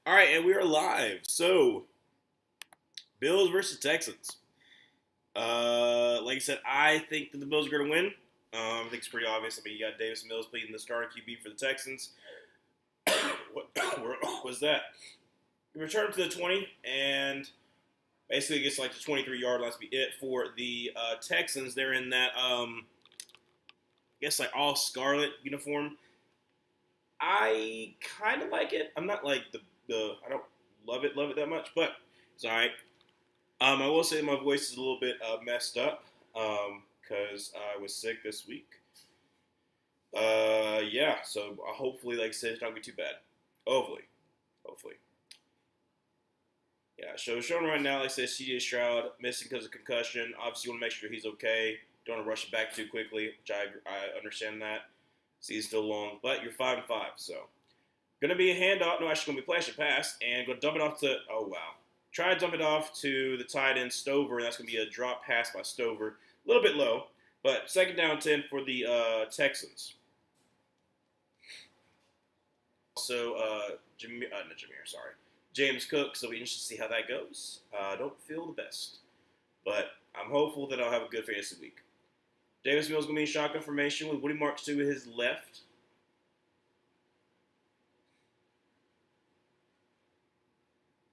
All right, and we are live. So, Bills versus Texans. Like I said, I think that the Bills are going to win. I think it's pretty obvious. I mean, you got Davis Mills playing the starting QB for the Texans. What was that? He returned to the 20, and basically gets like the 23-yard line to be it for the Texans. They're in that, I guess, like all scarlet uniform. I kind of like it. I'm not like the I don't love it that much, but it's all right. I will say my voice is a little bit messed up because I was sick this week. Yeah, so hopefully, like I said, it's not gonna be too bad. Hopefully. Yeah, so showing right now, like I said, CJ Stroud missing because of concussion. Obviously, you want to make sure he's okay. Don't want to rush it back too quickly, which I understand that. Season's still long, but you're 5-5, so gonna be a handoff. No, actually, gonna be flash and pass, and gonna dump it off to. Oh wow, try to dump it off to the tight end Stover, and that's gonna be a drop pass by Stover, a little bit low, but second down 10 for the Texans. So not Jameer, sorry, James Cook. So we interested to see how that goes. Don't feel the best, but I'm hopeful that I'll have a good fantasy week. Davis Mills gonna be in shotgun formation with Woody Marks to his left.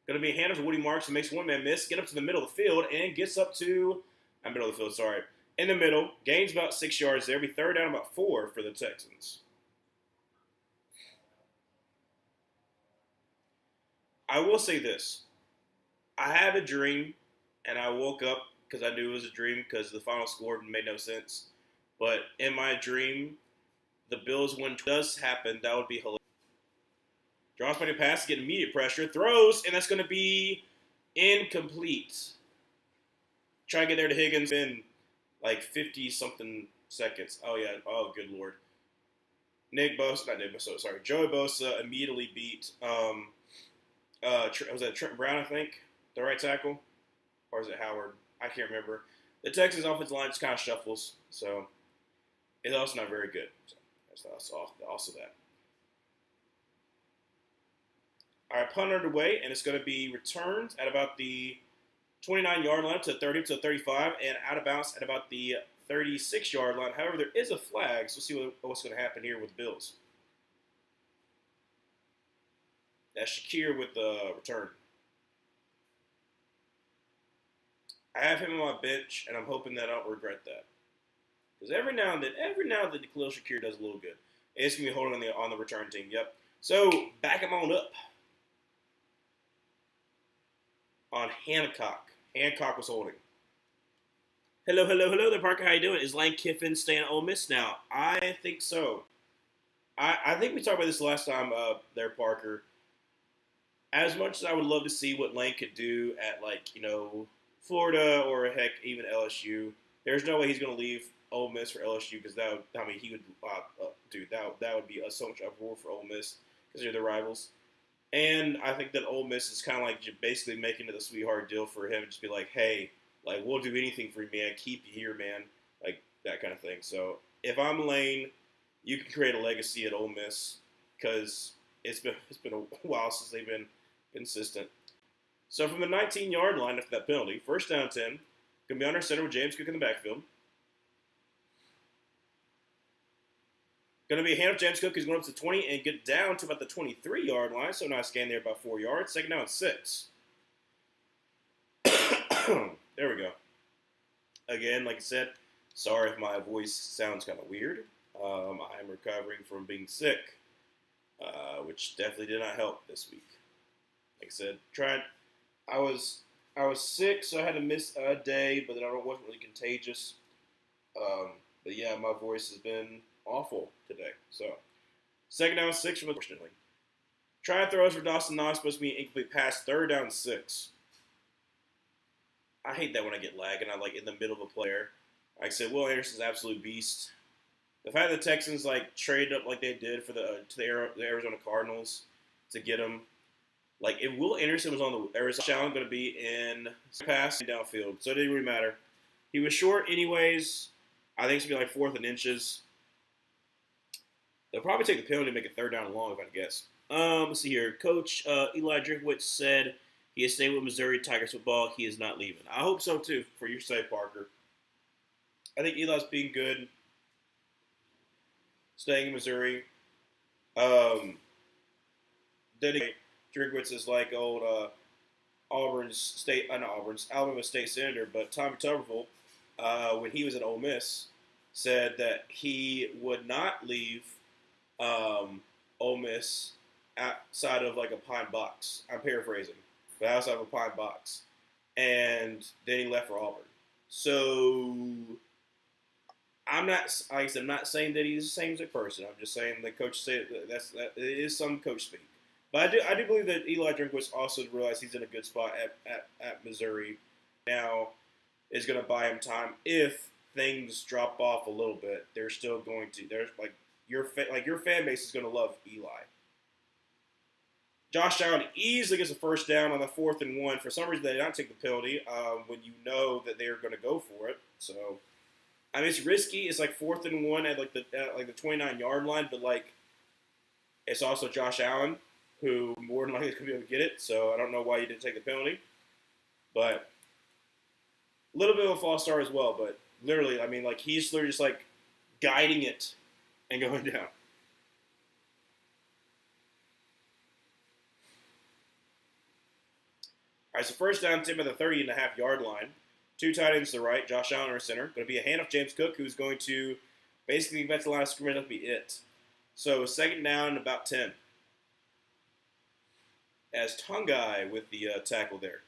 Going to be a handoff to Woody Marks who makes one man miss, get up to the middle of the field, and gets up to, middle of the field, sorry, in the middle, gains about 6 yards there, be third down about 4 for the Texans. I will say this. I had a dream, and I woke up because I knew it was a dream because the final score made no sense. But in my dream, the Bills win does happen. That would be hilarious. Draws by the pass, get immediate pressure, throws, and that's going to be incomplete. Try to get there to Higgins in like 50 something seconds. Oh yeah. Oh good lord. Joey Bosa immediately beat was that Trent Brown, I think, the right tackle, or is it Howard? I can't remember. The Texans offensive line just kind of shuffles, so it's also not very good. So that's also that. All right, punt underway, and it's going to be returned at about the 29-yard line to 30 to 35, and out of bounds at about the 36-yard line. However, there is a flag, so we'll see what's going to happen here with the Bills. That's Shakir with the return. I have him on my bench, and I'm hoping that I don't regret that. Because every now and then, Khalil Shakir does a little good. It's going to be holding on the return team. Yep. So, back him on up. On Hancock. Hancock was holding. Hello there, Parker. How you doing? Is Lane Kiffin staying at Ole Miss now? I think so. I think we talked about this last time there, Parker. As much as I would love to see what Lane could do at, like, Florida or, heck, even LSU, there's no way he's going to leave Ole Miss for LSU because he would, that would be so much uproar for Ole Miss because they're the rivals. And I think that Ole Miss is kind of like basically making it a sweetheart deal for him. Just be like, hey, like, we'll do anything for you, man. Keep you here, man. Like, that kind of thing. So, if I'm Lane, you can create a legacy at Ole Miss because it's been a while since they've been consistent. So, from the 19-yard line after that penalty, first down 10, going to be under center with James Cook in the backfield. Going to be a hand of James Cook. He's going up to 20 and get down to about the 23-yard line. So nice gain there, about 4 yards. Second down 6. There we go. Again, like I said, sorry if my voice sounds kind of weird. I'm recovering from being sick, which definitely did not help this week. Like I said, I was sick, so I had to miss a day, but then I wasn't really contagious. But yeah, my voice has been awful today. So, second down 6 unfortunately. Try throws for Dawson Knox, supposed to be an incomplete pass. Third down 6. I hate that when I get lag and I'm like in the middle of a player. Like I said, Will Anderson's an absolute beast. The fact that the Texans like traded up like they did for the Arizona Cardinals to get him. Like if Will Anderson was on the Arizona challenge, going to be in pass downfield, so it didn't really matter. He was short anyways. I think it's going to be like 4th and inches. They'll probably take the penalty and make it third down and long, if I had to guess. Let's see here. Coach Eli Drinkwitz said he is staying with Missouri Tigers football. He is not leaving. I hope so, too, for your sake, Parker. I think Eli's being good, staying in Missouri. Then Drinkwitz is like old Alabama State Senator, but Tommy Tuberville, when he was at Ole Miss, said that he would not leave Ole Miss outside of like a pine box. I'm paraphrasing, but outside of a pine box, and then he left for Auburn. So I'm not, like I said, I'm not saying that he's the same as a person. I'm just saying the coach said that it is some coach speak. But I do believe that Eli Drinkwitz also realized he's in a good spot at Missouri. Now is going to buy him time. If things drop off a little bit, they're still going to. There's like your fan base is going to love Eli. Josh Allen easily gets a first down on the 4th and 1. For some reason, they did not take the penalty when you know that they are going to go for it. So, I mean, it's risky. It's like 4th and 1 at like the 29-yard line, but like it's also Josh Allen, who more than likely is going to be able to get it. So I don't know why you didn't take the penalty. But a little bit of a false start as well. But literally, I mean, like he's literally just like guiding it and going down. All right, so first down, Tim at the 30.5-yard line. 2 tight ends to the right, Josh Allen or center. Going to be a handoff James Cook, who's going to basically get the line of scrimmage. That'll be it. So second down, about 10. As Tongai with the tackle there.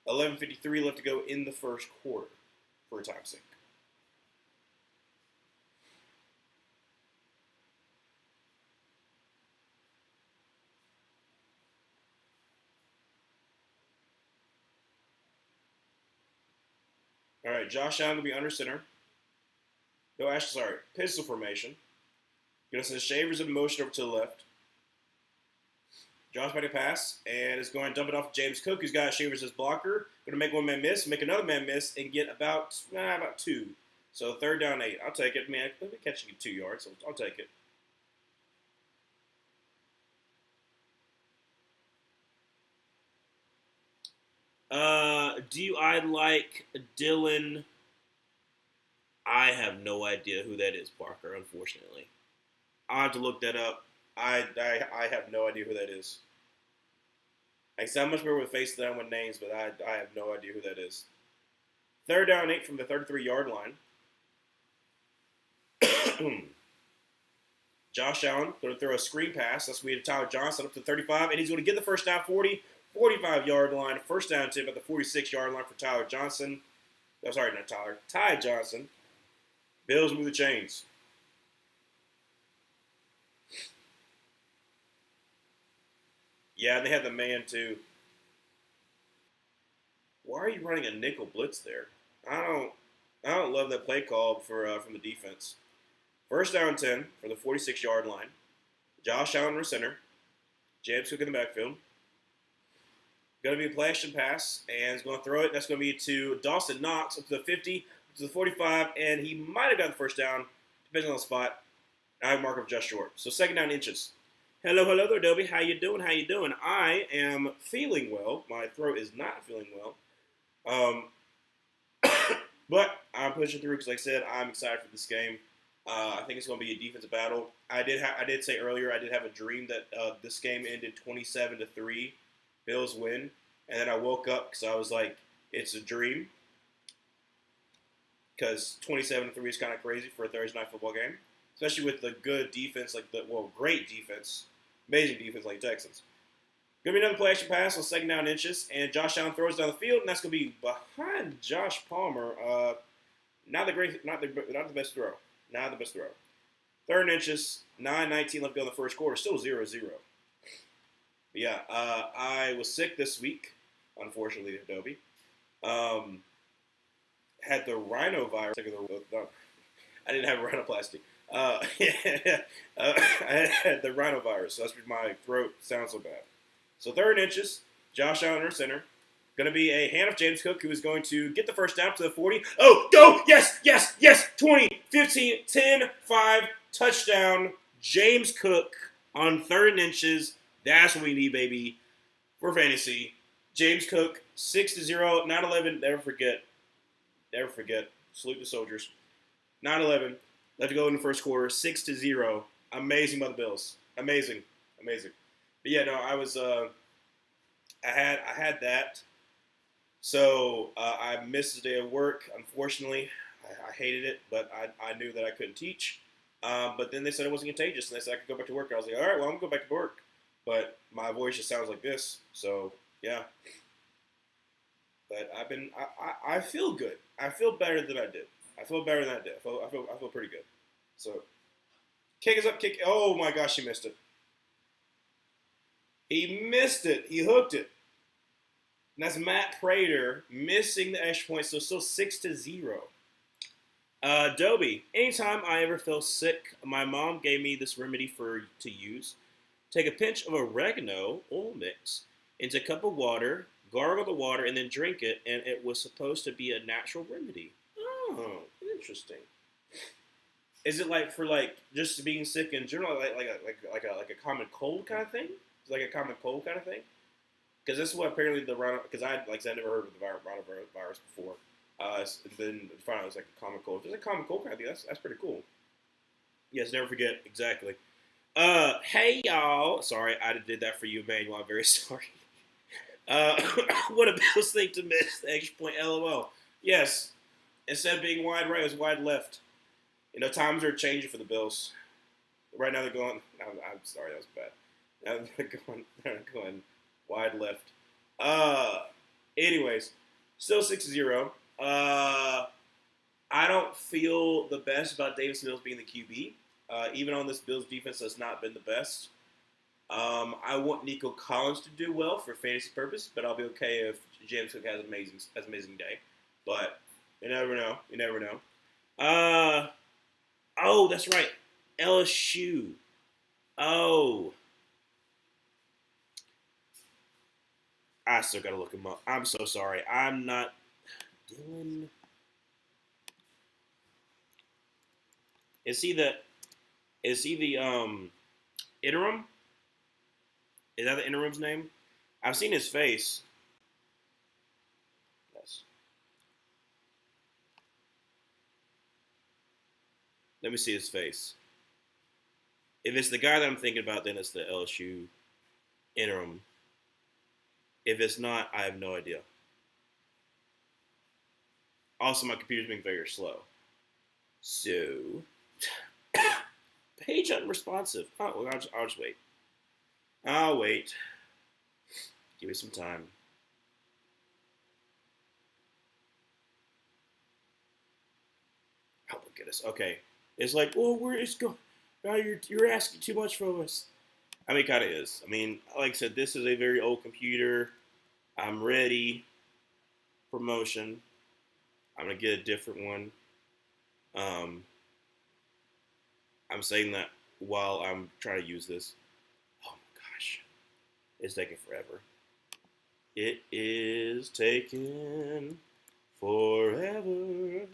11:53 left to go in the first quarter for a time sink. All right, Josh Allen will be under center. No, actually, sorry, pistol formation. Going to send Shavers in motion over to the left. Josh might pass, and is going to dump it off to James Cook, who's got Shavers as blocker. Going to make one man miss, make another man miss, and get about 2. So third down 8. I'll take it, man. Let me catch you 2 yards, so I'll take it. Do I like Dylan? I have no idea who that is, Parker, unfortunately. I'll have to look that up. I have no idea who that is. I sound much better with faces than with names, but I have no idea who that is. Third down 8 from the 33-yard line. Josh Allen going to throw a screen pass. That's going to be to Tyler Johnson up to 35, and he's going to get the first down 45-yard line. First down tip at the 46-yard line for Tyler Johnson. Oh, sorry, not Tyler. Ty Johnson. Bills move the chains. Yeah, and they have the man too. Why are you running a nickel blitz there? I don't love that play call from the defense. First down 10 for the 46-yard line. Josh Allen in center. James Cook in the backfield. Going to be a play action pass, and he's going to throw it. That's going to be to Dawson Knox up to the 50, up to the 45, and he might have gotten the first down, depending on the spot. I have a mark of just short. So second down inches. Hello there, Adobe. How you doing? I am feeling well. My throat is not feeling well. But I'm pushing through because, like I said, I'm excited for this game. I think it's going to be a defensive battle. I did say earlier I did have a dream that this game ended 27-3. Bills win, and then I woke up because I was like, it's a dream, because 27-3 is kind of crazy for a Thursday night football game, especially with the good defense, great defense, amazing defense like Texans. Gonna be another play action pass on second down inches, and Josh Allen throws down the field, and that's gonna be behind Josh Palmer. Not the best throw. Third inches, 9:19 left to go in the first quarter, still 0-0. But yeah, I was sick this week, unfortunately, Adobe. Had the rhinovirus. I didn't have rhinoplasty. I had the rhinovirus, so that's why my throat sounds so bad. So third inches, Josh Allen in center. Going to be a hand of James Cook, who is going to get the first down to the 40. Oh, go! Yes, yes, yes! 20, 15, 10, 5, touchdown. James Cook on 3rd and inches. That's what we need, baby, for fantasy. James Cook, 6-0, 9-11. Never forget. Never forget. Salute the soldiers. 9-11. Let it go in the first quarter. 6-0. Amazing by the Bills. Amazing. Amazing. But yeah, no, I was I had that. So I missed a day of work, unfortunately. I hated it, but I knew that I couldn't teach. But then they said it wasn't contagious, and they said I could go back to work. I was like, all right, well, I'm going to go back to work. But my voice just sounds like this. So, yeah. But I feel good. I feel better than I did. I feel better than I did. I feel pretty good. So, kick is up, kick. Oh, my gosh, he missed it. He missed it. He hooked it. And that's Matt Prater missing the extra point, so still 6-0. Dobie, anytime I ever feel sick, my mom gave me this remedy to use. Take a pinch of oregano oil mix into a cup of water, gargle the water, and then drink it, and it was supposed to be a natural remedy. Oh, interesting. Is it like for like just being sick in general, like a common cold kind of thing? It's like a common cold kind of thing? Because this is what apparently because I never heard of the rhinovirus before. And then finally it was like a common cold. If it's a common cold kind of thing, that's pretty cool. Yes, never forget, exactly. Hey y'all. Sorry, I did that for you, Emmanuel. I'm very sorry. What a Bills thing to miss the extra point, LOL. Yes, instead of being wide right, it was wide left. You know, times are changing for the Bills. Right now they're going. I'm sorry, that was bad. Now they're going wide left. Anyways, still 6-0. I don't feel the best about Davis Mills being the QB. Even on this Bills defense has not been the best. I want Nico Collins to do well for fantasy purpose, but I'll be okay if James Cook has an amazing day. But you never know. You never know. Oh, that's right. LSU. Oh. I still gotta look him up. I'm so sorry. I'm not Dylan. Is he the interim? Is that the interim's name? I've seen his face. Yes. Let me see his face. If it's the guy that I'm thinking about, then it's the LSU interim. If it's not, I have no idea. Also, my computer's being very slow. So, page unresponsive. Oh, well, I'll just wait. I'll wait. Give me some time. Oh my goodness. Okay. It's like, oh, where is going? Now you're asking too much from us. I mean, it kind of is. I mean, like I said, this is a very old computer. I'm ready. Promotion. I'm gonna get a different one. I'm saying that while I'm trying to use this. Oh my gosh, it's taking forever. It is taking forever.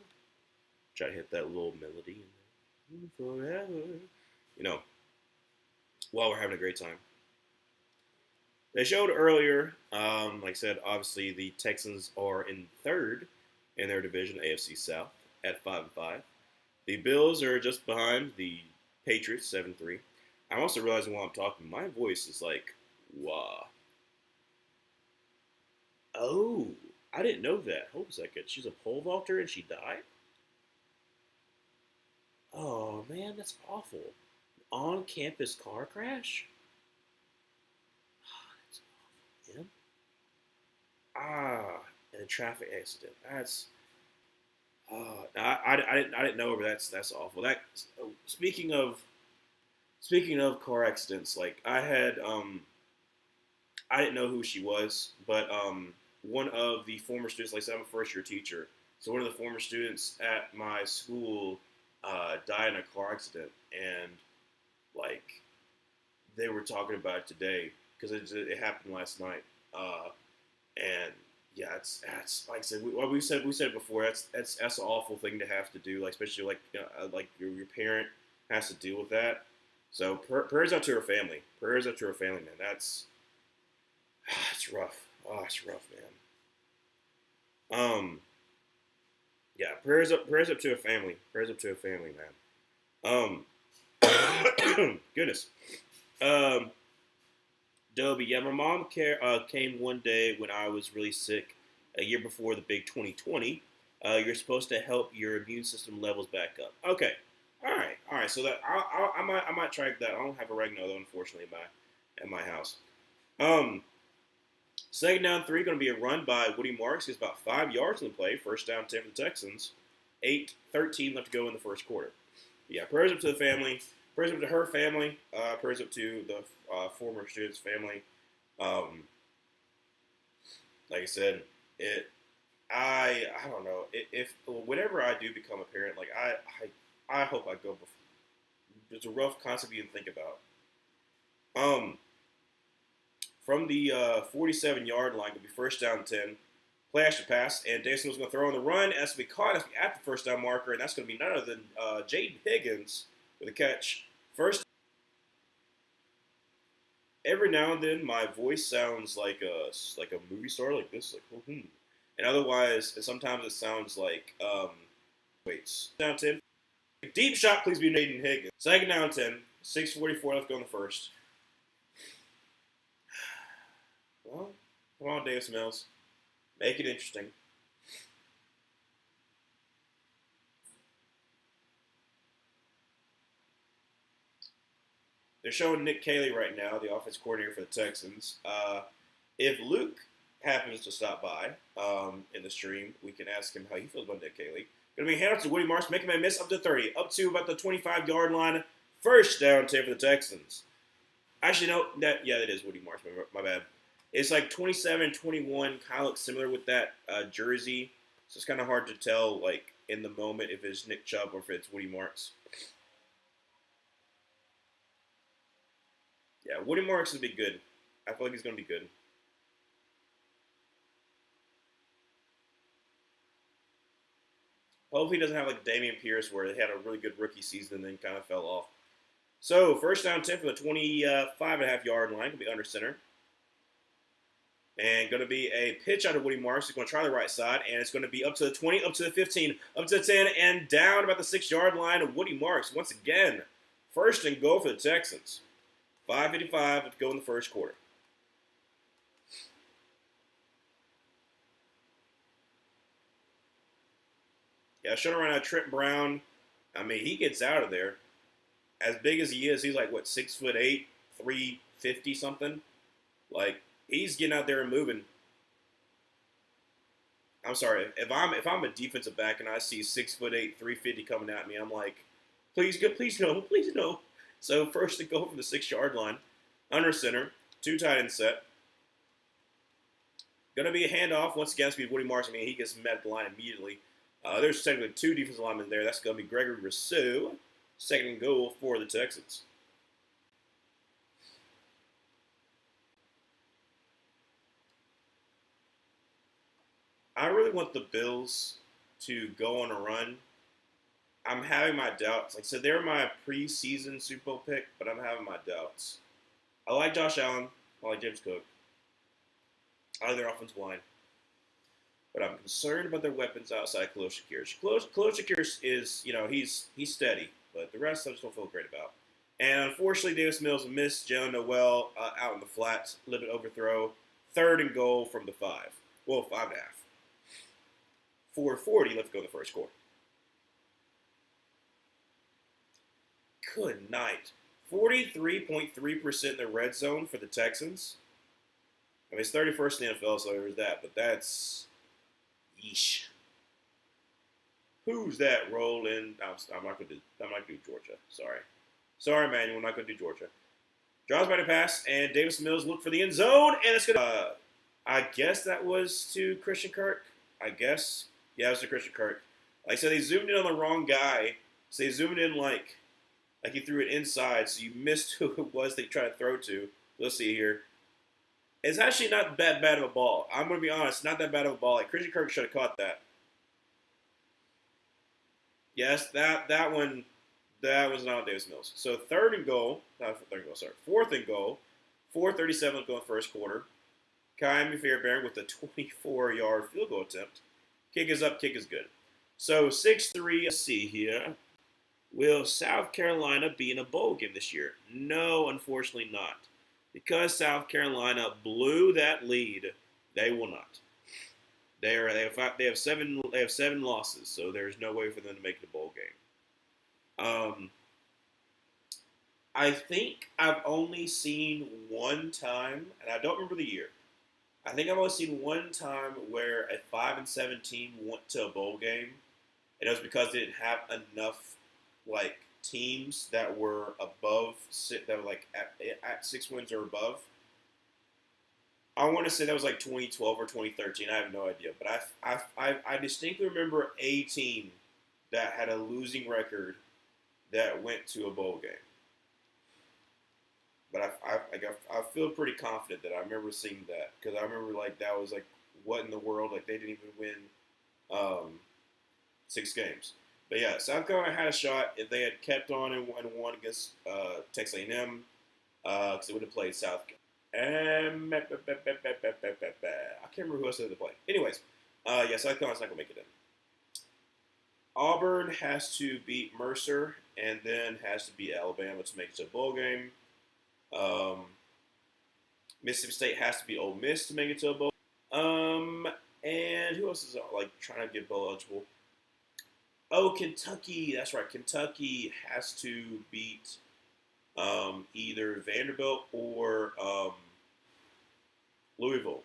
Try to hit that little melody in there. Forever. You know, while we're having a great time. They showed earlier, like I said, obviously the Texans are in 3rd in their division, AFC South, at 5-5. The Bills are just behind the Patriots, 7-3. I'm also realizing while I'm talking, my voice is like, wow. Oh, I didn't know that. Hold a second. She's a pole vaulter and she died? Oh, man, that's awful. On-campus car crash? That's awful, man. And a traffic accident. That's... I didn't know, but that's awful. That speaking of car accidents, like I didn't know who she was, but one of the former students, like I said, I'm a first year teacher, so one of the former students at my school died in a car accident, and like they were talking about it today because it happened last night, and yeah, it's like I said, we said it before. That's an awful thing to have to do, like especially like your parent has to deal with that. So prayers out to her family. Prayers out to her family, man. It's rough. Oh, it's rough, man. Yeah, prayers up to her family. Prayers up to her family, man. Goodness. Um, Dobie, yeah, my mom came one day when I was really sick, a year before the big 2020. You're supposed to help your immune system levels back up. Okay, all right. So that I might try that. I don't have oregano though, unfortunately, at my house. Um, Second down three going to be a run by Woody Marks. He's about 5 yards in the play. First down 10 for the Texans. 8:13 left to go in the first quarter. Yeah, prayers up to the family. Prayers up to her family. Prayers up to the former student's family. Um, like I said, it. I don't know if whenever I do become a parent, like I hope I go before. It's a rough concept you can think about. Um, from the 47-yard line, could be first down 10. Play action pass, and Dayson was going to throw on the run. And that's going to be caught at the first down marker, and that's going to be none other than Jaden Higgins with a catch. First, every now and then, my voice sounds like a movie star, like this, like and otherwise, sometimes it sounds like waits. Down 10, deep shot, please be Jaden Higgins. Second down 10, 6:44 left to go in the first. Well, come on, Davis Mills, make it interesting. They're showing Nick Caley right now, the offense coordinator for the Texans. If Luke happens to stop by in the stream, we can ask him how he feels about Nick Caley. Going to be hand off to Woody Marks, making a miss up to 30, up to about the 25-yard line. First down 10 for the Texans. Actually, no, that is Woody Marks. My bad. It's like 27-21, kind of looks similar with that jersey. So it's kind of hard to tell, like in the moment, if it's Nick Chubb or if it's Woody Marks. Yeah, Woody Marks will be good. I feel like he's going to be good. Hopefully he doesn't have like Dameon Pierce where they had a really good rookie season and then kind of fell off. So, first down 10 for the 25.5-yard line. Going to be under center. And going to be a pitch out of Woody Marks. He's going to try the right side, and it's going to be up to the 20, up to the 15, up to the 10, and down about the 6-yard line of Woody Marks. Once again, first and goal for the Texans. 5:55 to go in the first quarter. Yeah, showing around Trent Brown. I mean, he gets out of there. As big as he is, he's like, what, 6'8", 350 something? Like, he's getting out there and moving. I'm sorry, if I'm a defensive back and I see 6'8", 350 coming at me, I'm like, please no, please no. So first to go from the 6-yard line, under center, 2 tight end set. Going to be a handoff once again. It's going to be Woody Marks. I mean, he gets met at the line immediately. There's technically 2 defensive linemen there. That's going to be Gregory Rousseau. Second and goal for the Texans. I really want the Bills to go on a run. I'm having my doubts. Like I said, they're my preseason Super Bowl pick, but I'm having my doubts. I like Josh Allen. I like James Cook. I like their offensive line. But I'm concerned about their weapons outside Khalil Shakir. Khalil Shakir is, he's steady, but the rest I just don't feel great about. And unfortunately, Davis Mills missed Jalen Noel out in the flats, a little bit overthrow. Third and goal from the 5. Well, 5.5. 4:40 left to go in the first quarter. Good night. 43.3% in the red zone for the Texans. I mean, it's 31st in the NFL, so there's that, but that's yeesh. Who's that rolling? I'm not gonna do Georgia. Sorry, Manuel. I'm not gonna do Georgia. Draws by the pass, and Davis Mills look for the end zone, and it's gonna. I guess that was to Christian Kirk. I guess, yeah, it was to Christian Kirk. Like I said, they zoomed in on the wrong guy, so they zoomed in like he threw it inside, so you missed who it was they tried to throw to. Let's see here. It's actually not that bad of a ball. I'm gonna be honest, not that bad of a ball. Like Christian Kirk should have caught that. Yes, that one that was not Davis Mills. So third and goal, not third and goal, sorry, fourth and goal, 4:37 to go in the first quarter. Kaimi Fairbairn with a 24-yard field goal attempt. Kick is up, kick is good. So 6-3. Let's see here. Will South Carolina be in a bowl game this year? No, unfortunately not. Because South Carolina blew that lead, they will not. They have seven losses, so there's no way for them to make the bowl game. I think I've only seen one time, and I don't remember the year. I think I've only seen one time where a 5-7 team went to a bowl game, and it was because they didn't have enough like teams that were above that were like at 6 wins or above. I want to say that was like 2012 or 2013. I have no idea, but I distinctly remember a team that had a losing record that went to a bowl game. But I feel pretty confident that I remember seeing that because I remember like that was like what in the world, like they didn't even win 6 games. But yeah, South Carolina had a shot if they had kept on and won against Texas A&M because they would have played South. I can't remember who else they had to play. Anyways, yeah, South Carolina's not gonna make it in. Auburn has to beat Mercer and then has to beat Alabama to make it to a bowl game. Mississippi State has to be Ole Miss to make it to a bowl. And who else is like trying to get bowl eligible? Oh, Kentucky. That's right. Kentucky has to beat either Vanderbilt or Louisville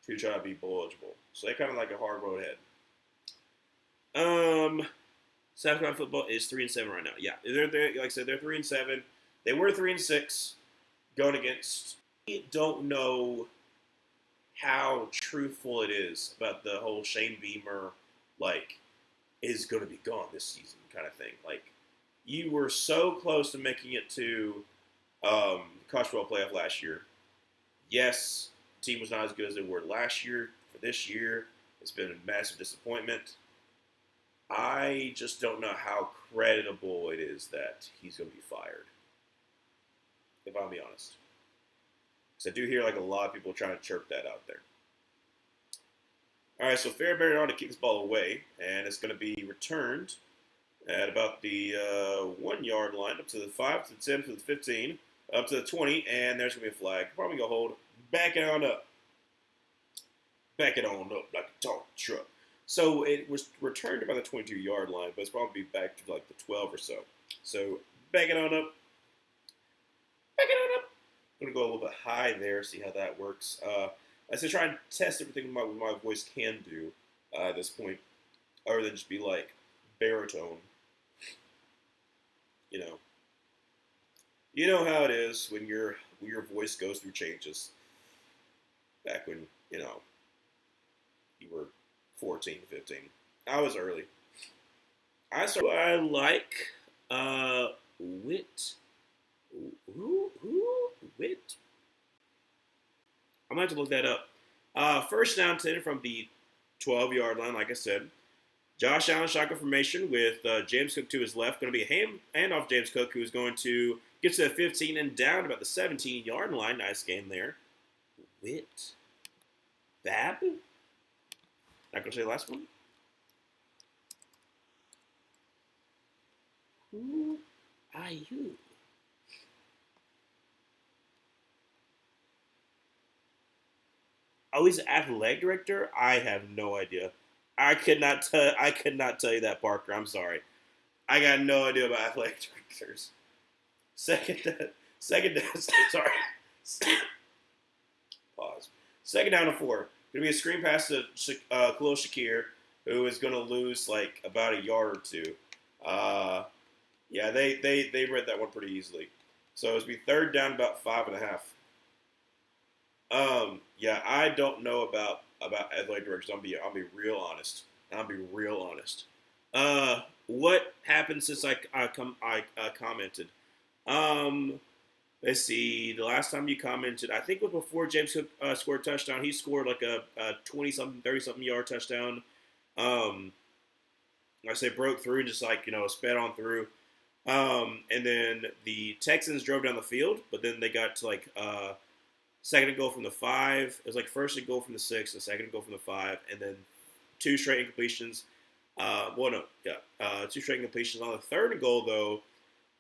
to try to be bowl eligible. So they're kind of like a hard road ahead. South Carolina football is 3-7 right now. Yeah, they're like I said, they're 3-7. They were 3-6 going against. I don't know how truthful it is about the whole Shane Beamer like is going to be gone this season kind of thing. Like you were so close to making it to college football playoff last year. Yes, the team was not as good as they were last year. For this year, it's been a massive disappointment. I just don't know how creditable it is that he's going to be fired. If I'm being honest. Because I do hear like a lot of people trying to chirp that out there. All right, so Fairbairn on to kick this ball away, and it's going to be returned at about the 1 yard line, up to the 5, to the 10, to the 15, up to the 20, and there's going to be a flag. Probably going to hold. Back it on up. Back it on up like a talk truck. So it was returned about the 22-yard line, but it's probably back to like the 12 or so. So back it on up. Back it on up. I'm going to go a little bit high there, see how that works. I said try and test everything what my voice can do at this point, other than just be like baritone. You know how it is when your voice goes through changes. Back when you were 14, 15. I was early. I like Wit. Who? Wit? I'm going to have to look that up. First down 10 from the 12-yard line, like I said. Josh Allen shotgun formation with James Cook to his left. Going to be a handoff James Cook, who is going to get to the 15 and down about the 17-yard line. Nice game there. Wit. Bab? Not going to say the last one. Who are you? Oh, he's an athletic director? I have no idea. I could not tell you that, Parker. I'm sorry. I got no idea about athletic directors. Second down. Sorry. Pause. Second down to 4. Going to be a screen pass to Khalil Shakir, who is going to lose like about a yard or two. Yeah, they read that one pretty easily. So it's be third down about 5.5. Yeah, I don't know about athletic directors. I'll be real honest. What happened since I commented? Let's see. The last time you commented, I think it was before James Cook scored a touchdown. He scored like a 20 something, 30 something yard touchdown. Um, like I say, broke through, just like sped on through. And then the Texans drove down the field, but then they got to like second and goal from the 5. It was like first and goal from the 6, and second and goal from the 5, and then two straight incompletions. Well, no, yeah, two straight incompletions on the third and goal though.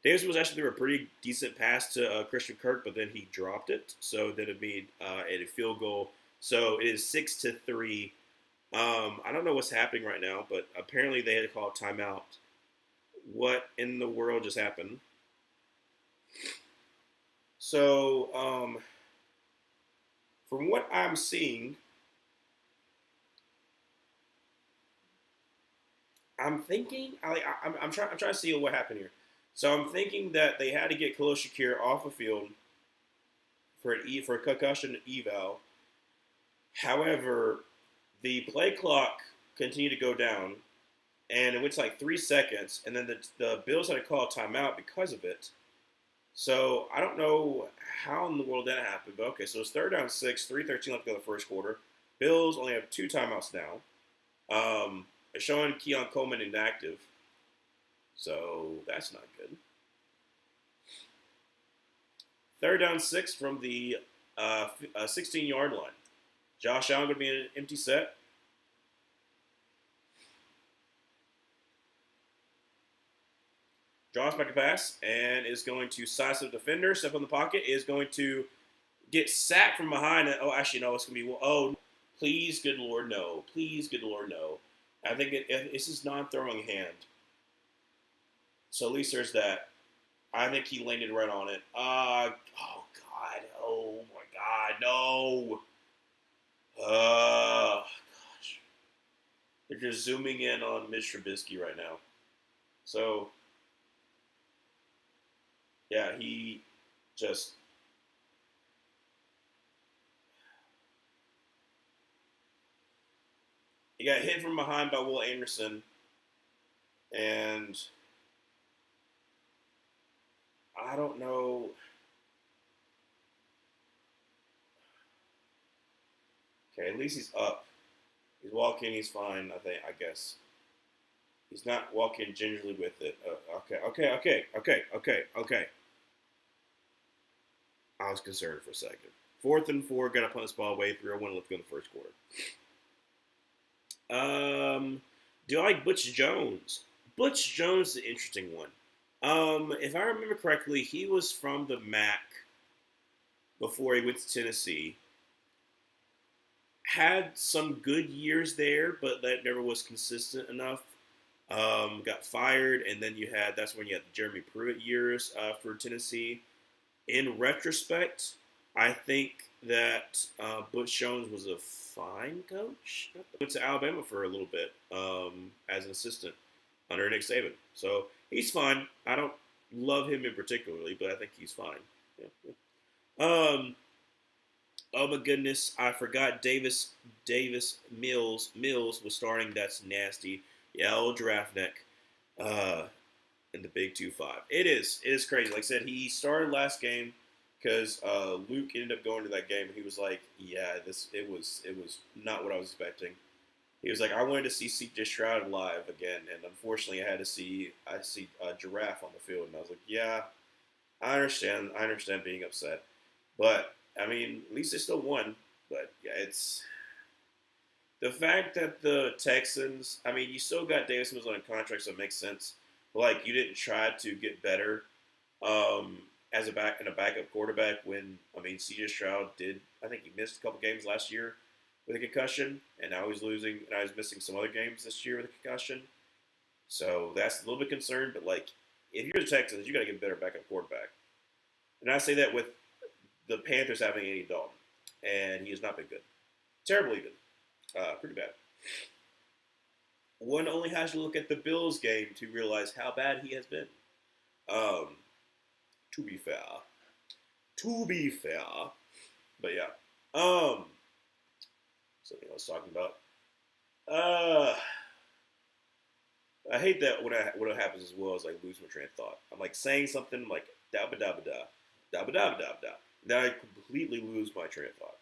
Davis was actually threw a pretty decent pass to Christian Kirk, but then he dropped it, so then it made a field goal. So it is 6-3. I don't know what's happening right now, but apparently they had to call a timeout. What in the world just happened? So, from what I'm seeing, I'm thinking I'm trying to see what happened here. So I'm thinking that they had to get Khalil Shakir off the field for a concussion eval. However, the play clock continued to go down, and it went to like 3 seconds, and then the Bills had to call a timeout because of it. So I don't know how in the world that happened, but okay. So it's third down 6, 3:13 left to go the first quarter. Bills only have two timeouts now. Showing Keon Coleman inactive, so that's not good. Third down 6 from the 16-yard line. Josh Allen going to be in an empty set. Draws back a pass and is going to size the defender, step on the pocket, is going to get sacked from behind. And, oh, actually, no, it's going to be, oh, please, good Lord, no. Please, good Lord, no. I think this is non-throwing hand. So at least there's that. I think he landed right on it. Oh, God. Oh, my God. No. Gosh. They're just zooming in on Mitch Trubisky right now. So, yeah, he just he got hit from behind by Will Anderson, and I don't know. Okay, at least he's up. He's walking. He's fine. I guess he's not walking gingerly with it. Okay. I was concerned for a second. 4th and 4. Got to punt this ball way through. I want to look in the first quarter. Do I like Butch Jones? Butch Jones is an interesting one. If I remember correctly, he was from the MAC before he went to Tennessee. Had some good years there, but that never was consistent enough. Got fired, and then that's when you had the Jeremy Pruitt years for Tennessee. In retrospect, I think that Butch Jones was a fine coach. Went to Alabama for a little bit as an assistant under Nick Saban. So he's fine. I don't love him in particularly, but I think he's fine. Yeah. Oh my goodness, I forgot Davis Mills was starting. That's nasty. Yeah, old draft neck. In the Big 2-5. It is crazy. Like I said, he started last game because Luke ended up going to that game, and he was like, "Yeah, it was not what I was expecting." He was like, "I wanted to see C.J. Stroud live again, and unfortunately, I see a giraffe on the field." And I was like, "Yeah, I understand. I understand being upset, but I mean, at least they still won." But yeah, it's the fact that the Texans. I mean, you still got Davis Mills on a contract, so it makes sense. But like, you didn't try to get better as a backup quarterback when C.J. Stroud did. I think he missed a couple games last year with a concussion, and now he's losing. And now he's missing some other games this year with a concussion. So that's a little bit concerned. But like, if you're the Texans, you got to get a better backup quarterback. And I say that with the Panthers having Andy Dalton, and he has not been good. Terribly good. Pretty bad. One only has to look at the Bills game to realize how bad he has been. To be fair. But yeah. Something I was talking about. I hate that when it happens as well as like lose my train of thought. I'm like saying something I'm like da ba da ba da da. Now I completely lose my train of thought.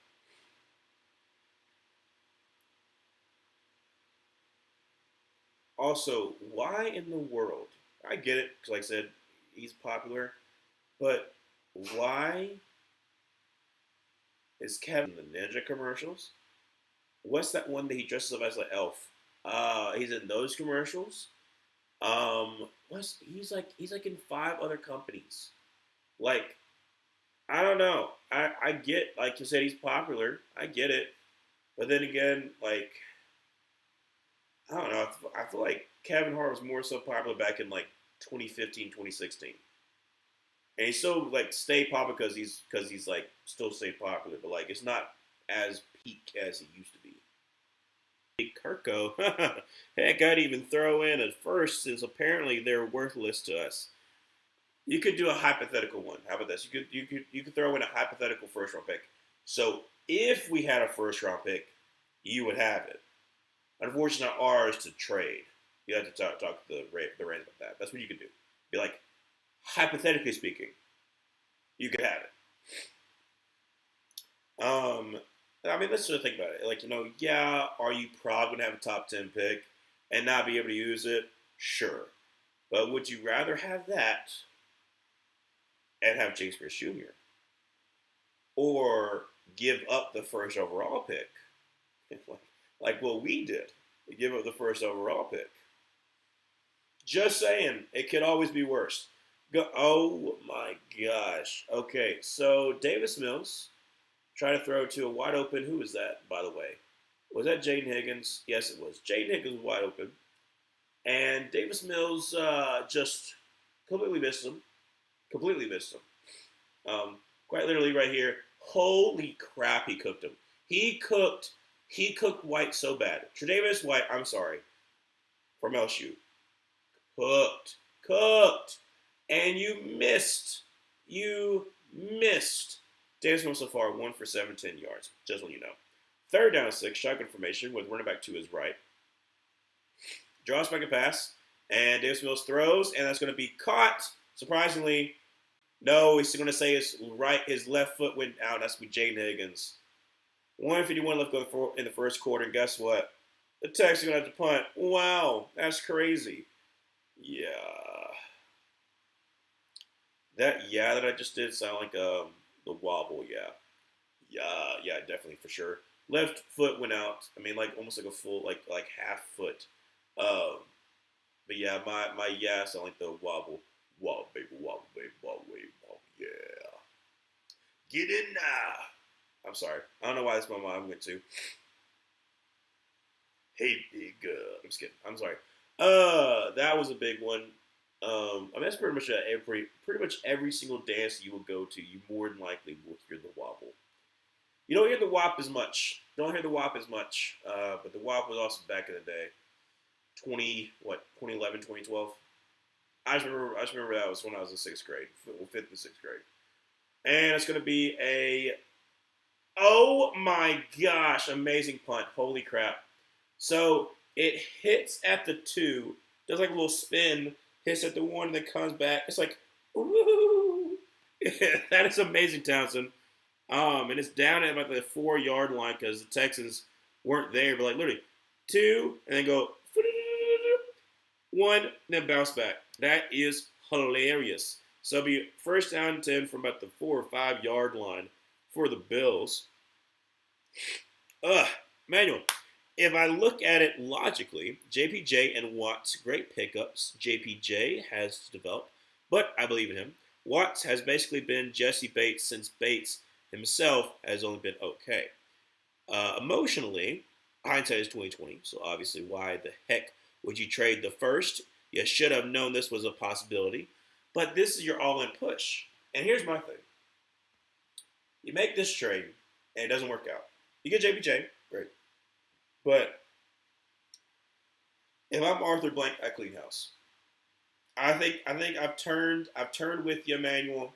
Also, why in the world? I get it because, like I said, he's popular, but why is Kevin in the Ninja commercials? What's that one that he dresses up as an elf? He's in those commercials. What's he's like in five other companies. Like I don't know. I get like you said he's popular. I get it, but then again, like I don't know. I feel like Kevin Hart was more so popular back in like 2015, 2016. And he's still like stay popular because he's like still stay popular, but like it's not as peak as he used to be. Kirko, heck, I'd even throw in at first since apparently they're worthless to us. You could do a hypothetical one. How about this? You could throw in a hypothetical first round pick. So if we had a first round pick, you would have it. Unfortunately, ours to trade. You have to talk to the Rams about that. That's what you could do. Be like, hypothetically speaking, you could have it. I mean, let's just think about it. Like, yeah, are you probably gonna have a top 10 pick and not be able to use it? Sure, but would you rather have that and have James Pierce Jr. or give up the first overall pick, like what we did? We give up the first overall pick. Just saying, it could always be worse. Oh my gosh. Okay, so Davis Mills tried to throw to a wide open. Who was that, by the way? Was that Jaden Higgins? Yes, it was. Jaden Higgins was wide open. And Davis Mills just completely missed him. Completely missed him. Quite literally right here. Holy crap, he cooked him. He cooked White so bad. Tre'Davious White, I'm sorry, from LSU. Cooked. And you missed. Davis Mills so far, 1 for 7, 10 yards. Just so you know. Third down and 6, shotgun formation with running back to his right. Draws back a pass, and Davis Mills throws, and that's going to be caught. Surprisingly, no, he's going to say his left foot went out. That's with Jaden Higgins. 151 left go in the first quarter, and guess what? The Texans are going to have to punt. Wow, that's crazy. Yeah. That I just did sound like the wobble, yeah, definitely for sure. Left foot went out. I mean, like almost like a full, like half foot. But yeah, my yeah sound like the wobble, baby, wobble, yeah. Get in now. I'm sorry. I don't know why that's my mind went to. Hey, big. I'm just kidding. I'm sorry. That was a big one. I mean, that's pretty much every single dance you will go to, you more than likely will hear the wobble. You don't hear the wop as much. But the wop was also back in the day. 2011, 2012. I just remember that was when I was in 6th grade, 5th and 6th grade. And it's going to be oh my gosh, amazing punt. Holy crap. So it hits at the 2, does like a little spin, hits at the 1, and then comes back. It's like, ooh. That is amazing, Townsend. And it's down at about the 4-yard line because the Texans weren't there, but like literally 2, and then go 1, and then bounce back. That is hilarious. So it'll be first down 10 from about the 4 or 5-yard line for the Bills. Manuel. If I look at it logically, JPJ and Watts, great pickups. JPJ has developed, but I believe in him. Watts has basically been Jesse Bates since Bates himself has only been okay. Emotionally, hindsight is 2020, so obviously why the heck would you trade the first? You should have known this was a possibility, but this is your all-in push. And here's my thing. You make this trade, and it doesn't work out. You get JPJ, great. But if I'm Arthur Blank, I clean house. I think I've turned with you, Emmanuel.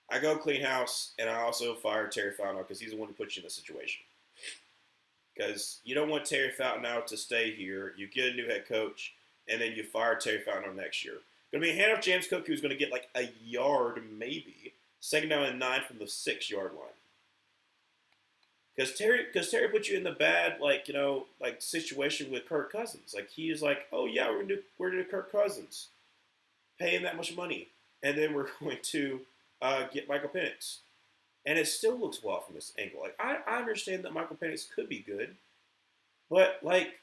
I go clean house, and I also fire Terry Fountain because he's the one who puts you in the situation. Because you don't want Terry Fountain out to stay here. You get a new head coach, and then you fire Terry Fountain next year. Going to be a handoff James Cook who's going to get like a yard maybe. Second down and 9 from the 6 yard line. Because Terry put you in the bad, like situation with Kirk Cousins. Like he is like, oh yeah, we're gonna do Kirk Cousins, pay him that much money, and then we're going to get Michael Penix, and it still looks well from this angle. Like I understand that Michael Penix could be good, but like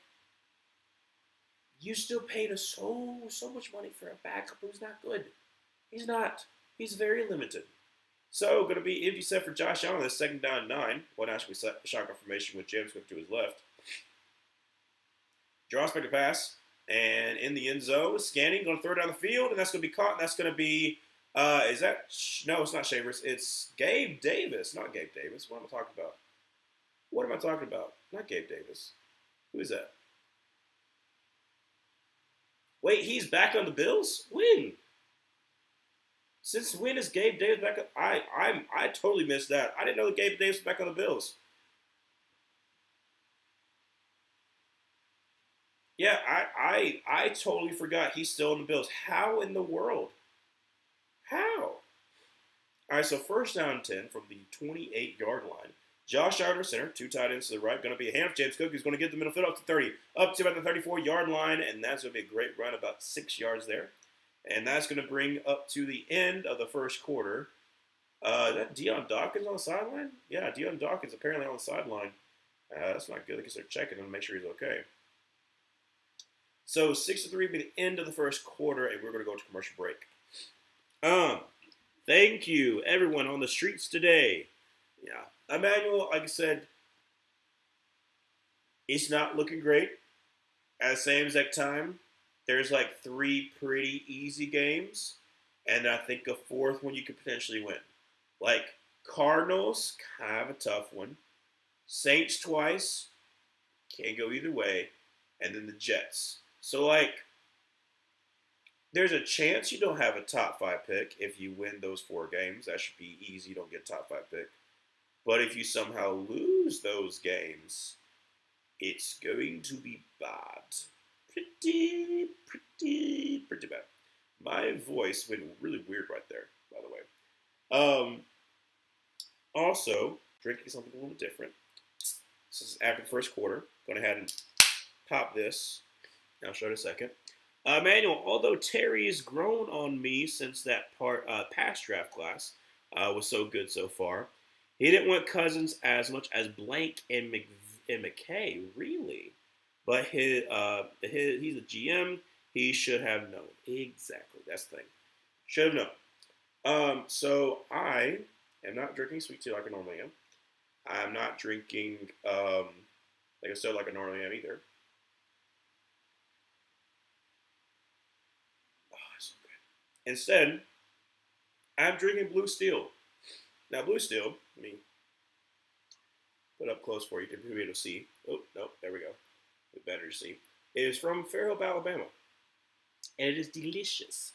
you still paid us so much money for a backup who's not good. He's not. He's very limited. So, going to be empty set for Josh Allen. The second down 9. One actually set shotgun formation with James Cook to his left. Draws back to pass. And in the end zone, scanning, going to throw down the field, and that's going to be caught. And that's going to be, is that, no, it's not Shavers. It's Gabe Davis. Not Gabe Davis. What am I talking about? What am I talking about? Not Gabe Davis. Who is that? Wait, he's back on the Bills? When? Since when is Gabe Davis back? I totally missed that. I didn't know that Gabe Davis was back on the Bills. Yeah, I totally forgot he's still in the Bills. How in the world? How? All right, so first down 10 from the 28-yard line. Josh Allen center, 2 tight ends to the right. Going to be a hand of James Cook. He's going to get the middle field up to 30, up to about the 34-yard line, and that's going to be a great run, about 6 yards there. And that's going to bring up to the end of the first quarter. Is that Deion Dawkins on the sideline? Yeah, Deion Dawkins apparently on the sideline. That's not good because they're checking him to make sure he's okay. So 6-3 be the end of the first quarter, and we're going to go to commercial break. Thank you, everyone on the streets today. Yeah, Emmanuel, like I said, it's not looking great. At the same exact time, there's like 3 pretty easy games, and I think a 4th one you could potentially win. Like Cardinals, kind of a tough one. Saints twice, can't go either way, and then the Jets. So like, there's a chance you don't have a top 5 pick if you win those 4 games. That should be easy. You don't get a top 5 pick. But if you somehow lose those games, it's going to be bad. Pretty bad. My voice went really weird right there, by the way. Also, drinking something a little different. This is after the first quarter. Going ahead and pop this. I'll show it in a second. Manuel, although Terry's grown on me since that past draft class was so good so far, he didn't want Cousins as much as Blank and McKay, really. But he's a GM. He should have known. Exactly. That's the thing. Should have known. So I am not drinking sweet tea like I normally am. I'm not drinking like I said like I normally am either. Oh, that's so good. Instead, I'm drinking Blue Steel. Now, Blue Steel, let me put up close for you to be able to see. Oh, no, there we go. It's better to see. It is from Fairhope, Alabama, and it is delicious.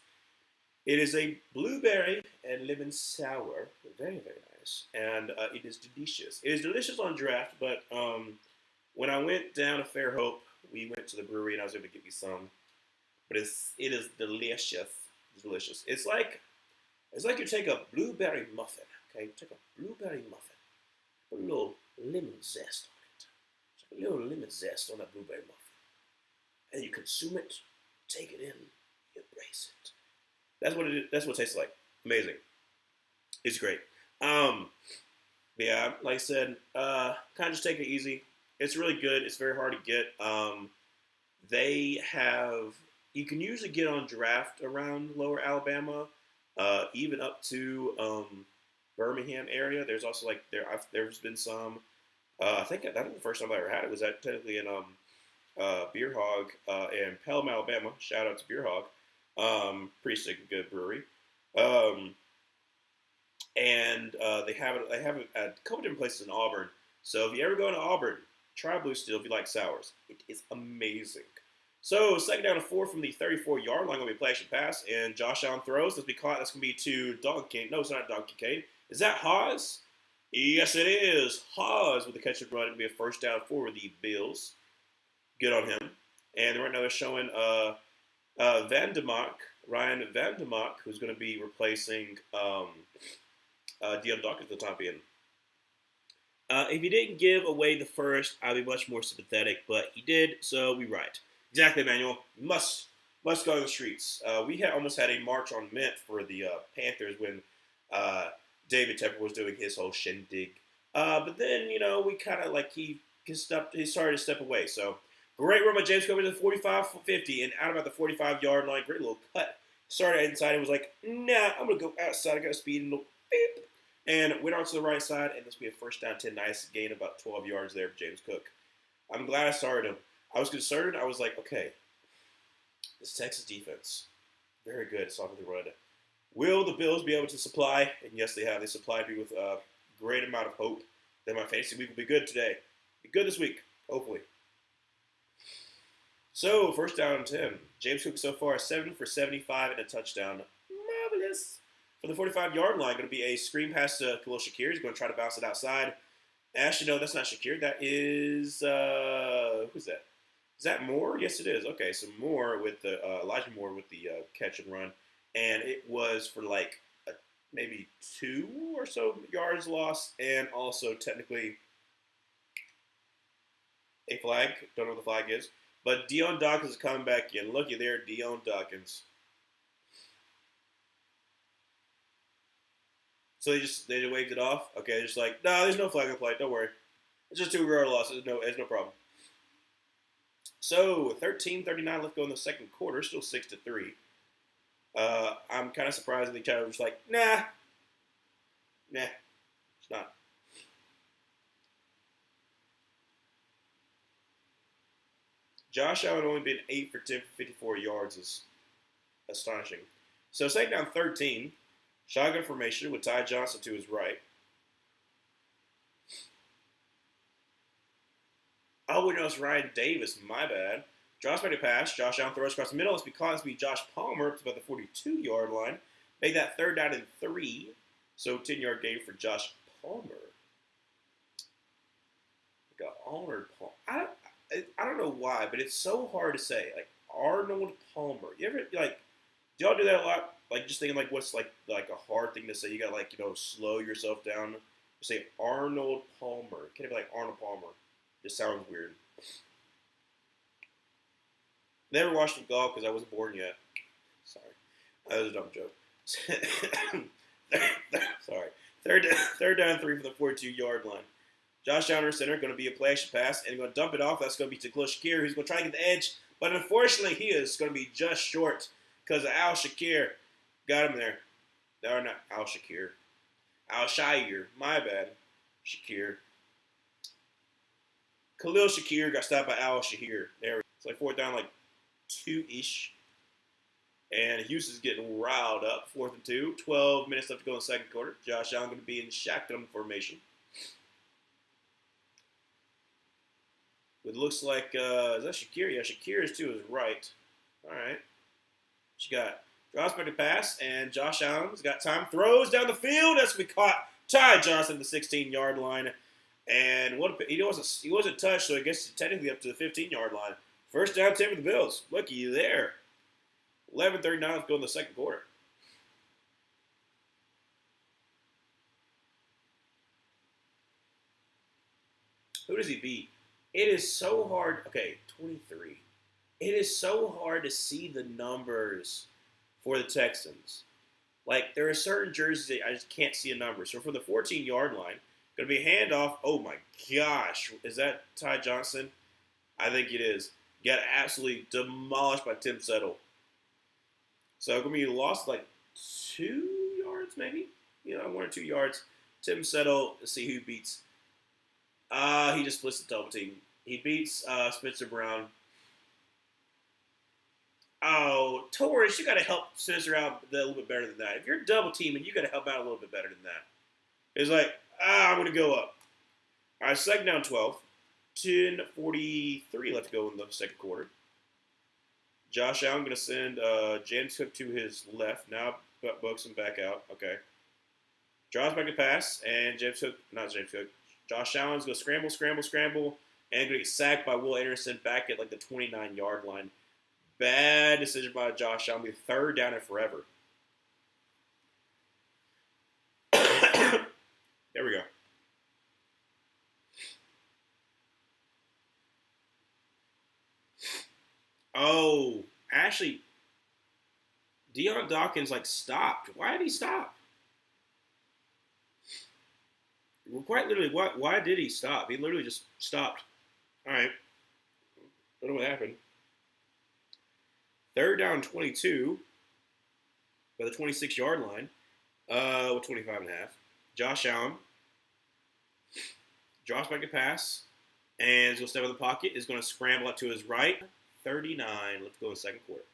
It is a blueberry and lemon sour, very, very nice, and it is delicious. It is delicious on draft, but when I went down to Fairhope, we went to the brewery, and I was able to get me some. But it is delicious. It's delicious. It's like you take a blueberry muffin. Okay, take a blueberry muffin, put a little lemon zest on it. Take a little lemon zest on that blueberry muffin, and you consume it, take it in, you embrace it. That's what it is. That's what it tastes like. Amazing. It's great. Yeah, like I said, kind of just take it easy. It's really good. It's very hard to get. They have, you can usually get on draft around Lower Alabama, even up to Birmingham area. There's also like there's been some. I think the first time I ever had it was technically in Beer Hog in Pelham, Alabama. Shout out to Beer Hog. Pretty sick, good brewery. And they have it at a couple different places in Auburn. So if you ever go to Auburn, try Blue Steel if you like sours. It is amazing. So second down and 4 from the 34-yard line, going to be a play action pass, and Josh Allen throws. Let's be caught. That's going to be to Donkey. No, it's not Donkey Kane. Is that Haas? Yes, it is. Haas with the catch and run. It'll be a first down for the Bills. Good on him. And right now they're showing Ryan Van Demark, who's going to be replacing Dion Dawkins for the time being. If he didn't give away the first, I'd be much more sympathetic, but he did, so we right. Exactly, Emmanuel. Must go to the streets. We had almost had a march on Mint for the Panthers when uh, David Tepper was doing his whole shindig. But then, we kind of like he started to step away. So great run by James Cook to the 45-50 and out about the 45-yard line. Great little cut. Started inside and was like, nah, I'm going to go outside. I got to speed and beep. And went on to the right side, and this will be a first down 10. Nice gain about 12 yards there for James Cook. I'm glad I started him. I was concerned. I was like, okay, this Texas defense, very good. Stopping the run. Will the Bills be able to supply? And yes, they have. They supplied me with a great amount of hope that my fantasy week will be good today. Be good this week, hopefully. So, first down and 10. James Cook so far 7 for 75 and a touchdown. Marvelous. For the 45-yard line, going to be a screen pass to Khalil Shakir. He's going to try to bounce it outside. Actually, no, that's not Shakir. That is, who's that? Is that Moore? Yes, it is. Okay, so Moore with the, Elijah Moore with the catch and run. And it was for like maybe 2 or so yards lost and also technically a flag. Don't know what the flag is. But Dion Dawkins is coming back in. Looky there, Dion Dawkins. So they just waved it off. Okay, they're just like, no, there's no flag on the play. Don't worry. It's just 2-yard loss. There's no problem. So 13:39 left to go in the second quarter. Still 6-3. I'm kind of surprised that the Chargers were just like, nah, it's not. Josh Allen only been 8 for 10 for 54 yards is astonishing. So second down 13. Shotgun formation with Ty Johnson to his right. Oh, no, it's Ryan Davis. My bad. Draws back to pass. Josh Allen throws across the middle. It's because it's Josh Palmer up to about the 42-yard line. Make that third down and 3. So 10-yard gain for Josh Palmer. Like Arnold Palmer. I don't know why, but it's so hard to say. Like Arnold Palmer. You ever like? Do y'all do that a lot? Like just thinking like what's like a hard thing to say. You got like slow yourself down. Just say Arnold Palmer. Can't be like Arnold Palmer. Just sounds weird. Never watched him golf because I wasn't born yet. Sorry, that was a dumb joke. Sorry. Third down 3 for the 42-yard line. Josh Allen center going to be a play action pass and going to dump it off. That's going to be to Khalil Shakir. He's going to try to get the edge, but unfortunately he is going to be just short because Al Shakir got him there. No, not Al Shakir. Al Shire. My bad. Shakir. Khalil Shakir got stopped by Al Shahir. There we go. It's like fourth down, like 2-ish. And Houston's getting riled up. 4th and 2. 12 minutes left to go in the second quarter. Josh Allen going to be in shotgun formation. It looks like, is that Shakir? Yeah, Shakir is to his right. All right. She got drops back to pass, and Josh Allen's got time. Throws down the field. That's we caught Ty Johnson at the 16-yard line. And he wasn't touched, so I guess technically up to the 15-yard line. First down 10 for the Bills. Looky there. 11:39 left to go in the second quarter. Who does he beat? It is so hard. Okay, 23. It is so hard to see the numbers for the Texans. Like, there are certain jerseys that I just can't see a number. So for the 14-yard line, going to be a handoff. Oh, my gosh. Is that Ty Johnson? I think it is. Got absolutely demolished by Tim Settle. So going to be lost like 2 yards maybe? 1 or 2 yards. Tim Settle, let's see who beats. He just splits the double team. He beats Spencer Brown. Oh, Torres, you got to help Spencer out a little bit better than that. If you're double teaming, you got to help out a little bit better than that. It's like, I'm going to go up. All right, second down 12. 10:43 left to go in the second quarter. Josh Allen going to send James Cook to his left. Now Bucs him back out. Okay. Draws back to pass, and Josh Allen's going to scramble, and going to get sacked by Will Anderson back at like the 29-yard line. Bad decision by Josh Allen. Third down and forever. Oh, actually, Deion Dawkins like stopped. Why did he stop? Well, quite literally, why did he stop? He literally just stopped. All right, I don't know what happened. Third down 22 by the 26-yard line with 25 and a half. Josh Allen drops back to pass and is going to step in the pocket. Is going to scramble up to his right. 39. Let's go in the second quarter.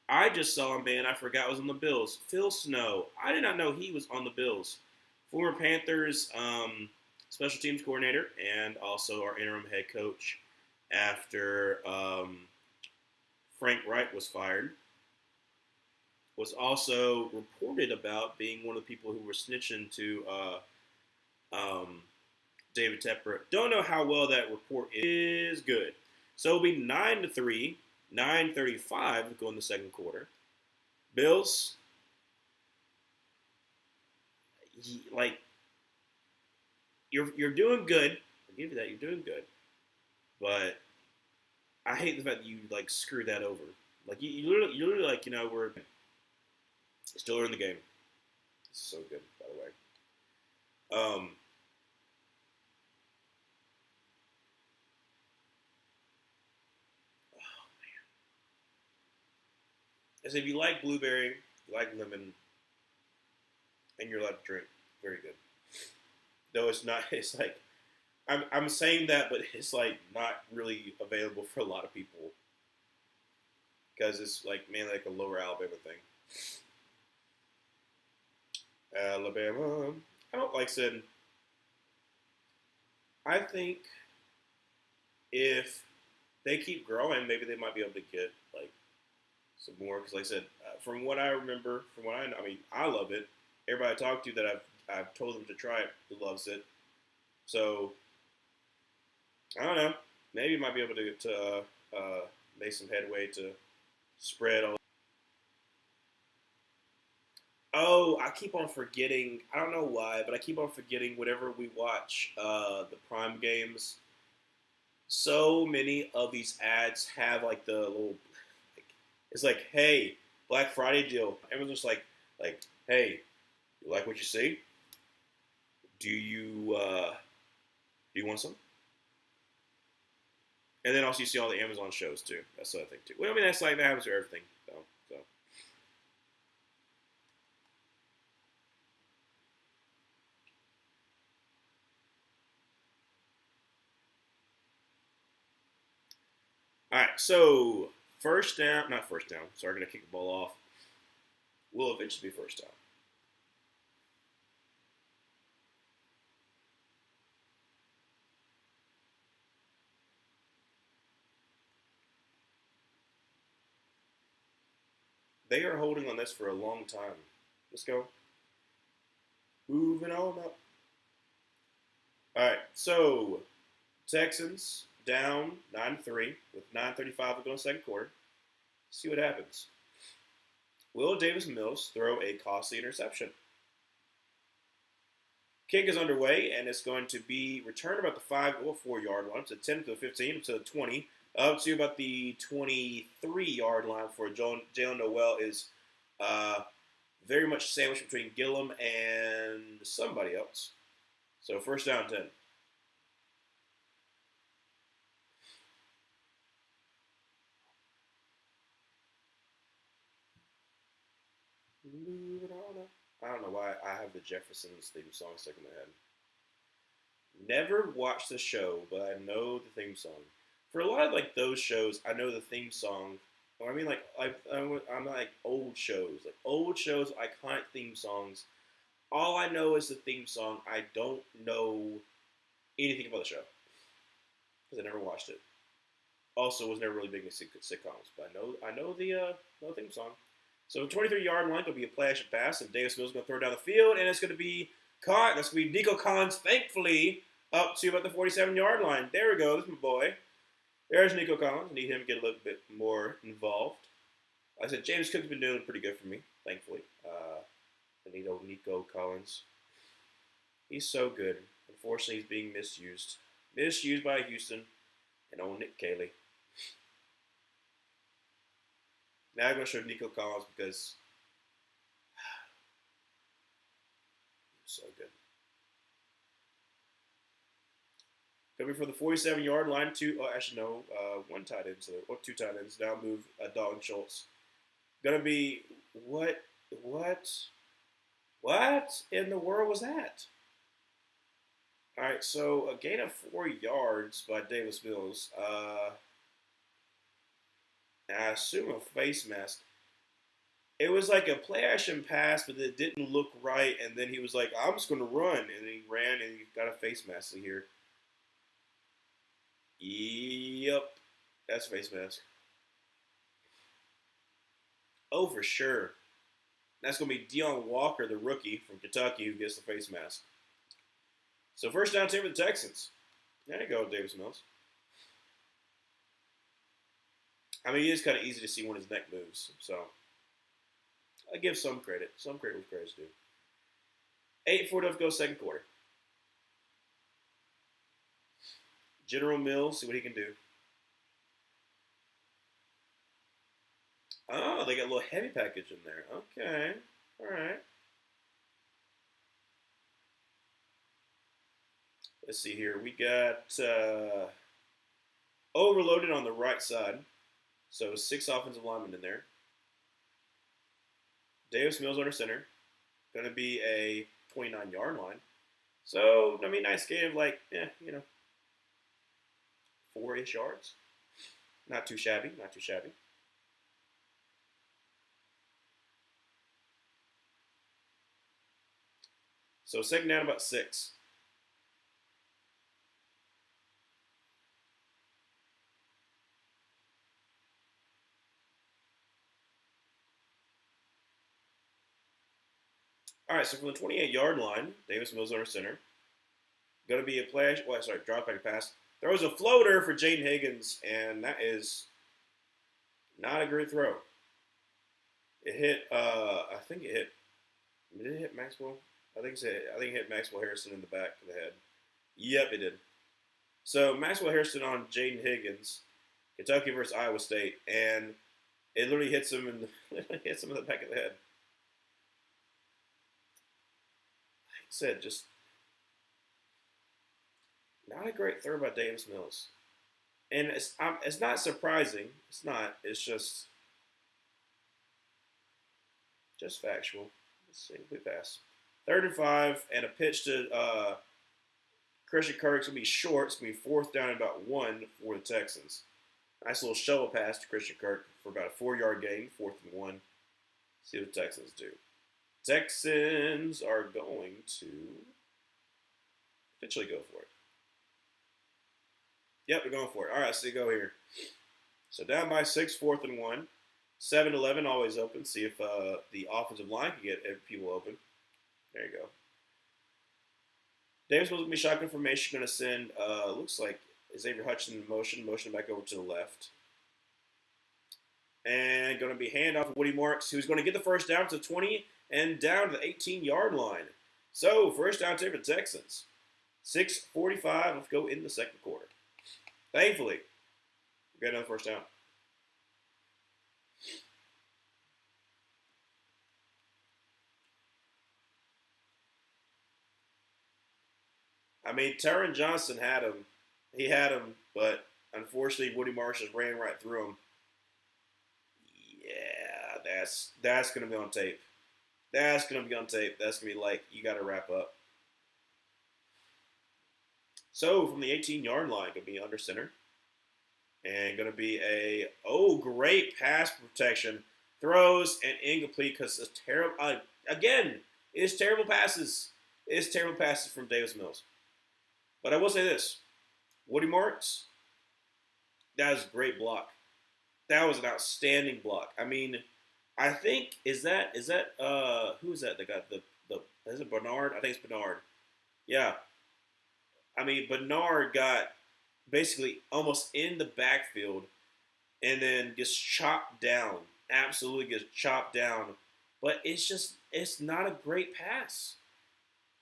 I just saw a man I forgot was on the Bills. Phil Snow. I did not know he was on the Bills. Former Panthers special teams coordinator and also our interim head coach after Frank Wright was fired. Was also reported about being one of the people who were snitching to David Tepper. Don't know how well that report is. Good. So it'll be 9-3, 9:35 to go in the second quarter. Bills, like you're doing good. I'll give you that. You're doing good, but I hate the fact that you like screwed that over. Like you literally like we're still in the game. It's so good, by the way. As if you like blueberry, you like lemon, and you're allowed to drink, very good. Though it's not, it's like I'm saying that, but it's like not really available for a lot of people because it's like mainly like a lower Alabama thing. Alabama. I don't like said. I think if they keep growing, maybe they might be able to get like some more. Because like I said, from what I remember, from what I know, I mean, I love it. Everybody I talk to that I've told them to try it loves it. So I don't know. Maybe you might be able to make some headway to spread all. Oh, I keep on forgetting. I don't know why, but I keep on forgetting whenever we watch the Prime games. So many of these ads have like the little. Like, it's like, hey, Black Friday deal. Everyone's just like, hey, you like what you see? Do you want some? And then also you see all the Amazon shows too. That's the other thing too. Well, I mean that's like that happens for everything. So. All right. So first down, not first down. Sorry, gonna kick the ball off. Will eventually be first down. They are holding on this for a long time. Let's go. Moving on up. All right. So Texans down 9-3 with 9:35 to go in the second quarter. See what happens. Will Davis Mills throw a costly interception? Kick is underway, and it's going to be returned about the 5 or 4 yard line to 10 to the 15 to the 20, up to about the 23-yard line for Jalen Noel is uh, very much sandwiched between Gillum and somebody else. So first down 10. I don't know why I have the Jeffersons theme song stuck in my head. Never watched the show, but I know the theme song. For a lot of like those shows, I know the theme song. I mean, I'm like old shows, iconic theme songs. All I know is the theme song. I don't know anything about the show because I never watched it. Also, was never really big into sitcoms, but I know the theme song. So 23-yard line will be a play action pass, and Davis Mills is going to throw it down the field, and it's going to be caught. That's going to be Nico Collins, thankfully, up to about the 47-yard line. There we go. This is my boy. There's Nico Collins. Need him to get a little bit more involved. Like I said, James Cook's been doing pretty good for me, thankfully. I need Nico Collins. He's so good. Unfortunately, he's being misused. Misused by Houston and old Nick Caley. Now I'm going to show Nico Collins because so good. Coming from the 47-yard line, one tight end, or two tight ends. Now move Dalton Schultz. Gonna be what in the world was that? All right, so a gain of 4 yards by Davis Mills. I assume a face mask. It was like a play action pass, but it didn't look right. And then he was like, "I'm just gonna run," and then he ran and he got a face mask here. Yep, that's face mask. Oh, for sure. That's going to be Deion Walker, the rookie from Kentucky, who gets the face mask. So first down team for the Texans. There you go, Davis Mills. I mean, it is kind of easy to see when his neck moves. So I give some credit. Some credit with credit's due. 8-4 to go second quarter. General Mills, see what he can do. Oh, they got a little heavy package in there. Okay. All right. Let's see here. We got overloaded on the right side. So 6 offensive linemen in there. Davis Mills under center. Going to be a 29-yard line. So, I mean, nice game of 4-ish yards. Not too shabby. Not too shabby. So second down about 6. All right, so from the 28-yard line, Davis Mills under center. Going to be a drop back pass. Throws a floater for Jaden Higgins, and that is not a great throw. It hit, did it hit Maxwell? I think it hit Maxwell Harrison in the back of the head. Yep, it did. So Maxwell Harrison on Jaden Higgins, Kentucky versus Iowa State, and it literally hits him in the back of the head. Like I said, just not a great throw by Davis Mills, and it's not surprising. It's not. It's just factual. Let's see. We pass. 3rd and 5, and a pitch to Christian Kirk's going to be short. It's going to be 4th down and about 1 for the Texans. Nice little shovel pass to Christian Kirk for about a 4-yard gain, 4th and 1. See what the Texans do. Texans are going to eventually go for it. Yep, they're going for it. All right, so you go here. So down by 6, 4th and 1. 7-11 always open. See if the offensive line can get people open. There you go. Davis will be shotgun formation. Going to send, looks like Xavier Hutchinson in motion back over to the left. And going to be handoff of Woody Marks, who's going to get the first down to 20 and down to the 18-yard line. So, first down to the Texans. 6:45. Let's go in the second quarter. Thankfully, we got another first down. I mean, Taron Johnson had him. He had him, but unfortunately, Woody Marsh just ran right through him. Yeah, that's going to be on tape. That's going to be on tape. That's going to be like, you got to wrap up. So, from the 18-yard line, going to be under center. And going to be great pass protection. Throws and incomplete because it's terrible. Again, it's terrible passes. It's terrible passes from Davis Mills. But I will say this. Woody Marks, that was a great block. That was an outstanding block. I mean, I think, who is that? That got is it Bernard? I think it's Bernard. Yeah. I mean, Bernard got basically almost in the backfield and then gets chopped down. Absolutely gets chopped down. But it's not a great pass.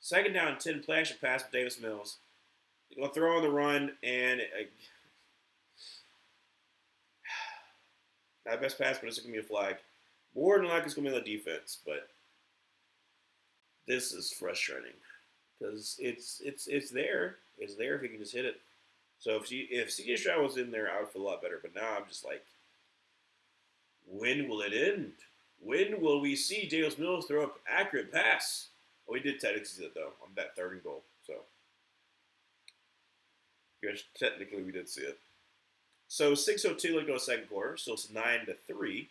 Second down and 10 play action pass for Davis Mills. He's going to throw on the run, and not best pass, but it's going to be a flag. More than likely, it's going to be on the defense, but this is frustrating because it's there. It's there if you can just hit it. So if CJ Stroud was in there, I would feel a lot better. But now I'm just like, when will it end? When will we see James Mills throw up accurate pass? Well, we did technically see that though on that third and goal. So, yes, technically we did see it. So 6:02 to go second quarter. So it's 9-3.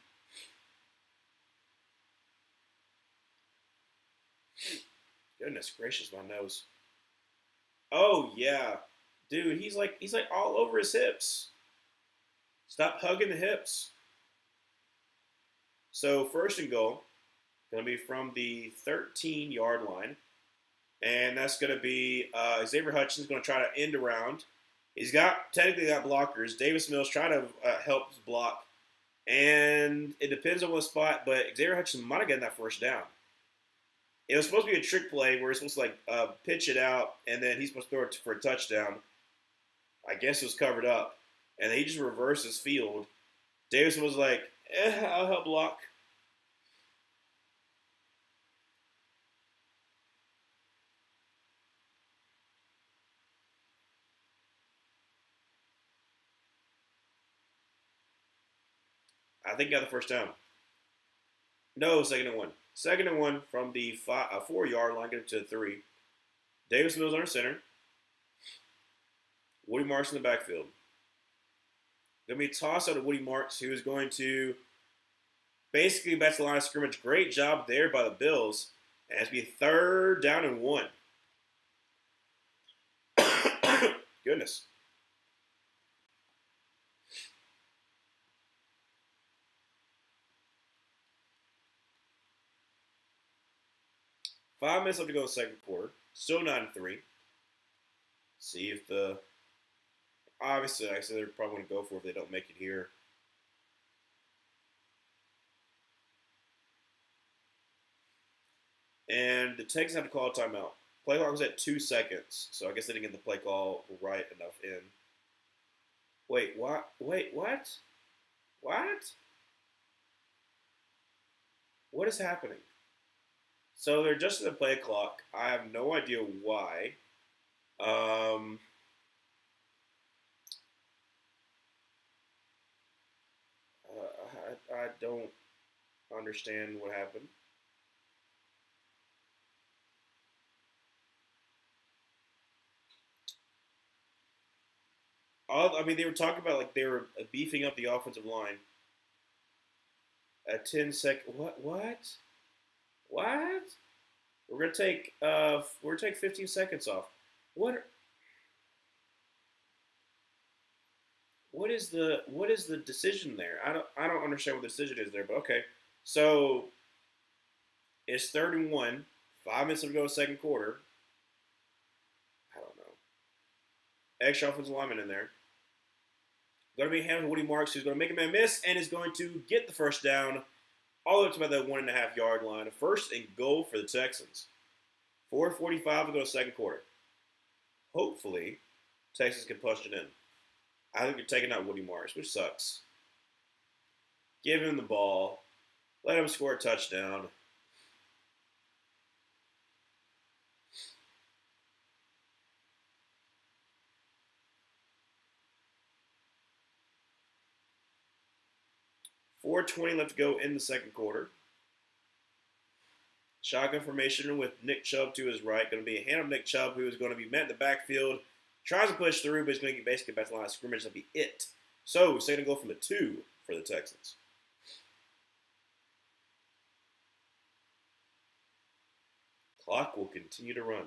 Goodness gracious, my nose. Oh yeah, dude, he's like all over his hips. Stop hugging the hips. So first and goal, going to be from the 13-yard line, and that's going to be Xavier Hutchins going to try to end around. He's technically got blockers. Davis Mills try to help block, and it depends on what spot, but Xavier Hutchins might have gotten that first down. It was supposed to be a trick play where he's supposed to pitch it out, and then he's supposed to throw it for a touchdown. I guess it was covered up, and then he just reversed his field. Davis was like, I'll help block. I think he got the first down. No, 2nd and 1. 2nd and 1 from the 4-yard line, get it to 3. Davis Mills under center. Woody Marks in the backfield. Going to be tossed out to Woody Marks, who is going to basically back to the line of scrimmage. Great job there by the Bills. And it's going to be 3rd down and 1. Goodness. Five minutes left to go in the second quarter. Still 9-3. See if obviously, like I said, they're probably going to go for it if they don't make it here. And the Texans have to call a timeout. Play clock was at 2 seconds, so I guess they didn't get the play call right enough in. Wait, what? Wait, what? What? What is happening? So they're adjusting the play clock. I have no idea why. I don't understand what happened. I mean, they were talking about like they were beefing up the offensive line. A 10-second. What? What? What? We're gonna take 15 seconds off. What? What is the decision there? I don't understand what the decision is there, but okay. So it's 3rd and 1. 5 minutes to go, second quarter. I don't know. Extra offensive lineman in there. Going to be handled Woody Marks, who's going to make a man miss and is going to get the first down all the way up to about the 1.5-yard line. 1st and goal for the Texans. 4:45 to go second quarter. Hopefully, Texas can punch it in. I think you're taking out Woody Marks, which sucks. Give him the ball. Let him score a touchdown. .420 left to go in the second quarter. Shotgun formation with Nick Chubb to his right. Going to be a hand of Nick Chubb, who is going to be met in the backfield. Tries to push through, but he's going to get basically back to the line of scrimmage. That'll be it. So, second to go from the 2 for the Texans. Clock will continue to run.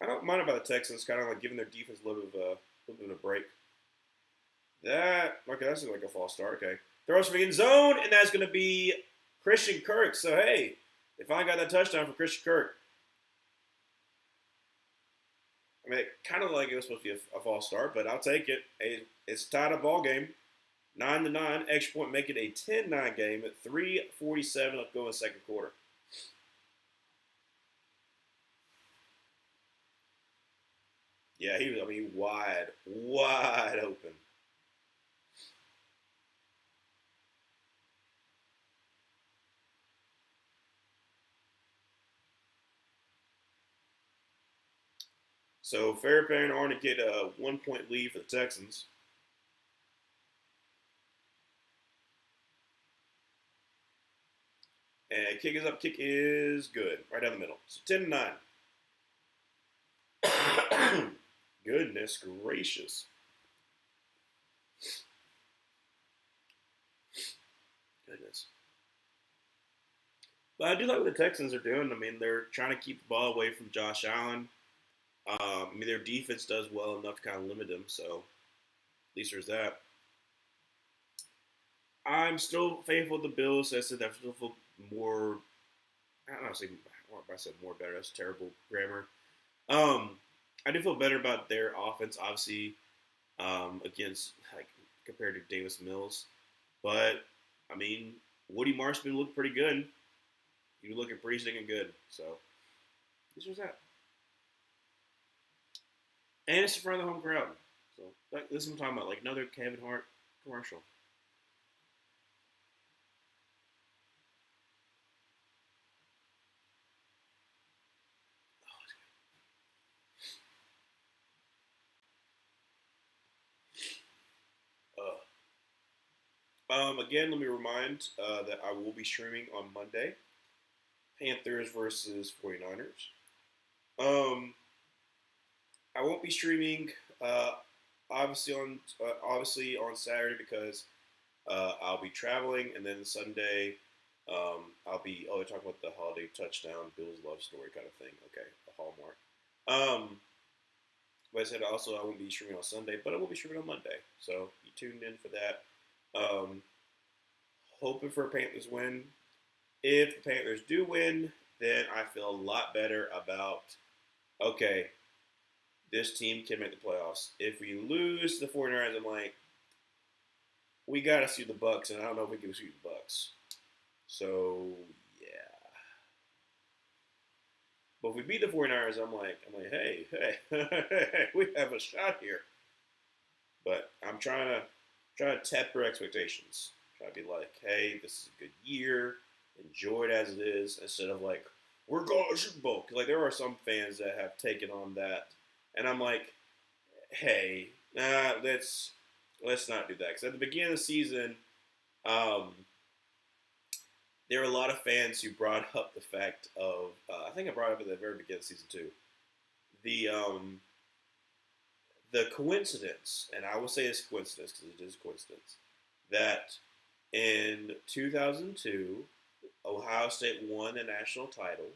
I don't mind about the Texans kind of like giving their defense a little bit of a break. Okay, that's like a false start. Okay. Throws for the end zone, and that's going to be Christian Kirk. So, hey, they finally got that touchdown for Christian Kirk. I mean, it kind of like it was supposed to be a false start, but I'll take it. It's tied up ball game. 9-9. Extra point, make it a 10-9 game at 3:47 left to go in the second quarter. Yeah, he was. I mean, wide open. So Fairbairn and Arna get a 1 point lead for the Texans. And kick is up. Kick is good. Right down the middle. So 10-9. Goodness gracious. Goodness. But I do like what the Texans are doing. I mean, they're trying to keep the ball away from Josh Allen. I mean, their defense does well enough to kind of limit them. So at least there's that. I'm still faithful to the Bills. I said I still feel more. I don't know. Say I said more better. That's terrible grammar. Um, I do feel better about their offense, obviously, against like compared to Davis Mills. But I mean, Woody Marshman looked pretty good. He was looking pretty stinking good. So this was that, and it's in front of the home crowd. So like this is what I'm talking about, like another Kevin Hart commercial. Again, let me remind that I will be streaming on Monday. Panthers versus 49ers. Um, I won't be streaming obviously on Saturday because I'll be traveling, and then Sunday I'll be talking about the holiday touchdown Bills love story kind of thing. Okay, the Hallmark. But I said also I won't be streaming on Sunday, but I will be streaming on Monday. So you tuned in for that. Um, Hoping for a Panthers win. If the Panthers do win, then I feel a lot better about okay, this team can make the playoffs. If we lose to the 49ers, I'm like, we got to see the Bucs, and I don't know if we can see the Bucs. So yeah, but if we beat the 49ers, hey, we have a shot here. But I'm trying to temper expectations. Try to be like, hey, this is a good year. Enjoy it as it is, instead of like, we're going to Super Bowl. 'Cause, like, there are some fans that have taken on that, and I'm like, hey, let's not do that. Because at the beginning of the season, um, there were a lot of fans who brought up the fact of, I think I brought it up at the very beginning of season two, the the coincidence, and I will say it's coincidence because it is a coincidence, that in 2002, Ohio State won the national title,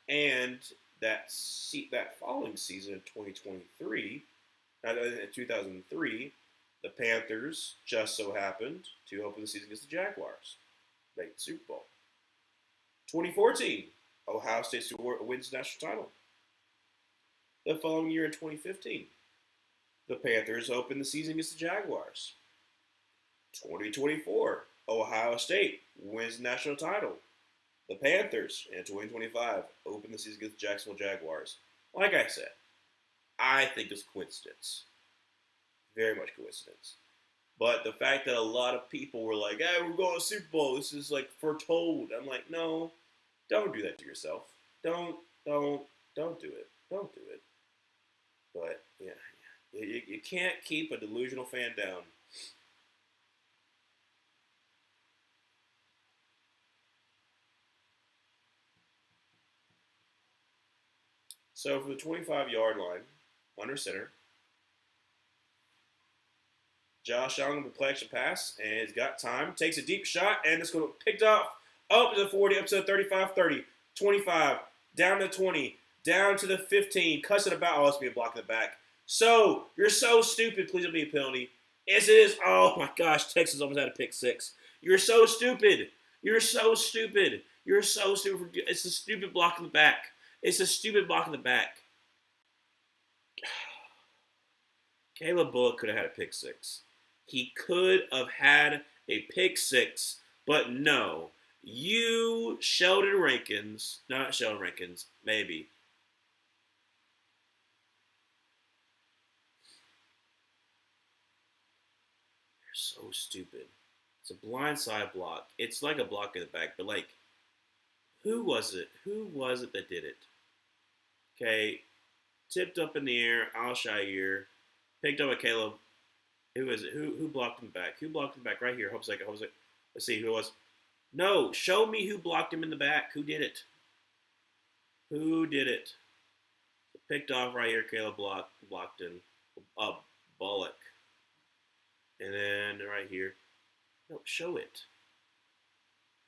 and that following season in 2023, in 2003, the Panthers just so happened to open the season against the Jaguars, make the Super Bowl. 2014, Ohio State wins the national title. The following year in 2015, the Panthers open the season against the Jaguars. 2024, Ohio State wins the national title. The Panthers in 2025 open the season against the Jacksonville Jaguars. Like I said, I think it's coincidence. Very much coincidence. But the fact that a lot of people were like, hey, we're going to Super Bowl. This is like foretold. I'm like, no, don't do that to yourself. Don't, don't, don't do it. Don't do it. But, yeah, you can't keep a delusional fan down. So for the 25-yard line, under center, Josh Allen with the play action pass, and he's got time. Takes a deep shot, and it's going to be picked off up to the 40, up to the 35, 30, 25, down to 20, down to the 15, cuts it about. Oh, it's going to be a block in the back. So, you're so stupid. Please don't be a penalty. Yes, it is. Oh, my gosh. Texas almost had a pick six. You're so stupid. You're so stupid. You're so stupid. It's a stupid block in the back. It's a stupid block in the back. Caleb Bullock could have had a pick six. He could have had a pick six, but no. You, Sheldon Rankins, not Sheldon Rankins, maybe. so stupid. It's a blindside block. It's like a block in the back, but like, who was it? Who was it that did it? Okay, tipped up in the air, Alshire, picked up a Caleb. Who is it? Who blocked him back? Who blocked him back? Right here. Hope second. Let's see who it was. No, show me who blocked him in the back. Who did it? Who did it? Picked off right here. Caleb blocked in. Bullock. And then right here. No, show it.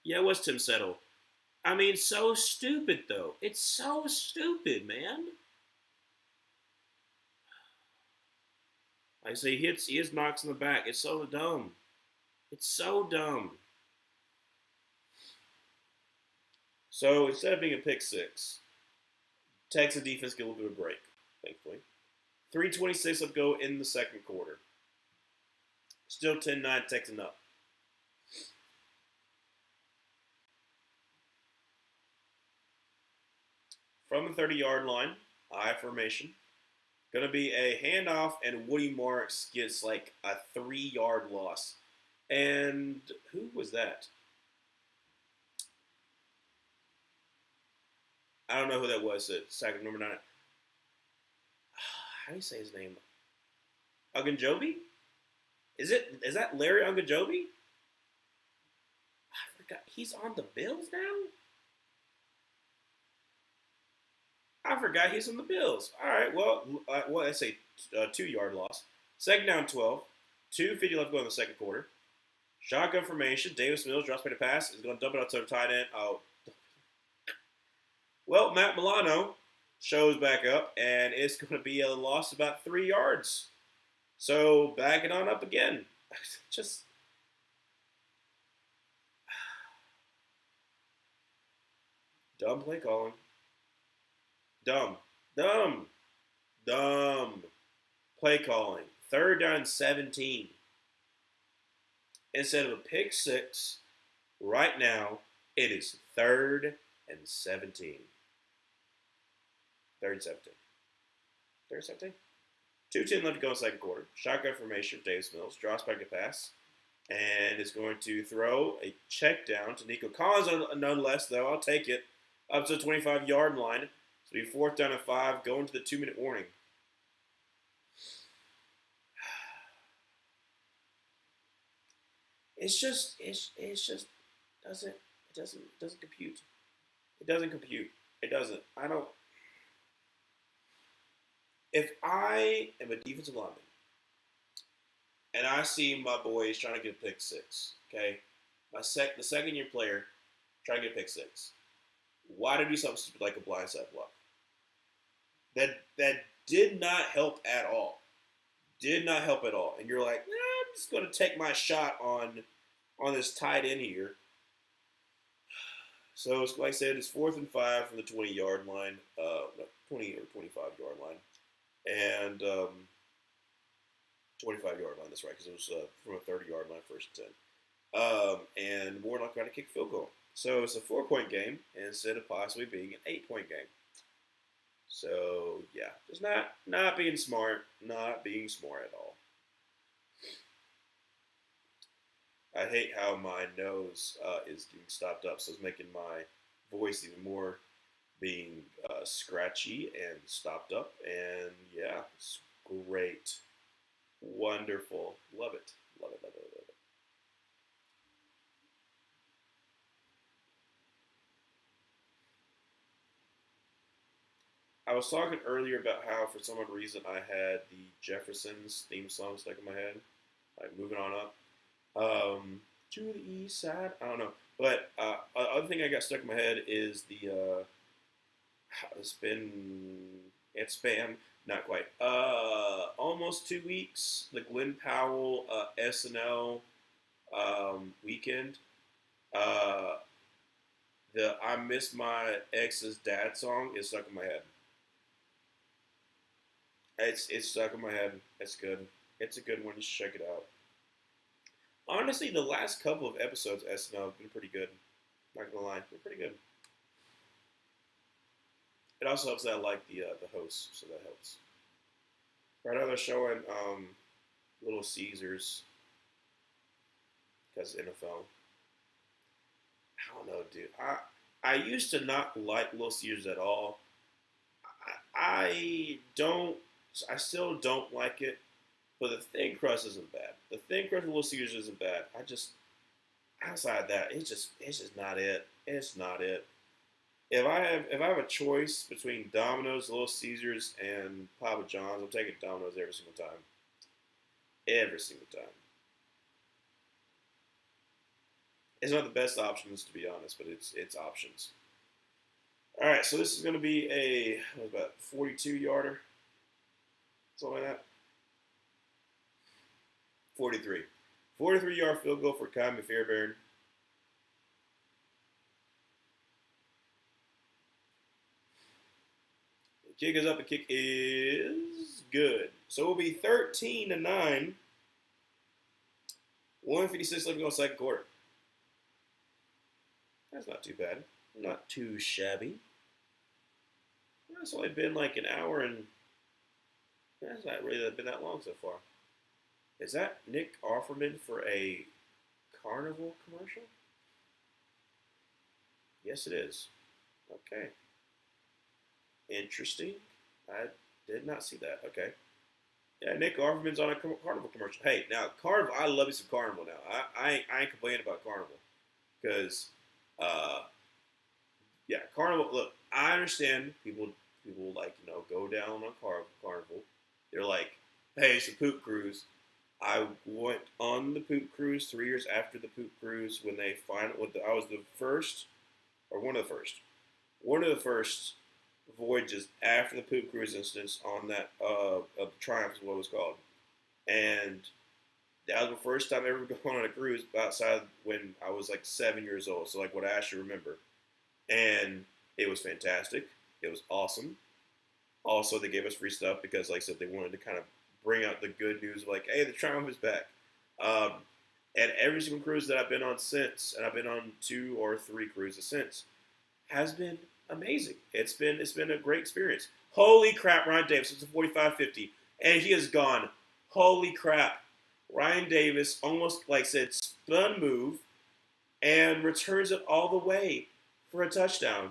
Yeah, it was Tim Settle. I mean, so stupid though. It's so stupid, man. Like I say, he hits knocks in the back. It's so dumb. It's so dumb. So instead of being a pick six, Texas defense get a little bit of a break, thankfully. 3:26 left go in the second quarter. Still 10-9, Texans up. From the 30-yard line, I formation. Going to be a handoff, and Woody Marks gets like a 3-yard loss. And who was that? I don't know who that was. Sack number 9. How do you say his name? Ogunjobi? Is that Larry Ogunjobi? I forgot. He's on the Bills now? I forgot he's on the Bills. All right, well, I say 2-yard loss. Second down 12. 2:50 left to go in the second quarter. Shotgun formation. Davis Mills drops back to pass. Is going to dump it out to the tight end. Oh. Well, Matt Milano shows back up, and it's going to be a loss of about 3 yards. So, backing on up again. Just. Dumb play calling. Dumb play calling. Third down 17. Instead of a pick six, right now, it is 3rd and 17. 3rd and 17. 3rd and 17? 2:10 left to go in the second quarter. Shotgun formation, Davis Mills. Drops back to pass. And is going to throw a check down to Nico Collins, nonetheless, though. I'll take it. Up to the 25-yard line. So be 4th down and 5, going to the 2-minute warning. It just doesn't compute. It doesn't compute. It doesn't. I don't. If I am a defensive lineman and I see my boys trying to get a pick six, okay, the second-year player trying to get a pick six, why do do something stupid like a blindside block? That did not help at all. Did not help at all. And you're like, I'm just going to take my shot on this tight end here. So, like I said, it's 4th and 5 from the 20-yard line, 20 or 25-yard line, and 25-yard line. That's right, because it was from a 30-yard line, 1st and 10. And more likely to kick field goal. So it's a 4-point game instead of possibly being an 8-point game. So yeah, just not being smart, not being smart at all. I hate how my nose is getting stopped up, so it's making my voice even more being scratchy and stopped up. And yeah, it's great, wonderful, love it, love it, love it, love it. I was talking earlier about how, for some odd reason, I had the Jeffersons theme song stuck in my head, like moving on up. To the east side. I don't know, but other thing I got stuck in my head is the it's been not quite almost 2 weeks. The Glenn Powell SNL weekend. The I Miss My Ex's Dad song is stuck in my head. It's stuck in my head. It's good. It's a good one. You should check it out. Honestly, the last couple of episodes of SNL have been pretty good. Not gonna lie, they're pretty good. It also helps that I like the host, so that helps. Right now they're showing Little Caesars. because NFL. I don't know, dude. I used to not like Little Caesars at all. I don't. I still don't like it. But the thin crust isn't bad. The thin crust of Little Caesars isn't bad. I just outside of that, it's just not it. It's not it. If I have a choice between Domino's, Little Caesars, and Papa John's, I'm taking Domino's every single time. Every single time. It's not the best options to be honest, but it's options. All right, so this is going to be a what about 42 yarder, something like that. 43. 43-yard field goal for Kyle Fairbairn. The kick is up. The kick is good. So it will be 13-9. 1:56 left to go second quarter. That's not too bad. Not too shabby. It's only been like an hour and that's not really been that long so far. Is that Nick Offerman for a Carnival commercial? Yes, it is. Okay. Interesting. I did not see that. Okay. Yeah, Nick Offerman's on a Carnival commercial. Hey, now Carnival. I love me some Carnival. Now, I ain't complaining about Carnival because, yeah, Carnival. Look, I understand people like go down on Carnival. They're like, hey, it's a poop cruise. I went on the poop cruise 3 years after the poop cruise when they I was the first, or one of the first voyages after the poop cruise instance on that of Triumph is what it was called, and that was the first time I ever going on a cruise outside when I was like 7 years old. So like what I actually remember, and it was fantastic. It was awesome. Also, they gave us free stuff because, like I said, they wanted to kind of bring out the good news of like, hey, the Triumph is back. And every single cruise that I've been on since, and I've been on 2 or 3 cruises since, has been amazing. It's been a great experience. Holy crap, Ryan Davis, it's a 45-50, and he is gone. Holy crap. Ryan Davis almost, like I said, spun move and returns it all the way for a touchdown.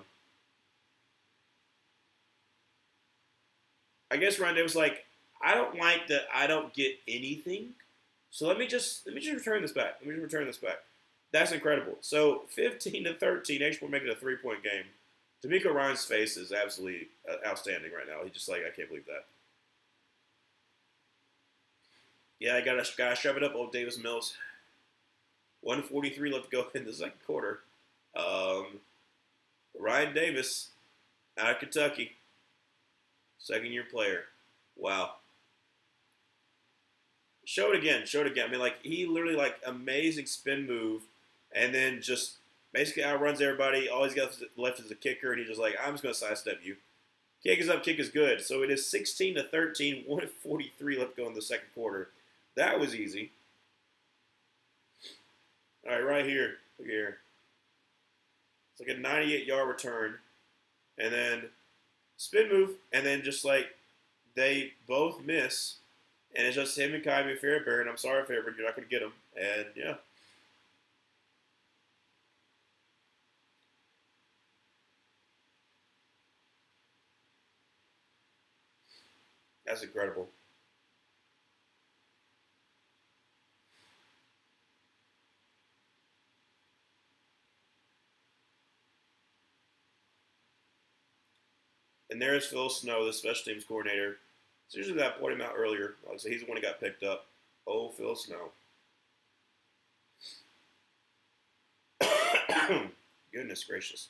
I guess Ryan Davis was like, I don't like that I don't get anything. So let me just return this back. Let me just return this back. That's incredible. So 15-13, H4 making a 3-point game. D'Amico Ryan's face is absolutely outstanding right now. He's just like, I can't believe that. Yeah, I gotta shove it up, old Davis Mills. 1:43 left to go in the second quarter. Ryan Davis out of Kentucky, second-year player. Wow. Show it again. I mean, like, he literally, like, amazing spin move, and then just basically outruns everybody. All he's got left is a kicker, and he's just like, I'm just going to sidestep you. Kick is up, kick is good. So it is 16-13, 1:43 left to go in the second quarter. That was easy. All right, right here. Look here. It's like a 98-yard return, and then spin move, and then just like they both miss. And it's just him and Kyrie Fairbairn. I'm sorry, Fairbairn, you're not going to get him. And, yeah. That's incredible. And there's Phil Snow, the special teams coordinator. So usually that I pointed him out earlier. So he's the one who got picked up. Oh, Phil Snow. Goodness gracious.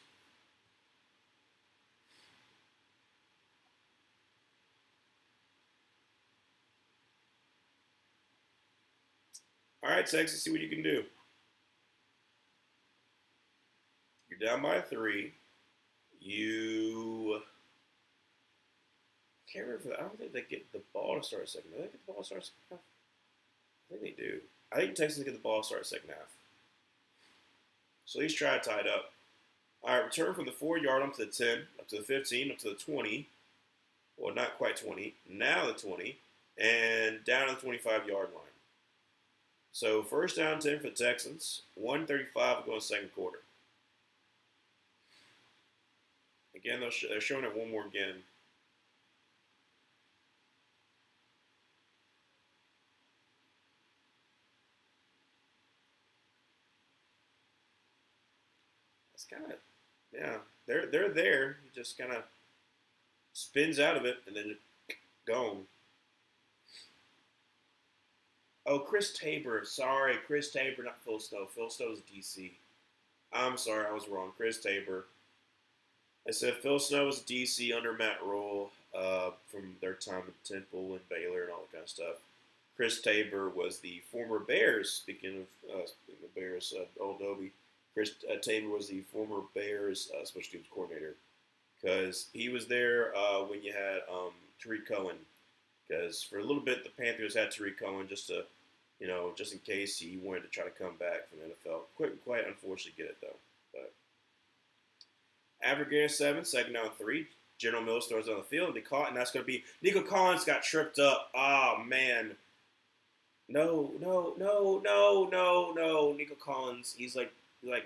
All right, Texas, see what you can do. You're down by 3. You can't remember. I don't think they get the ball to start second. Do they get the ball to start second half? I think they do. I think Texans get the ball to start second half. So he's trying to tie it up. All right, return from the 4-yard up to the 10, up to the 15, up to the 20. Well, not quite 20. Now the 20. And down to the 25-yard line. So first down 10 for the Texans. 135 going second quarter. Again, they're showing it one more again. It's kind of, yeah, they're there. He just kind of spins out of it and then gone. Oh, Chris Tabor. Sorry, Chris Tabor, not Phil Snow. Phil Snow's DC. I'm sorry, I was wrong. Chris Tabor. I said Phil Snow was DC under Matt Rule from their time at Temple and Baylor and all that kind of stuff. Chris Tabor was the former Bears. Speaking of Bears, old Dobie. Chris Tabor was the former Bears special teams coordinator because he was there when you had Tariq Cohen. Because for a little bit, the Panthers had Tariq Cohen just in case he wanted to try to come back from the NFL. Couldn't quite, unfortunately, get it though. But average gain of 7, second down 3. General Mills throws on the field. They caught, and that's going to be Nico Collins got tripped up. Oh man, no, no, no, no, no, no. Nico Collins, he's like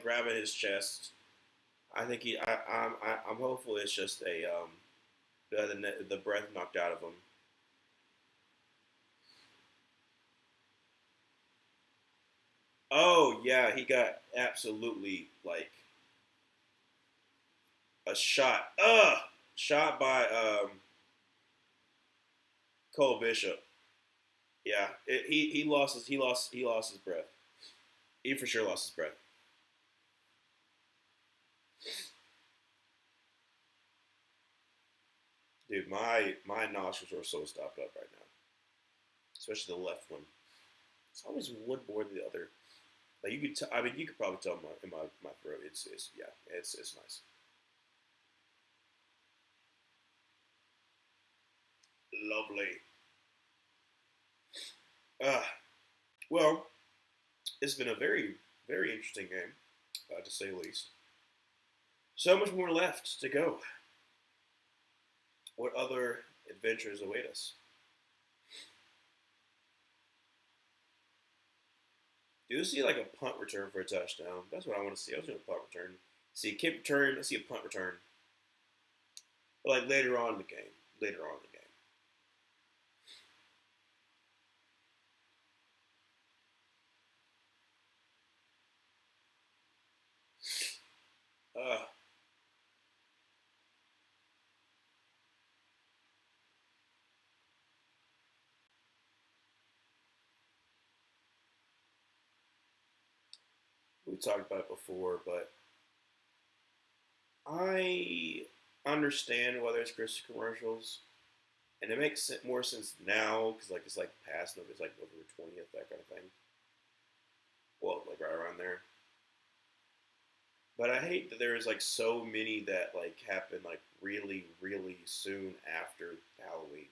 grabbing his chest. I think I'm hopeful it's just the breath knocked out of him. Oh yeah, he got absolutely like a shot. Shot by Cole Bishop. Yeah, he lost his breath. He for sure lost his breath. Dude, my nostrils are so stopped up right now, especially the left one. It's always one more than the other. Like I mean, you could probably tell in my throat. It's yeah, it's nice. Lovely. Uh, well, it's been a very interesting game, to say the least. So much more left to go. What other adventures await us? Do you see like a punt return for a touchdown? That's what I want to see. I was doing a punt return. See a kick return. I see a punt return. But like later on in the game. Later on in the game. We talked about it before, but I understand why there's Christmas commercials, and it makes more sense now because like it's like past November, it's like November 20th, that kind of thing. Well, like right around there. But I hate that there's like so many that like happen like really soon after Halloween.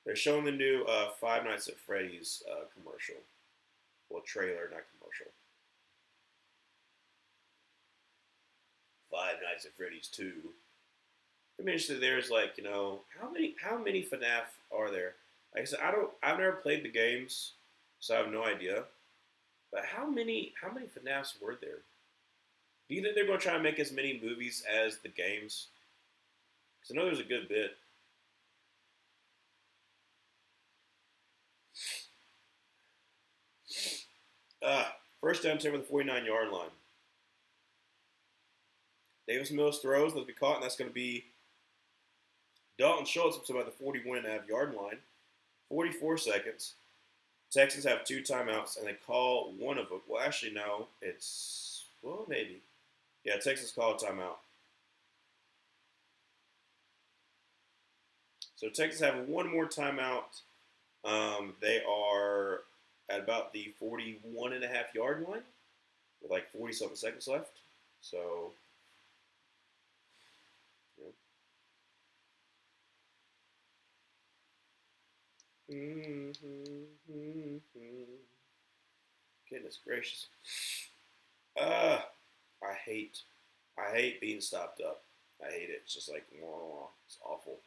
They're showing the new Five Nights at Freddy's commercial. Well, trailer, not commercial. Five Nights at Freddy's 2. I'm interested. There's like how many FNAF are there? Like I said, I've never played the games, so I have no idea. But how many FNAFs were there? Do you think they're going to try and make as many movies as the games? Because I know there's a good bit. First down 10 from the 49-yard line. Davis Mills throws, let's be caught, and that's going to be Dalton Schultz up to about the 41.5-yard line. 44 seconds. Texans have 2 timeouts, and they call one of them. Well, actually, no. Maybe. Yeah, Texas call a timeout. So Texas have one more timeout. They are at about the 41.5-yard line with like 40-something seconds left. So, yeah. Goodness gracious. Uh, I hate being stopped up. I hate it. It's just like, it's awful.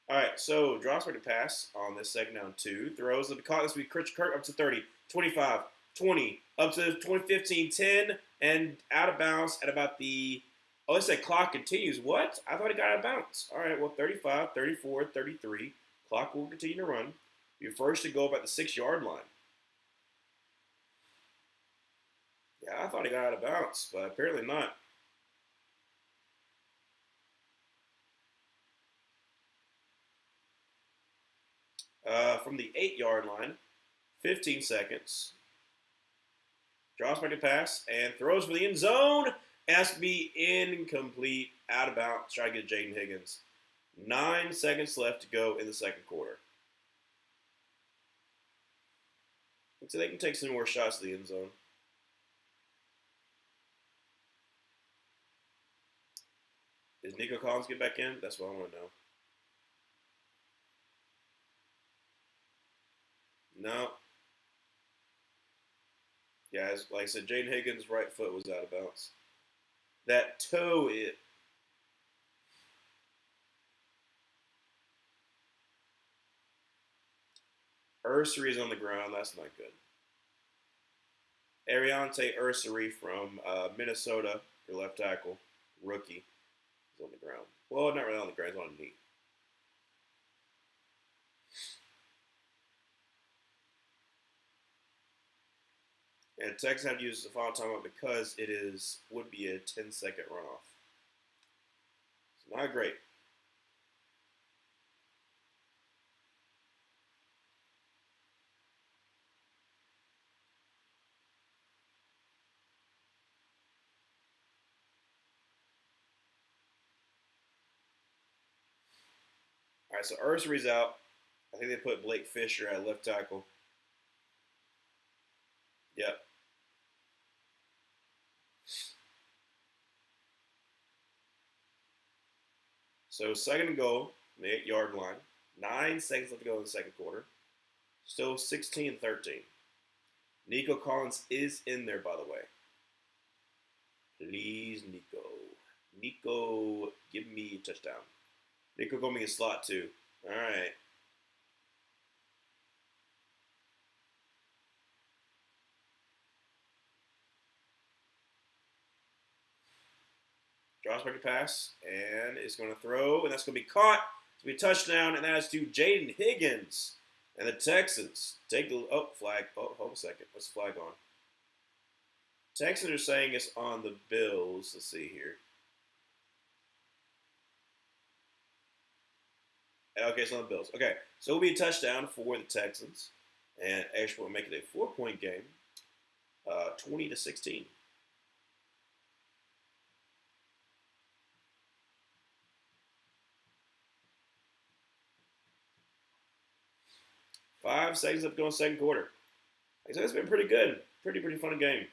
All right, so drops for the pass on this second down two. Throws the caught this week. Chris Kirk up to 30, 25, 20, up to 20, 15, 10, and out of bounds at about the. Oh, it said clock continues. What? I thought it got out of bounds. All right, well, 35, 34, 33. Clock will continue to run. You're first to go about the 6 yard line. Yeah, I thought it got out of bounds, but apparently not. From the 8 yard line, 15 seconds. Draws back to pass and throws for the end zone. Has to be incomplete, out of bounds. Try to get Jaden Higgins. 9 seconds left to go in the second quarter. So they can take some more shots to the end zone. Does Nico Collins get back in? That's what I want to know. No. Yeah, like I said, Jaden Higgins' right foot was out of bounds. That toe, it. Ursery is on the ground. That's not good. Ariante Ursery from Minnesota, your left tackle, rookie, is on the ground. Well, not really on the ground. He's on a knee. And Texans have to use the final timeout because would be a 10-second runoff. It's not great. All right, so Ursery's out. I think they put Blake Fisher at left tackle. Yep. So second and goal, the 8 yard line. 9 seconds left to go in the second quarter. Still 16-13. Nico Collins is in there, by the way. Please, Nico. Nico, give me a touchdown. Nico going to be a slot too. All right. Draws back to pass, and is going to throw, and that's going to be caught. It's going to be a touchdown, and that is to Jaden Higgins. And the Texans take the flag. Oh, hold a second. What's the flag on? Texans are saying it's on the Bills. Let's see here. Okay, it's on the Bills. Okay, so it'll be a touchdown for the Texans, and actually will make it a 4-point game, 20-16. 5 seconds up going second quarter. Like I said, it's been pretty good. Pretty fun game.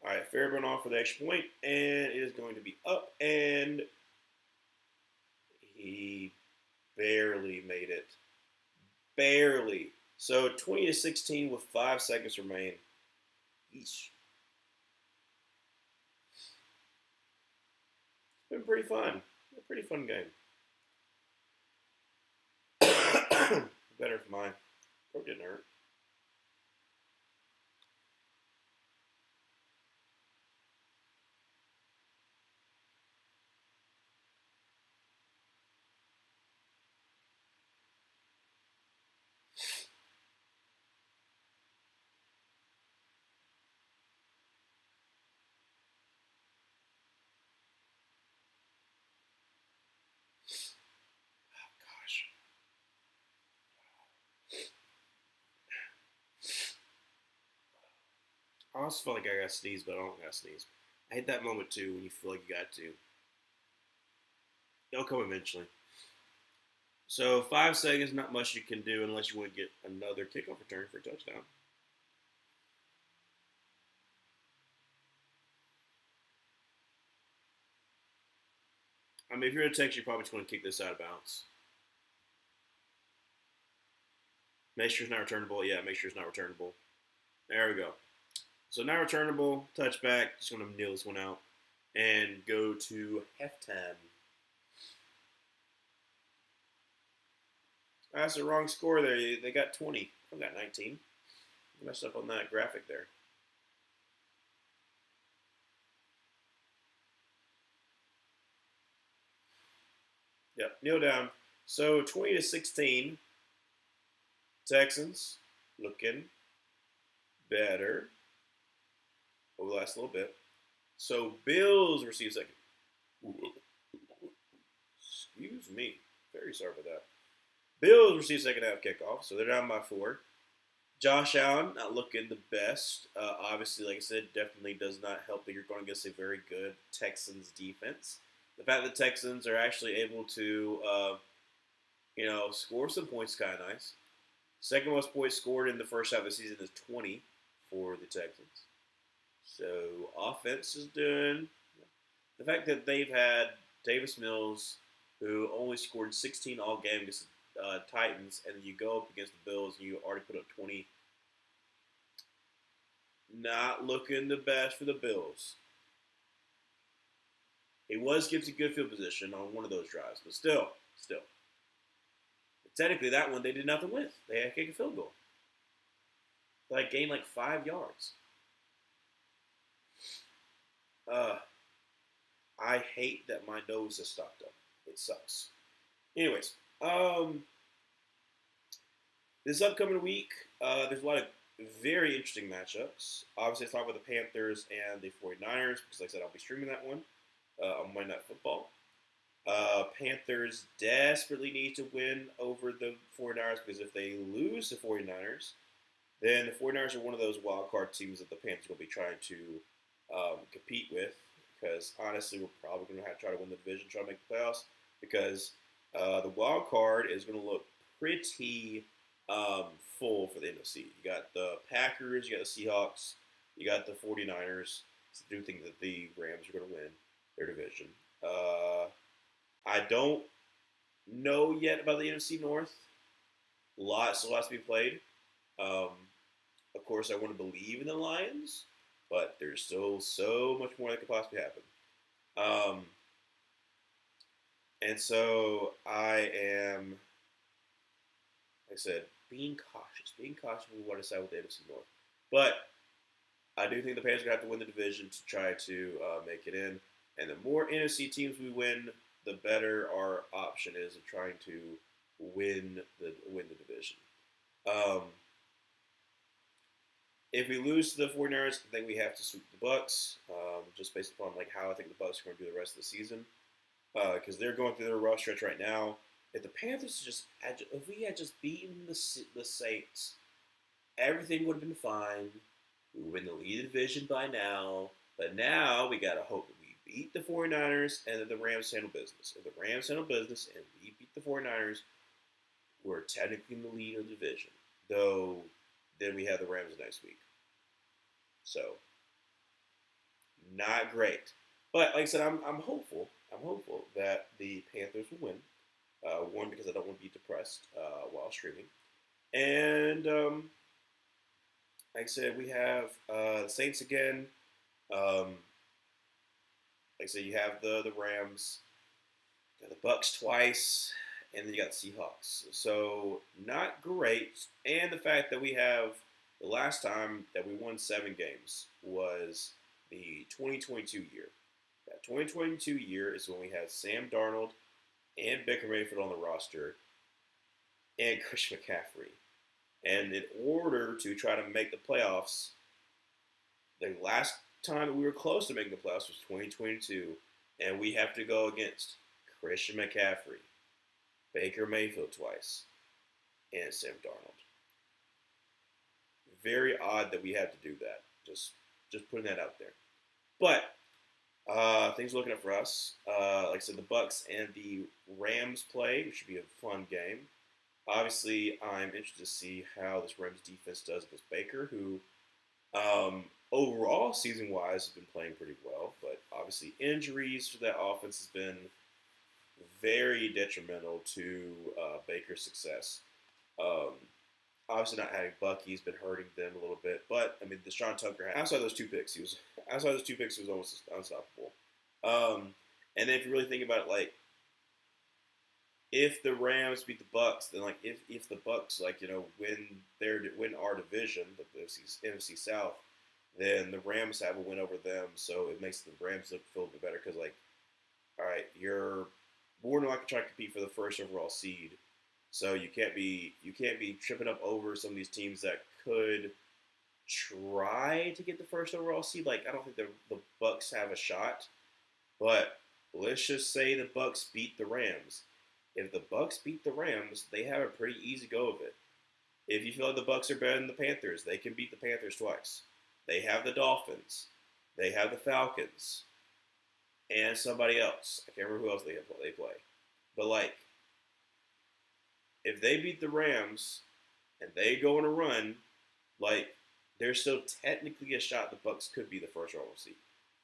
All right, Fairburn off for the extra point, and it is going to be up, and he barely made it. Barely. So 20-16 with 5 seconds remain. Eesh. It's been pretty fun. A pretty fun game. Better if my throat didn't hurt. Gosh. I also feel like I got to sneeze, but I don't got to sneeze. I hate that moment too when you feel like you got to. It'll come eventually. So 5 seconds, not much you can do unless you want to get another kickoff return for a touchdown. I mean, if you're a Texas, you're probably just going to kick this out of bounds. Make sure it's not returnable. Yeah, make sure it's not returnable. There we go. So not returnable, touchback. Just going to kneel this one out and go to halftime. That's the wrong score there. They got 20. I got 19. I messed up on that graphic there. Yep, kneel down. So 20-16. Texans looking better over the last little bit. So Bills receive second. Excuse me. Very sorry about that. Bills receive second half kickoff, so they're down by 4. Josh Allen not looking the best. Obviously, like I said, definitely does not help that you're going against a very good Texans defense. The fact that the Texans are actually able to, score some points is kind of nice. Second most points scored in the first half of the season is 20 for the Texans. So offense is doing. The fact that they've had Davis Mills, who only scored 16 all game against the Titans, and you go up against the Bills and you already put up 20. Not looking the best for the Bills. It was given good field position on one of those drives, but still. Technically, that one they did nothing with. They had to kick a field goal. They gained like 5 yards. I hate that my nose is stopped up. It sucks. Anyways, this upcoming week, there's a lot of very interesting matchups. Obviously, let's talk about the Panthers and the 49ers, because like I said, I'll be streaming that one on Monday Night Football. Panthers desperately need to win over the 49ers, because if they lose the 49ers, then the 49ers are one of those wild card teams that the Panthers will be trying to compete with, because honestly, we're probably going to have to try to win the division, try to make the playoffs, because the wild card is going to look pretty full for the NFC. You got the Packers, you got the Seahawks, you got the 49ers. So I do think that the Rams are going to win their division. I don't know yet about the NFC North. Lots to be played. Of course, I want to believe in the Lions, but there's still so much more that could possibly happen. And so I am, like I said, being cautious with what I decide with the NFC North. But I do think the Panthers are going to have to win the division to try to make it in. And the more NFC teams we win, the better our option is of trying to win the division. If we lose to the 49ers, I think we have to sweep the Bucs, just based upon how I think the Bucs are going to do the rest of the season, because they're going through their rough stretch right now. If the Panthers if we had just beaten the Saints, everything would have been fine. We would win the lead division by now, but now we got to hope that we beat the 49ers and that the Rams handle business. If the Rams handle business and we beat the 49ers, we're technically in the lead of the division, though. Then we have the Rams next week. So, not great. But like I said, I'm hopeful. I'm hopeful that the Panthers will win. One, because I don't want to be depressed while streaming. And like I said, we have the Saints again. Like I said, you have the Rams, you got the Bucs twice, and then you got the Seahawks. So not great. And the fact that we have the last time that we won 7 games was the 2022 year. That 2022 year is when we had Sam Darnold and Baker Mayfield on the roster and Christian McCaffrey. And in order to try to make the playoffs, the last time that we were close to making the playoffs was 2022, and we have to go against Christian McCaffrey, Baker Mayfield twice, and Sam Darnold. Very odd that we had to do that. Just putting that out there. But Things are looking up for us. Like I said, the Bucs and the Rams play, which should be a fun game. Obviously, I'm interested to see how this Rams defense does against Baker, who overall season wise has been playing pretty well, but obviously injuries to that offense has been very detrimental to Baker's success. Um, Obviously, not having Bucky's been hurting them a little bit, but I mean, Deshaun Tucker outside those two picks, he was almost unstoppable. Um, and then if you really think about it, like if the Rams beat the Bucs, then like if the Bucs win our division, the NFC South, then the Rams have a win over them, so it makes the Rams look feel a bit better because like all right, you're more than likely trying to compete for the first overall seed. So you can't be tripping up over some of these teams that could try to get the first overall seed. Like I don't think the Bucs have a shot, but let's just say the Bucs beat the Rams. If the Bucs beat the Rams, they have a pretty easy go of it. If you feel like the Bucs are better than the Panthers, they can beat the Panthers twice. They have the Dolphins, they have the Falcons, and somebody else. I can't remember who else they play. But like if they beat the Rams and they go on a run, like there's still technically a shot the Bucs could be the first overall seed.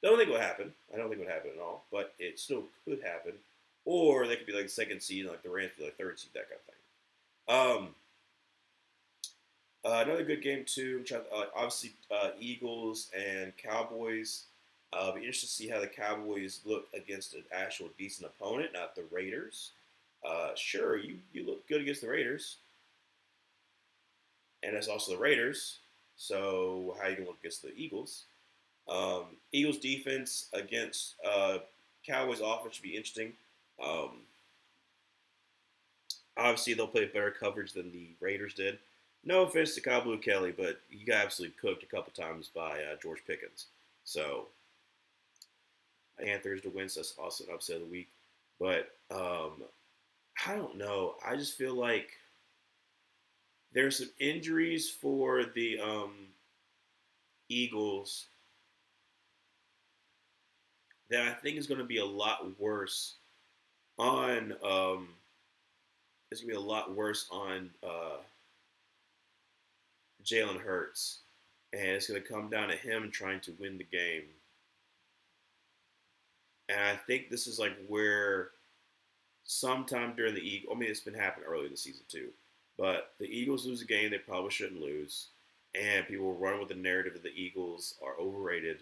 Don't think it would happen. I don't think it would happen at all, but it still could happen. Or they could be like the second seed, like the Rams be like third seed, that kind of thing. Another good game too. Obviously, Eagles and Cowboys. Be interested to see how the Cowboys look against an actual decent opponent, not the Raiders. Sure, you look good against the Raiders, and it's also the Raiders. So how you gonna look against the Eagles? Eagles defense against Cowboys offense should be interesting. Um, Obviously, they'll play better coverage than the Raiders did. No offense to Kyle Blue Kelly, but he got absolutely cooked a couple times by George Pickens. So Panthers to win, so that's also an upset of the week. But I don't know. I just feel like there's some injuries for the Eagles that I think is going to be a lot worse on. It's going to be a lot worse on Jalen Hurts, and it's going to come down to him trying to win the game. And I think this is like where sometime during the Eagles, I mean, it's been happening early in the season too, but the Eagles lose a game they probably shouldn't lose, and people run with the narrative that the Eagles are overrated,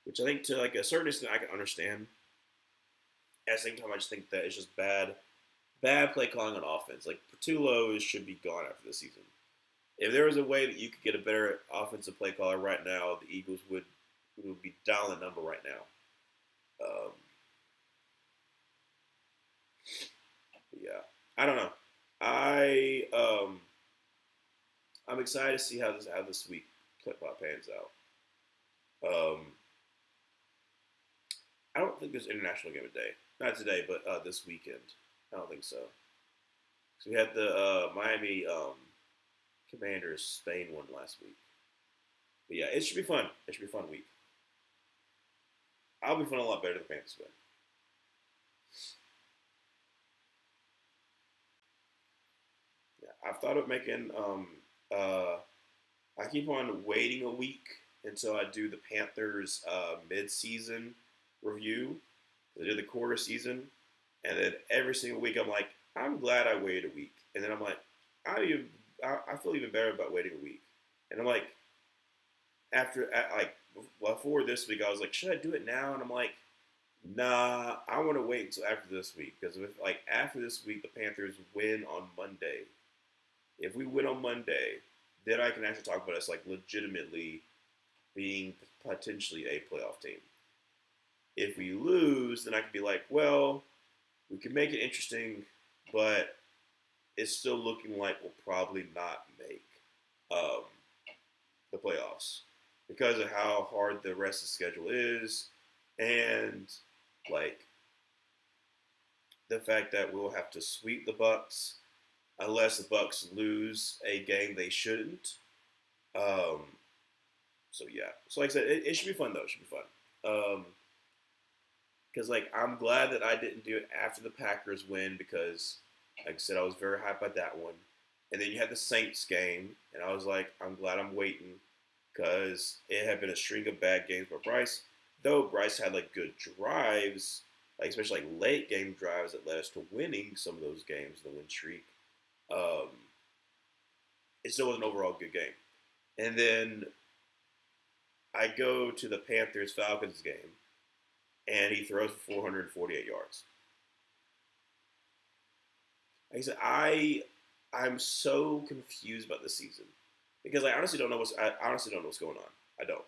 which I think to like a certain extent I can understand. At the same time, I just think that it's just bad play calling on offense. Like Patullo should be gone after the season. If there was a way that you could get a better offensive play caller right now, the Eagles would be dialing the number right now. Um, yeah, I don't know. I I'm excited to see how this week pans out. Um, I don't think there's international game today. Not today, but this weekend. I don't think so. So we had the Miami Commanders Spain won last week. But yeah, it should be fun. It should be a fun week. I'll be fun a lot better than the Panthers win. Yeah, I've thought of making. I keep on waiting a week until I do the Panthers mid-season review. I did the quarter season, and then every single week I'm like, I'm glad I waited a week, and then I'm like, I feel even better about waiting a week, and I'm like, before this week I was like, should I do it now? And I'm like, nah, I want to wait until after this week because if like after this week the Panthers win on Monday, if we win on Monday, then I can actually talk about us like legitimately being potentially a playoff team. If we lose, then I can be like, well, we can make it interesting, but it's still looking like we'll probably not make um, the playoffs because of how hard the rest of the schedule is, and like the fact that we'll have to sweep the Bucs unless the Bucs lose a game they shouldn't. Um, so yeah, so like I said, it should be fun though. It should be fun. because like I'm glad that I didn't do it after the Packers win because, like I said, I was very hyped by that one. And then you had the Saints game, and I was like, I'm glad I'm waiting because it had been a string of bad games by Bryce. Though Bryce had like good drives, like especially like late game drives that led us to winning some of those games, the win streak. Um, it still was an overall good game. And then I go to the Panthers Falcons game, and he throws for 448 yards. Like I said, I'm so confused about this season because I honestly don't know what's going on. I don't.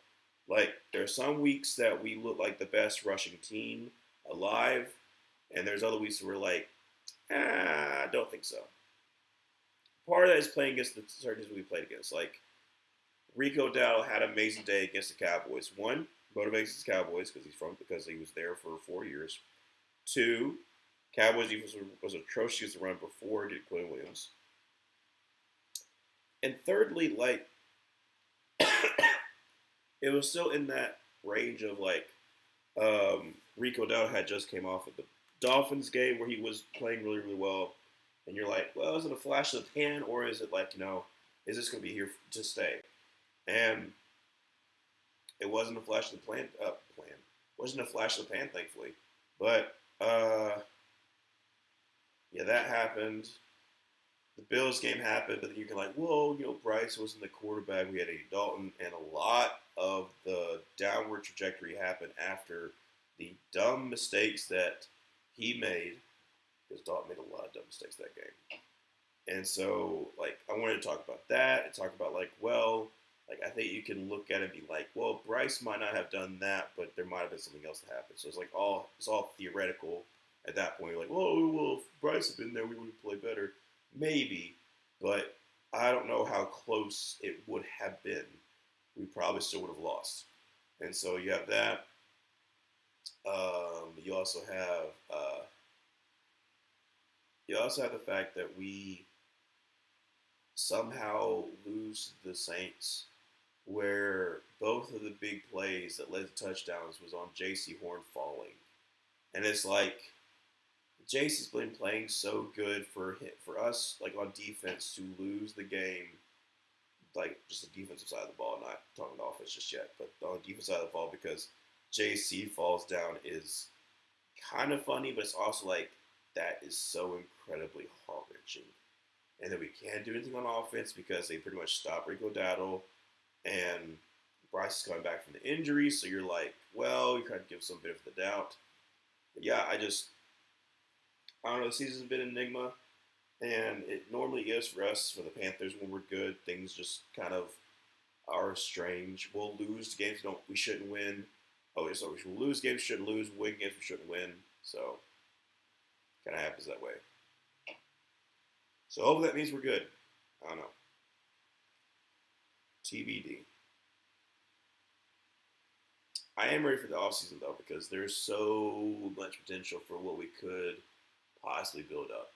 Like there are some weeks that we look like the best rushing team alive, and there's other weeks where we're like, I don't think so. Part of that is playing against the certain teams we played against. Like Rico Dowdle had an amazing day against the Cowboys. One, motivates the Cowboys because he was there for 4 years. Two, Cowboys defense was atrocious to run before it did Quinn Williams. And thirdly, like it was still in that range of like Rico Dowdle had just came off of the Dolphins game where he was playing really, really well. And you're like, well, is it a flash of the pan or is it like, is this going to be here to stay? And it wasn't a flash of the plan. It wasn't a flash of the pan, thankfully. But yeah, that happened. The Bills game happened, but then you can like, whoa, Bryce wasn't the quarterback. We had Andy Dalton, and a lot of the downward trajectory happened after the dumb mistakes that he made. Because Dalton made a lot of dumb mistakes that game. And so, like, I wanted to talk about that and talk about, like, well, like, I think you can look at it and be like, well, Bryce might not have done that, but there might have been something else that happened. So it's like it's all theoretical at that point. You're like, well, if Bryce had been there, we would have played better. Maybe, but I don't know how close it would have been. We probably still would have lost. And so you have that. You also have the fact that we somehow lose the Saints, where both of the big plays that led to touchdowns was on J.C. Horn falling, and it's like J.C.'s been playing so good for us, like on defense, to lose the game, like just the defensive side of the ball, not talking the offense just yet, but on the defensive side of the ball because J.C. falls down is kind of funny, but it's also like that is so incredibly heart-wrenching. And then we can't do anything on offense because they pretty much stopped Rico Dowdle, and Bryce is coming back from the injury, so you're like, well, you kind of give some bit of the doubt. But yeah, I don't know, the season's been an enigma, and it normally is for us, for the Panthers, when we're good. Things just kind of are strange. We'll lose games we shouldn't win. Oh, so we'll lose games we shouldn't lose, win games we shouldn't win. So, kind of happens that way. So hopefully that means we're good. I don't know. TBD. I am ready for the offseason, though, because there's so much potential for what we could possibly build up.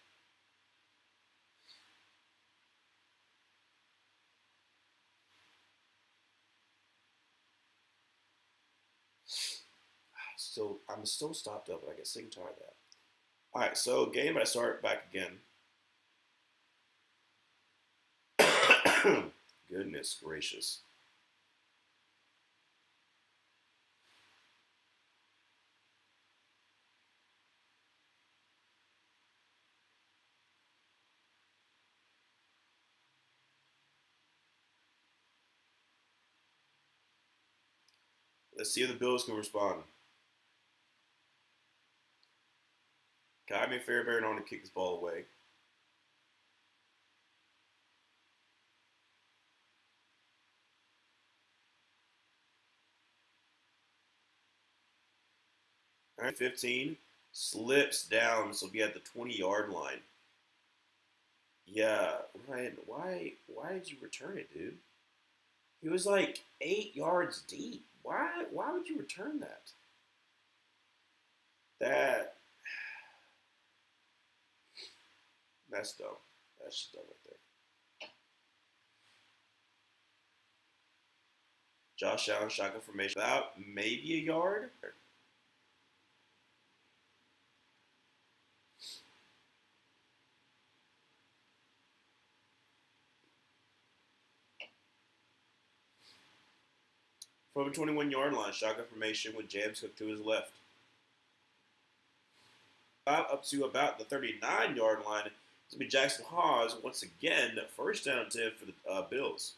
I'm still stopped up, and I get sick and tired of that. All right, so game, I start back again. Goodness gracious. Let's see if the Bills can respond. Kyrie Fairbairn on to kick this ball away. All right, 15. Slips down, so be at the 20-yard line. Yeah, Ryan, why did you return it, dude? He was like 8 yards deep. Why would you return that? That's dumb. That's just dumb right there. Josh Allen shotgun formation without maybe a yard. from the 21-yard line. Shotgun formation with James Cook to his left. Up to about the 39-yard line. It's going to be Jackson Hawes once again. First down 10 for the Bills.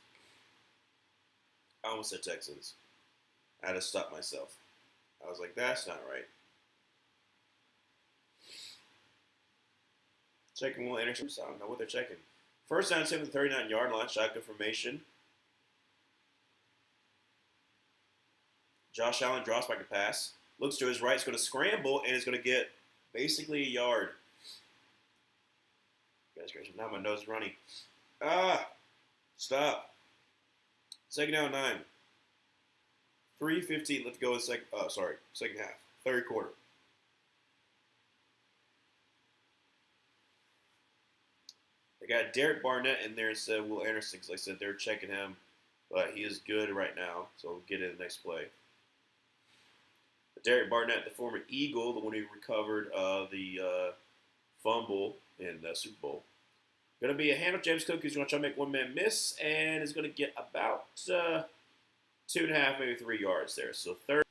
I almost said Texans. I had to stop myself. I was like, that's not right. Checking Will Anderson. I don't know what they're checking. First down 10 for the 39-yard line. Shotgun formation. Josh Allen draws back the pass. Looks to his right. He's going to scramble and is going to get basically a yard. Guys, now my nose is running. Stop. Second down 9. 3:15 left to go in second half. Third quarter. They got Derek Barnett in there instead of Will Anderson. Like I said, they're checking him, but he is good right now, so we'll get in the next play. Derek Barnett, the former Eagle, the one who recovered the fumble in the Super Bowl. Going to be a handoff. James Cook who's going to try to make one-man miss, and is going to get about 2.5, maybe 3 yards there. So third.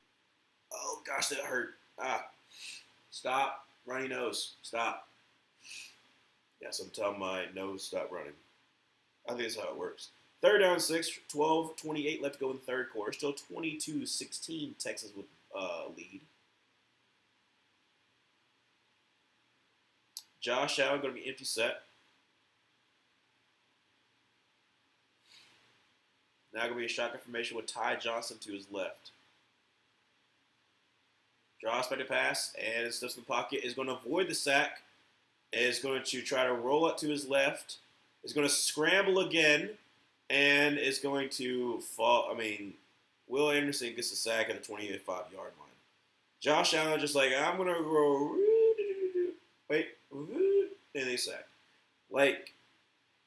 Oh, gosh, that hurt. Stop. Runny nose. Stop. Yes, I'm telling my nose stop running. I think that's how it works. Third down 6, 12:28 left to go in the third quarter. Still 22-16 Texans with lead. Josh Allen going to be empty set. Now going to be a shotgun formation with Ty Johnson to his left. Draws back to pass and steps in the pocket. Is going to avoid the sack. Is going to try to roll up to his left. Is going to scramble again. And is going to fall. Will Anderson gets the sack at the 25-yard line. Josh Allen just like, I'm going to go. Wait. And they sack. Like,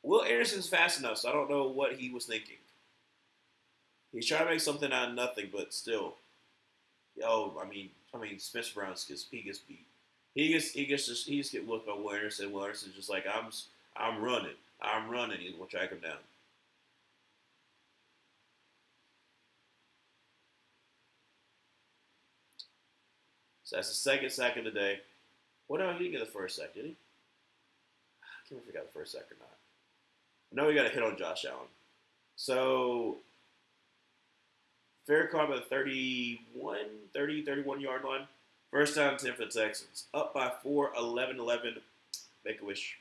Will Anderson's fast enough, so I don't know what he was thinking. He's trying to make something out of nothing, but still. Spencer Brown gets beat. He just get looked by Will Anderson. Will Anderson's just like, I'm running. He's gonna track him down. So that's the second sack of the day. Well, no, he didn't get the first sack, did he? I can't remember if he got the first sack or not. No, he got a hit on Josh Allen. So, fair call by the 31-yard line. First down 10 for the Texans. Up by 4, 11-11. Make a wish.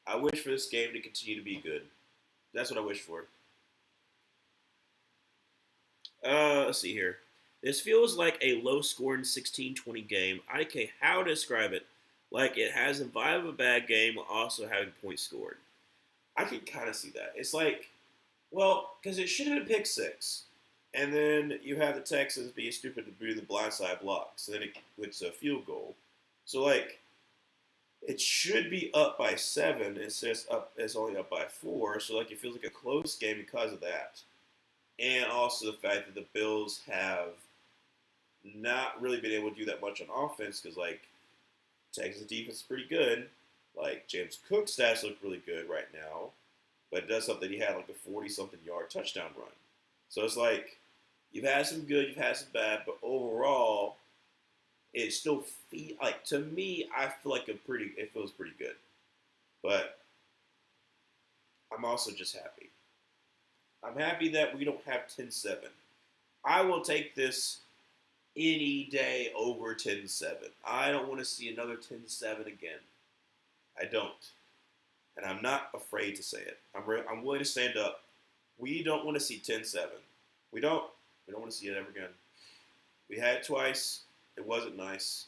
I wish for this game to continue to be good. That's what I wish for. Let's see here. This feels like a low-scoring 16-20 game. I don't care how to describe it. Like, it has the vibe of a bad game while also having points scored. I can kind of see that. It's like, well, because it should have been pick 6. And then you have the Texans being stupid to do the blindside block. So then it's a field goal. So, like, it should be up by 7. It says it's only up by 4. So, like, it feels like a close game because of that. And also the fact that the Bills have not really been able to do that much on offense because, like, Texas defense is pretty good. Like, James Cook's stats look really good right now. But it does something. He had, like, a 40-something yard touchdown run. So it's like, you've had some good, you've had some bad, but overall, it still to me, I feel like it feels pretty good. But I'm also just happy. I'm happy that we don't have 10-7. I will take this any day over 10-7. I don't want to see another 10-7 again. I don't. And I'm not afraid to say it. I'm willing to stand up. We don't want to see 10-7. We don't want to see it ever again. We had it twice. It wasn't nice.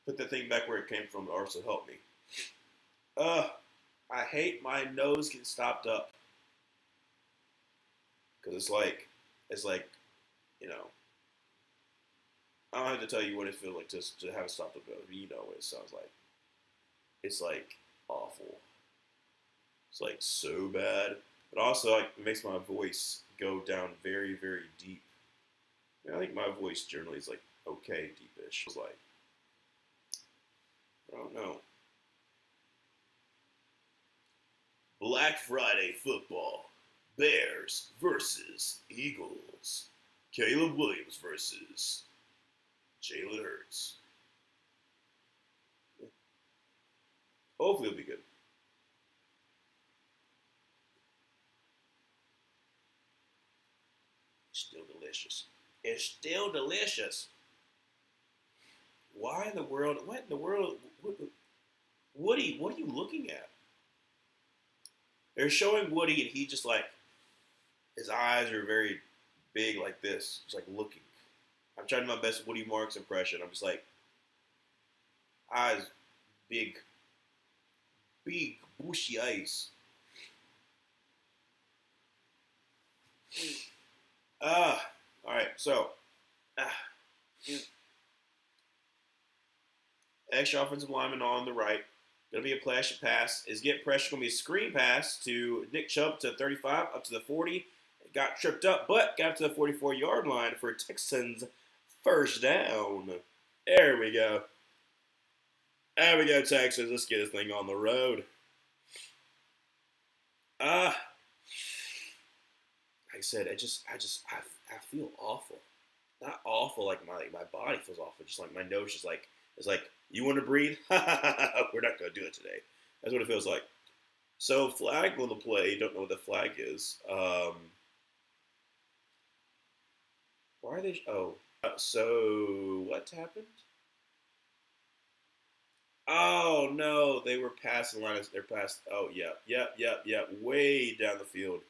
Put that thing back where it came from. Also help me. I hate my nose getting stopped up. Because it's like, I don't have to tell you what it feels like just to have it stopped up. You know what it sounds like. It's like awful. It's like so bad. But also, like, it makes my voice go down very, very deep. I think my voice generally is, like, okay deepish. It's like, I don't know. Black Friday football. Bears versus Eagles. Caleb Williams versus Jalen Hurts. Hopefully it'll be good. Still delicious. It's still delicious. Why in the world? What in the world? Woody, what are you looking at? They're showing Woody, and he just like his eyes are very big, like this, just like looking. I'm trying my best Woody Marks impression. I'm just like eyes, big, big bushy eyes. All right. So, extra offensive lineman on the right. Going to be a flash pass. Is get pressure. Going to be a screen pass to Nick Chubb to 35, up to the 40. Got tripped up, but got to the 44-yard line for Texans first down. There we go. There we go, Texans. Let's get this thing on the road. Like I said, I feel awful. Not awful like my body feels awful. Just like my nose is like, it's like, you want to breathe? We're not going to do it today. That's what it feels like. So flag on the play. Don't know what the flag is. Why are they? So what happened? Oh no, they were passing the line. They're past. Oh yeah. Way down the field.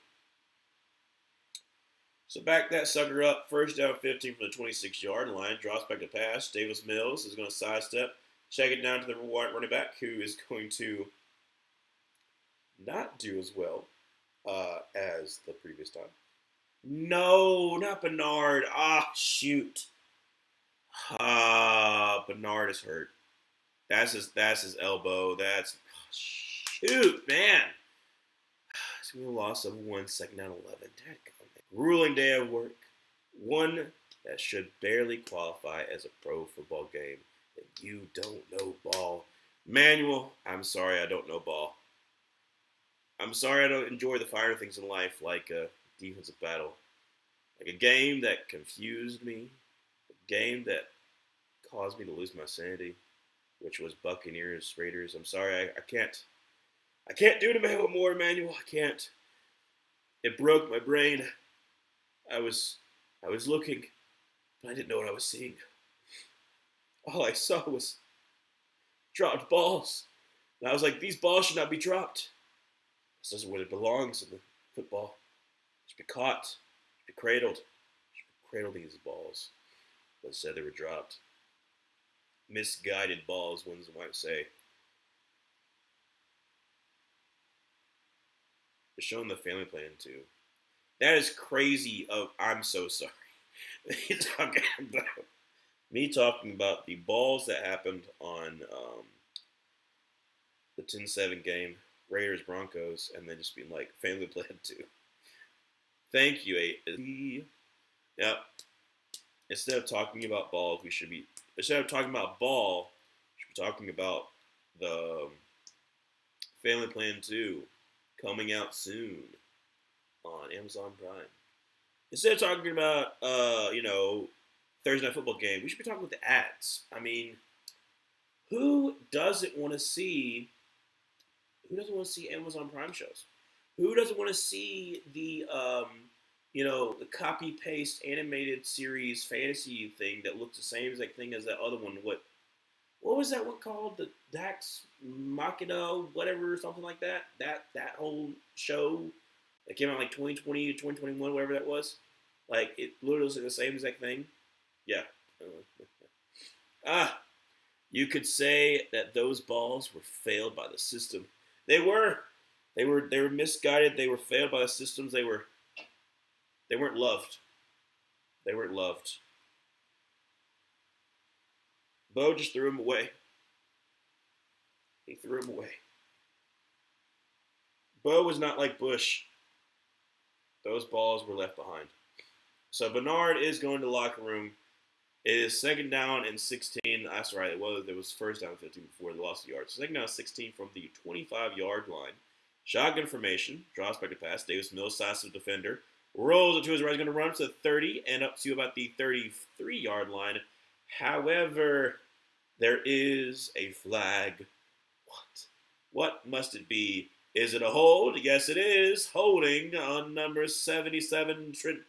So back that sucker up. First down 15 from the 26-yard line. Drops back to pass. Davis Mills is going to sidestep. Check it down to the running back, who is going to not do as well as the previous time. No, not Bernard. Shoot. Bernard is hurt. That's his elbow. Shoot, man. It's going to be a loss of 1, second down 11. Grueling day of work. One that should barely qualify as a pro football game. And you don't know ball. Manuel, I'm sorry I don't know ball. I'm sorry I don't enjoy the finer things in life like a defensive battle. Like a game that confused me. A game that caused me to lose my sanity, which was Buccaneers, Raiders. I'm sorry, I can't do it anymore, Emmanuel. I can't. It broke my brain. I was looking, but I didn't know what I was seeing. All I saw was dropped balls. And I was like, these balls should not be dropped. This isn't where it belongs in the football. It should be caught. It should be cradled. It should be cradled these balls. But instead they were dropped. Misguided balls, one might say. They're showing the family plan too. That is crazy. I'm so sorry. Me talking about the balls that happened on the 10-7 game, Raiders Broncos, and then just being like, family plan too. Thank you, A. Yep. Instead of talking about balls, instead of talking about ball, we should be talking about the family plan 2 coming out soon on Amazon Prime. Instead of talking about, Thursday Night Football game, we should be talking about the ads. I mean, who doesn't want to see Amazon Prime shows? Who doesn't want to see the the copy paste animated series fantasy thing that looks the same exact thing as that other one? What was that one called? The Dax Machina, whatever, something like that. That whole show that came out like 2020 to 2021, whatever that was. Like, it literally was like the same exact thing. Yeah. You could say that those balls were failed by the system. They were misguided. They were failed by the systems. They weren't loved. They weren't loved. Bo just threw him away. He threw him away. Bo was not like Bush. Those balls were left behind. So Bernard is going to the locker room. It is second down and 16. That's right. It was first down and 15 before they lost the yards. So second down and 16 from the 25-yard line. Shotgun formation, draws back to pass. Davis Mills, size of defender, rolls it to his right, going to run up to the 30 and up to about the 33-yard line. However, there is a flag. What? What must it be? Is it a hold? Yes, it is. Holding on number 77, Trent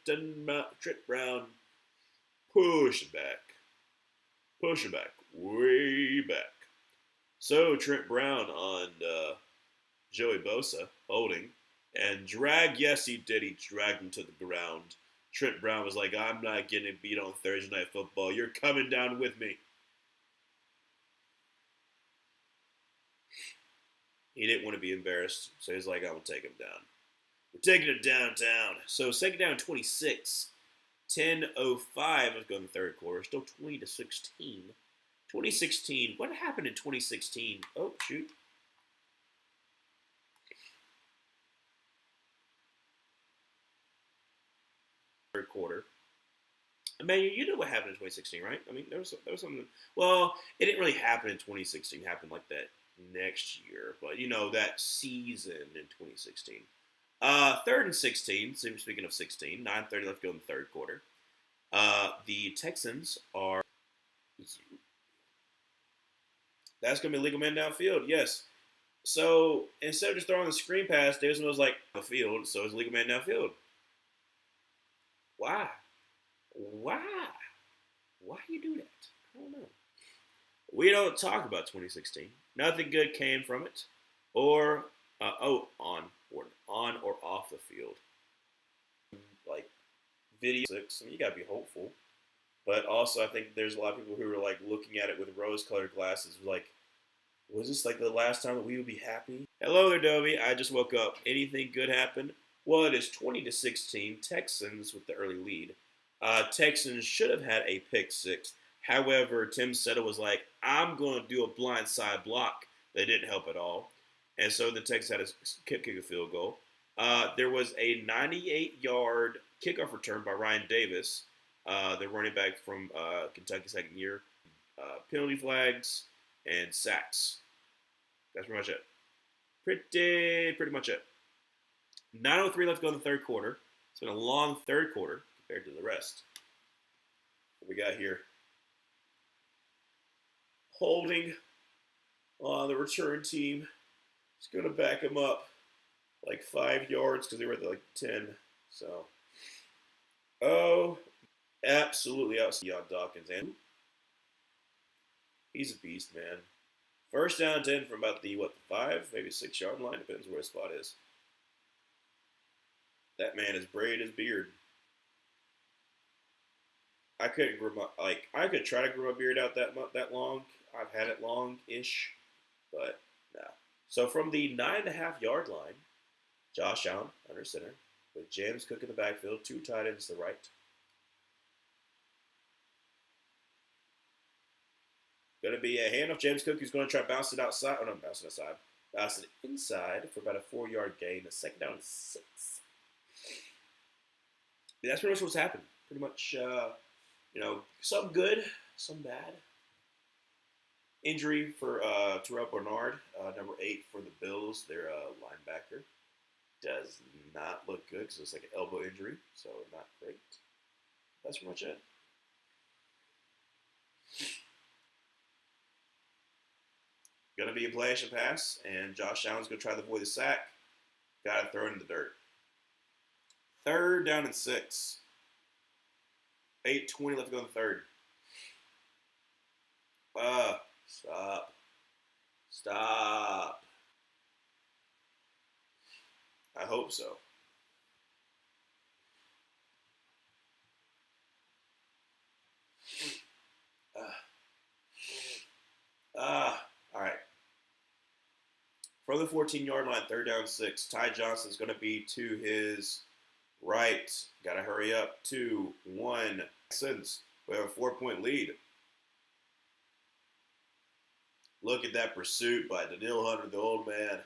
Brown. Push back. Push back. Way back. So Trent Brown on Joey Bosa holding. And drag, yes, he did. He dragged him to the ground. Trent Brown was like, I'm not getting beat on Thursday Night Football. You're coming down with me. He didn't want to be embarrassed, so he's like, I'm going to take him down. We're taking it downtown. So second down 26. 10:05. Let's go in the third quarter. Still 20-16. 2016. What happened in 2016? Oh, shoot. Third quarter. I mean, you know what happened in 2016, right? I mean, there was something. Well, it didn't really happen in 2016. It happened like that next year, but you know that season in 2016. Third and 16. Speaking of 16, 9:30 left to go in the third quarter. The Texans are. That's gonna be a legal man downfield. Yes. So instead of just throwing the screen pass, Davis was like the field, so it's a legal man downfield. Why? Why? Why do you do that? I don't know. We don't talk about 2016. Nothing good came from it, or on or off the field. Like video six, I mean, you gotta be hopeful, but also I think there's a lot of people who are like looking at it with rose-colored glasses, like, was this like the last time that we would be happy? Hello there, Dobie. I just woke up. Anything good happen? Well, it is 20-16. Texans with the early lead. Texans should have had a pick six. However, Tim Settle was like, I'm going to do a blind side block. That didn't help at all. And so the Texans had to kick a field goal. There was a 98-yard kickoff return by Ryan Davis, the running back from Kentucky second year. Penalty flags and sacks. That's pretty much it. Pretty much it. 9:03 left to go in the third quarter. It's been a long third quarter compared to the rest. What we got here? Holding on the return team. It's going to back him up like 5 yards because they were at like 10. So, absolutely outside Dawkins. And he's a beast, man. First down 10 from about the 5, maybe 6 yard line. Depends where his spot is. That man has braided his beard. I couldn't grow I could try to grow my beard out that long. I've had it long-ish, but no. So from the 9.5 yard line, Josh Allen under center with James Cook in the backfield, 2 tight ends to the right. Going to be a handoff. James Cook who's going to try to bounce it outside. Oh, no, bounce it outside. Bounce it inside for about a 4 yard gain. The second down is 6. But that's pretty much what's happened. Pretty much, some good, some bad. Injury for Terrell Bernard, number 8 for the Bills. Their linebacker does not look good because it's like an elbow injury, so not great. That's pretty much it. Going to be a play action pass, and Josh Allen's going to try to avoid the sack. Got to throw it in the dirt. Third down and 6. 8:20 left to go in the third. Stop. Stop. I hope so. All right. From the 14 yard line, third down 6. Ty Johnson's going to be to his right. Got to hurry up. 2, 1. Texans, we have a 4-point lead. Look at that pursuit by Daniil Hunter, the old man.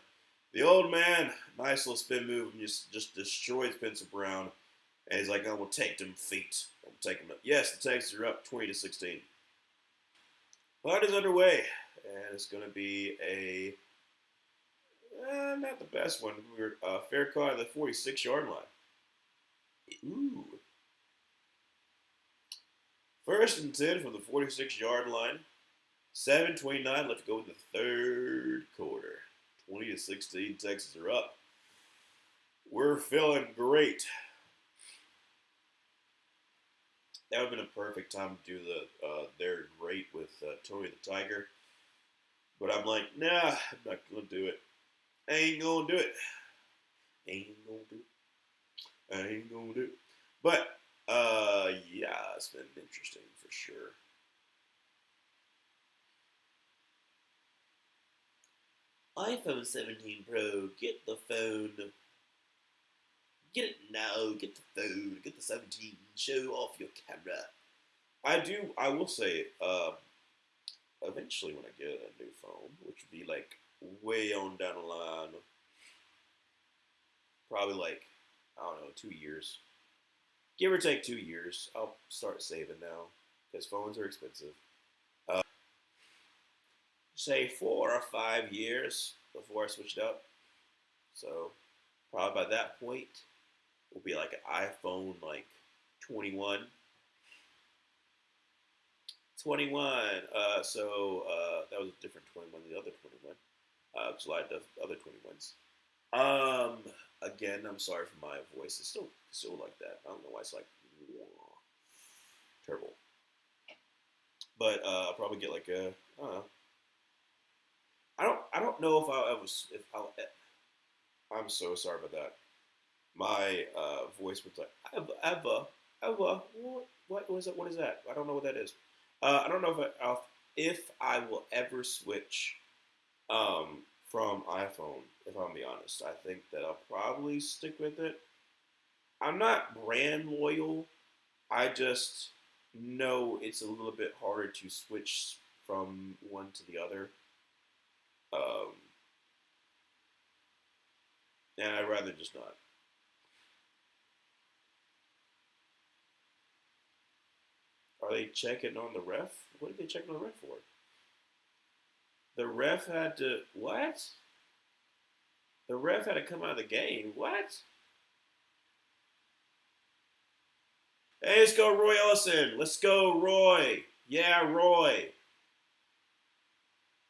The old man, nice little spin move, and just destroyed Spencer Brown. And he's like, I'm going to take them feet. I'm going to take them up. Yes, the Texans are up 20-16. Fight is underway, and it's going to be a Not the best one. We were fair caught at the 46-yard line. Ooh. First and 10 from the 46-yard line. 7:29 left to go in the third quarter. 20-16, Texans are up. We're feeling great. That would have been a perfect time to do the "They're Great" with Tony the Tiger. But I'm like, nah, I'm not gonna do it. I ain't gonna do it. Ain't gonna do it. I ain't gonna do it. But yeah, it's been interesting for sure. iPhone 17 Pro, get the phone. Get it now. Get the phone. Get the 17. Show off your camera. I will say, eventually when I get a new phone, which would be like way on down the line, probably like, I don't know, 2 years. Give or take 2 years, I'll start saving now because phones are expensive. Say 4 or 5 years before I switch it up. So probably by that point, will be like an iPhone like 21. 21. That was a different 21 than the other 21. July the other 21s. Again, I'm sorry for my voice. It's still like that. I don't know why it's like terrible. But I'll probably get like a I don't know. I don't know if I'll ever if I'll. I'm so sorry about that. My voice was like ever. What is it? What is that? I don't know what that is. I don't know if I will ever switch from iPhone. If I'm be honest, I think that I'll probably stick with it. I'm not brand loyal. I just know it's a little bit harder to switch from one to the other. Um, and I'd rather just not. Are they checking on the ref? What are they checking on the ref for? The ref had to what? The ref had to come out of the game. What? Hey, let's go, Roy Ellison. Let's go, Roy. Yeah, Roy.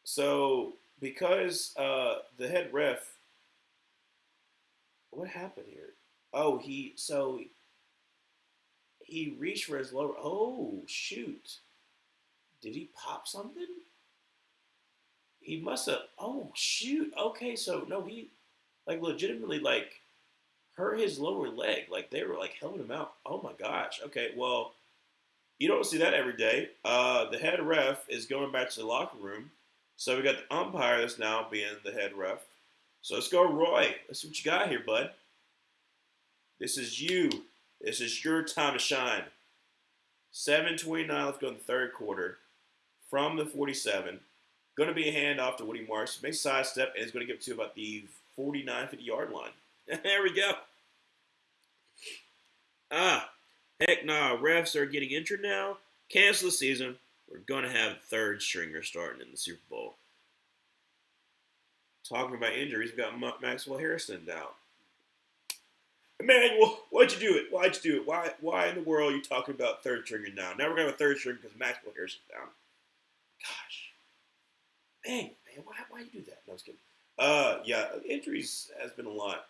So because the head ref, what happened here? Oh, he reached for his lower. Oh shoot! Did he pop something? He must have. Oh shoot! Okay, so no, he like legitimately like hurt his lower leg. Like they were like helping him out. Oh my gosh. Okay, well you don't see that every day. The head ref is going back to the locker room, so we got the umpire that's now being the head ref. So let's go, Roy. Let's see what you got here, bud. This is you. This is your time to shine. 7:29 left to go in the third quarter from the 47. Going to be a handoff to Woody Marks. Makes a side step and is going to get to about the 49, 50-yard line. There we go. Heck nah. Refs are getting injured now. Cancel the season. We're going to have third stringer starting in the Super Bowl. Talking about injuries, we've got Maxwell Harrison down. Emmanuel, why'd you do it? Why'd you do it? Why in the world are you talking about third stringer now? Now we're going to have a third stringer because Maxwell Harrison's down. Gosh. Man, why you do that? No, I was kidding. Yeah, injuries has been a lot.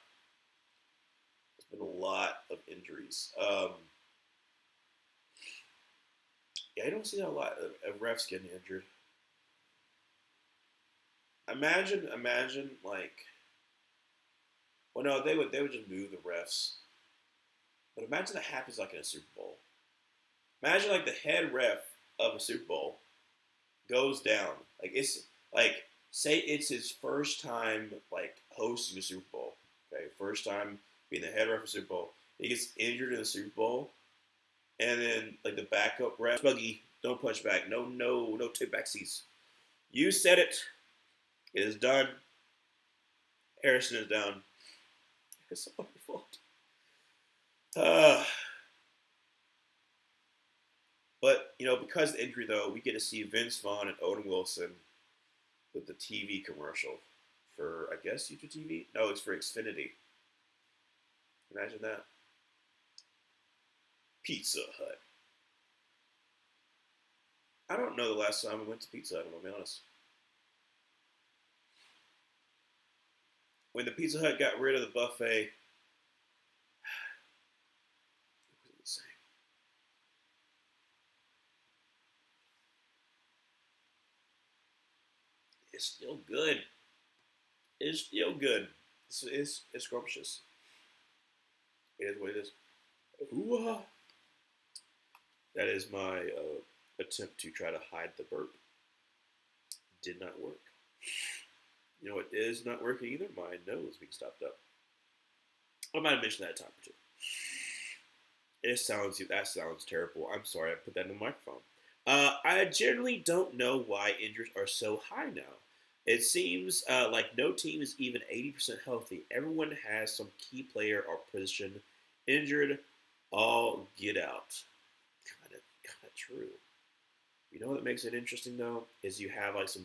There's been a lot of injuries. Yeah, I don't see that a lot of refs getting injured. Imagine like, well, no, they would just move the refs. But imagine that happens like in a Super Bowl. Imagine like the head ref of a Super Bowl goes down. Like it's like say it's his first time like hosting a Super Bowl. Okay, first time being the head ref of a Super Bowl. He gets injured in the Super Bowl, and then like the backup ref, Buggy, don't punch back. No take back seats. You said it. It is done. Harrison is down. It's all your fault. But because of the injury though, we get to see Vince Vaughn and Odin Wilson with the TV commercial for, I guess, YouTube TV. No, it's for Xfinity. Imagine that. Pizza Hut. I don't know the last time I went to Pizza Hut, I'm going to be honest. When the Pizza Hut got rid of the buffet, it was insane. It's still good. It's still good. It's scrumptious. It is what it is. Ooh, that is my attempt to try to hide the burp. Did not work. You know what is not working either? My nose being stopped up. I might have mentioned that a time or two. That sounds terrible. I'm sorry, I put that in the microphone. I generally don't know why injuries are so high now. It seems like no team is even 80% healthy. Everyone has some key player or position injured. All get out. Kind of true. You know what makes it interesting though is you have some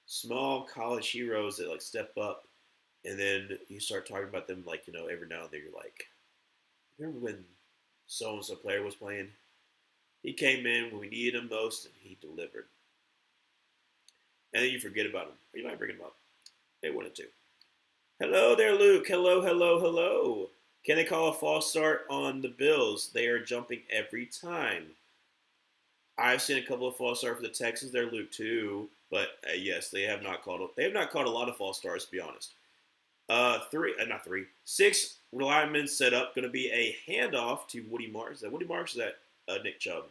small college heroes that like step up, and then you start talking about them like every now and then you're like, remember when so and so player was playing? He came in when we needed him most, and he delivered. And then you forget about him, or you might bring him up. They wanted to. Hello there, Luke. Hello, hello, hello. Can they call a false start on the Bills? They are jumping every time. I've seen a couple of false starts for the Texans. They're Luke too, but yes, they have not called. They have not called a lot of false starts, to be honest. Not three, 6 linemen set up. Going to be a handoff to Woody Marks. Is that Woody Marks? Is that Nick Chubb?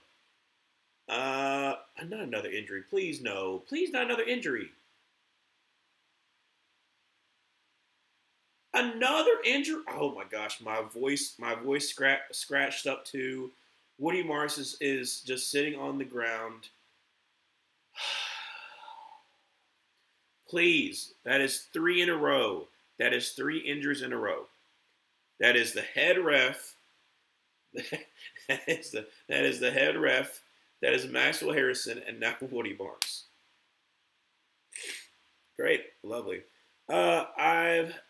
Not another injury. Please no. Please not another injury. Another injury. Oh my gosh, my voice scratched up too. Woody Marks is just sitting on the ground. Please, that is 3 in a row. That is 3 injuries in a row. That is the head ref. that is the head ref. That is Maxwell Harrison and now Woody Marks. Great, lovely. I've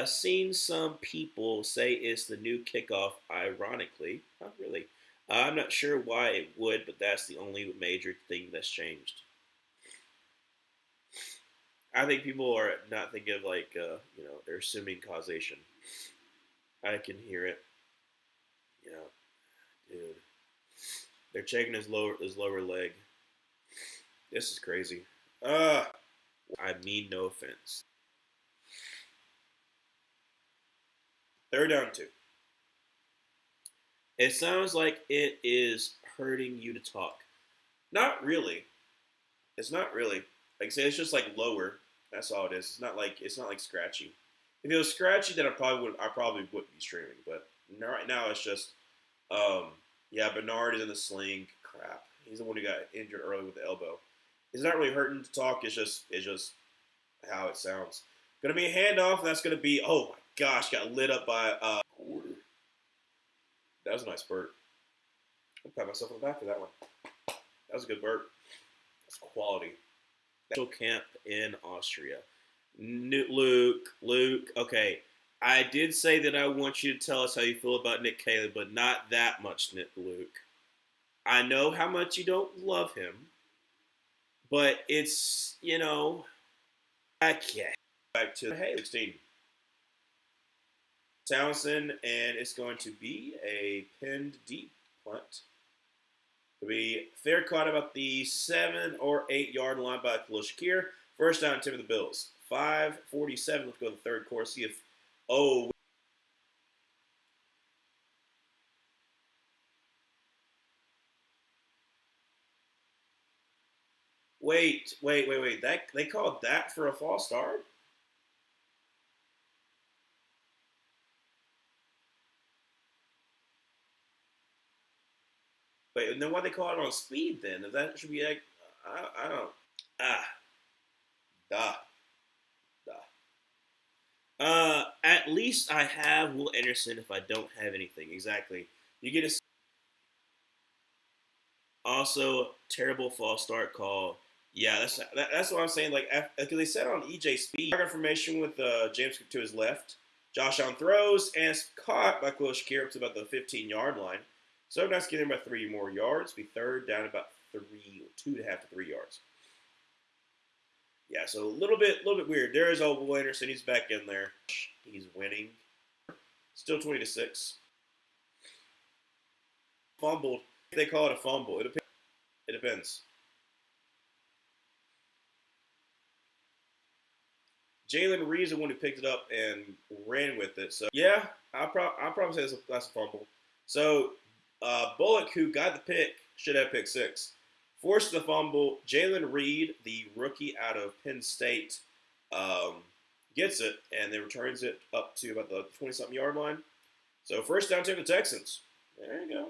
seen some people say it's the new kickoff. Ironically, not really. I'm not sure why it would, but that's the only major thing that's changed. I think people are not thinking of they're assuming causation. I can hear it. Dude. They're checking his lower leg. This is crazy. I mean no offense. 3rd down 2. It sounds like it is hurting you to talk. Not really. It's not really. Like I say, it's just like lower. That's all it is. It's not like scratchy. If it was scratchy, then I probably wouldn't be streaming. But right now, it's just, Bernard is in the sling. Crap. He's the one who got injured early with the elbow. It's not really hurting to talk. It's just how it sounds. Gonna be a handoff. And that's gonna be. Oh my gosh! Got lit up by quarter. That was a nice burp. I'll pat myself on the back for that one. That was a good burp. That's quality. Camp in Austria. Luke. Okay, I did say that I want you to tell us how you feel about Nick Caley, but not that much, Luke. I know how much you don't love him, but it's okay. Back to 16. Townsend, and it's going to be a pinned deep punt. It'll be fair caught about the 7 or 8 yard line by Khalil Shakir. 1st down, 10 of the Bills. 5:47. Let's go to the 3rd quarter. See if wait. They called that for a false start? Wait, and then why they call it on speed then? If that should be like, I don't. Duh. At least I have Will Anderson if I don't have anything. Exactly. You get a. Also, terrible false start call. Yeah, that's what I'm saying. Like, because they said on EJ Speed, information with James Cook to his left. Josh Allen throws and it's caught by Khalil Shakir up to about the 15-yard line. So that's getting about 3 more yards. Be third down about 2.5 to 3 yards. Yeah, so a little bit weird. There's old Anderson. He's back in there. He's winning. Still 20-6. Fumbled. They call it a fumble. It depends. Jalen Reed's the one who picked it up and ran with it. So yeah, I'll probably say that's a fumble. So Bullock, who got the pick, should have pick 6. Forced the fumble. Jalen Reed, the rookie out of Penn State, gets it and then returns it up to about the 20-something yard line. So first down to the Texans. There you go.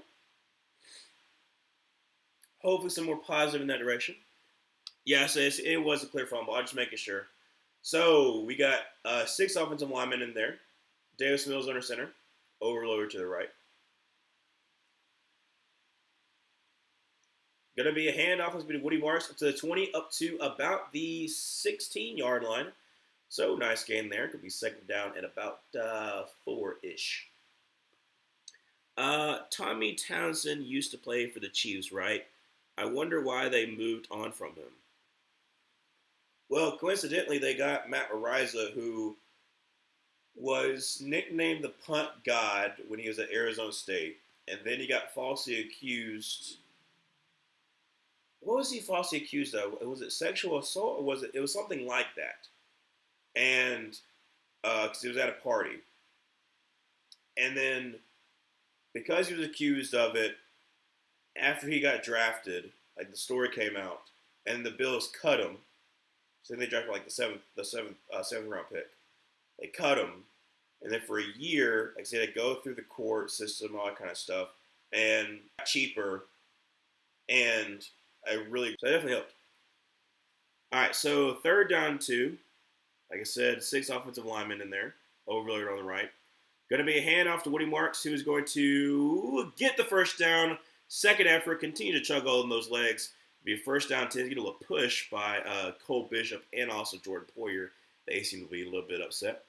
Hopefully some more positive in that direction. Yes, it was a clear fumble. I'm just making sure. So we got 6 offensive linemen in there. Davis Mills under center. Overloader to the right. Going to be a handoff between Woody Marks up to the 20, up to about the 16-yard line. So nice gain there. Could be second down at about 4-ish. Tommy Townsend used to play for the Chiefs, right? I wonder why they moved on from him. Well, coincidentally, they got Matt Ariza, who was nicknamed the punt god when he was at Arizona State. And then he got falsely accused. What was he falsely accused of? Was it sexual assault or was it was something like that? And because he was at a party. And then because he was accused of it, after he got drafted, like the story came out, and the Bills cut him. So they drafted like the seventh round pick. They cut him, and then for a year, like I said, they go through the court system, all that kind of stuff, and cheaper, and so that definitely helped. All right, so third down 2. Like I said, 6 offensive linemen in there, overloaded on the right. Going to be a handoff to Woody Marks, who is going to get the first down. Second effort, continue to chug all in those legs. Be a first down 10, get a little push by Cole Bishop and also Jordan Poyer. They seem to be a little bit upset.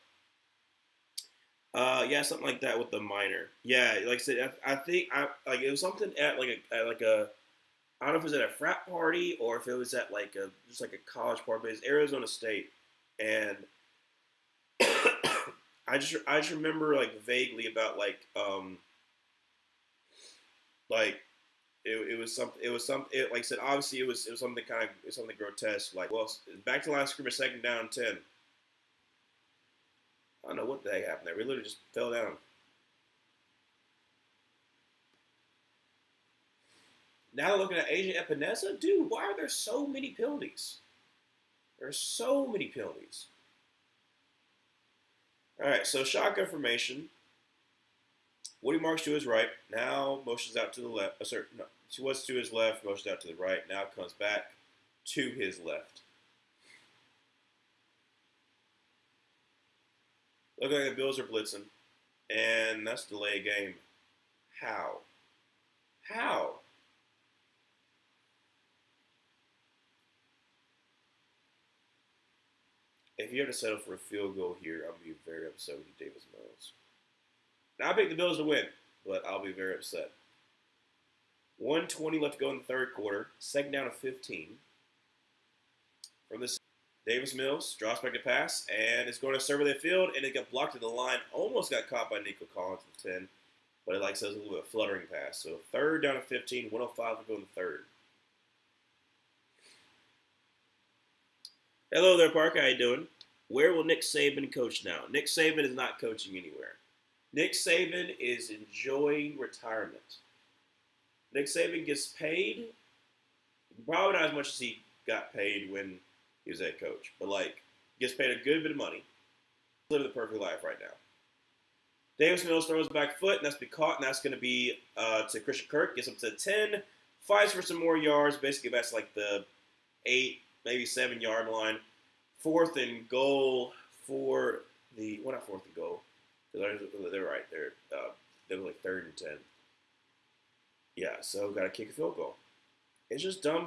Yeah, something like that with the minor. Yeah, like I said, I think like it was something at a I don't know if it was at a frat party or if it was at just like a college party, but it's Arizona State, and I just remember like vaguely about like it was something like I said, obviously it was something something grotesque, like, well, back to the line of scrimmage, second down 10. I don't know what the heck happened there. We literally just fell down. Now looking at Agent Epinesa, dude, why are there so many penalties? There's so many penalties. All right, so shotgun formation. Woody Marks to his right. Now motions out to the left. No, he was to his left, motions out to the right. Now comes back to his left. Look like the Bills are blitzing. And that's delay game. How? If you have to settle for a field goal here, I'll be very upset with you, Davis Mills. Now, I picked the Bills to win, but I'll be very upset. 1:20 left to go in the third quarter. Second down of 15. From this, Davis Mills drops back to pass, and it's going to survey the field, and it got blocked at the line. Almost got caught by Nico Collins at the 10, but it says a little bit of fluttering pass. So third down of 15, 1:05 to go in the third. Hello there, Parker. How you doing? Where will Nick Saban coach now? Nick Saban is not coaching anywhere. Nick Saban is enjoying retirement. Nick Saban gets paid, probably not as much as he got paid when he was head coach, but gets paid a good bit of money. Living the perfect life right now. Davis Mills throws back foot, and that's been caught, and that's going to be to Christian Kirk. Gets up to 10, fights for some more yards. Basically, that's like the 8, maybe 7-yard line. Fourth and goal for not fourth and goal. They're right. They were like 3rd and 10. Yeah, so got to kick a field goal. It's just dumb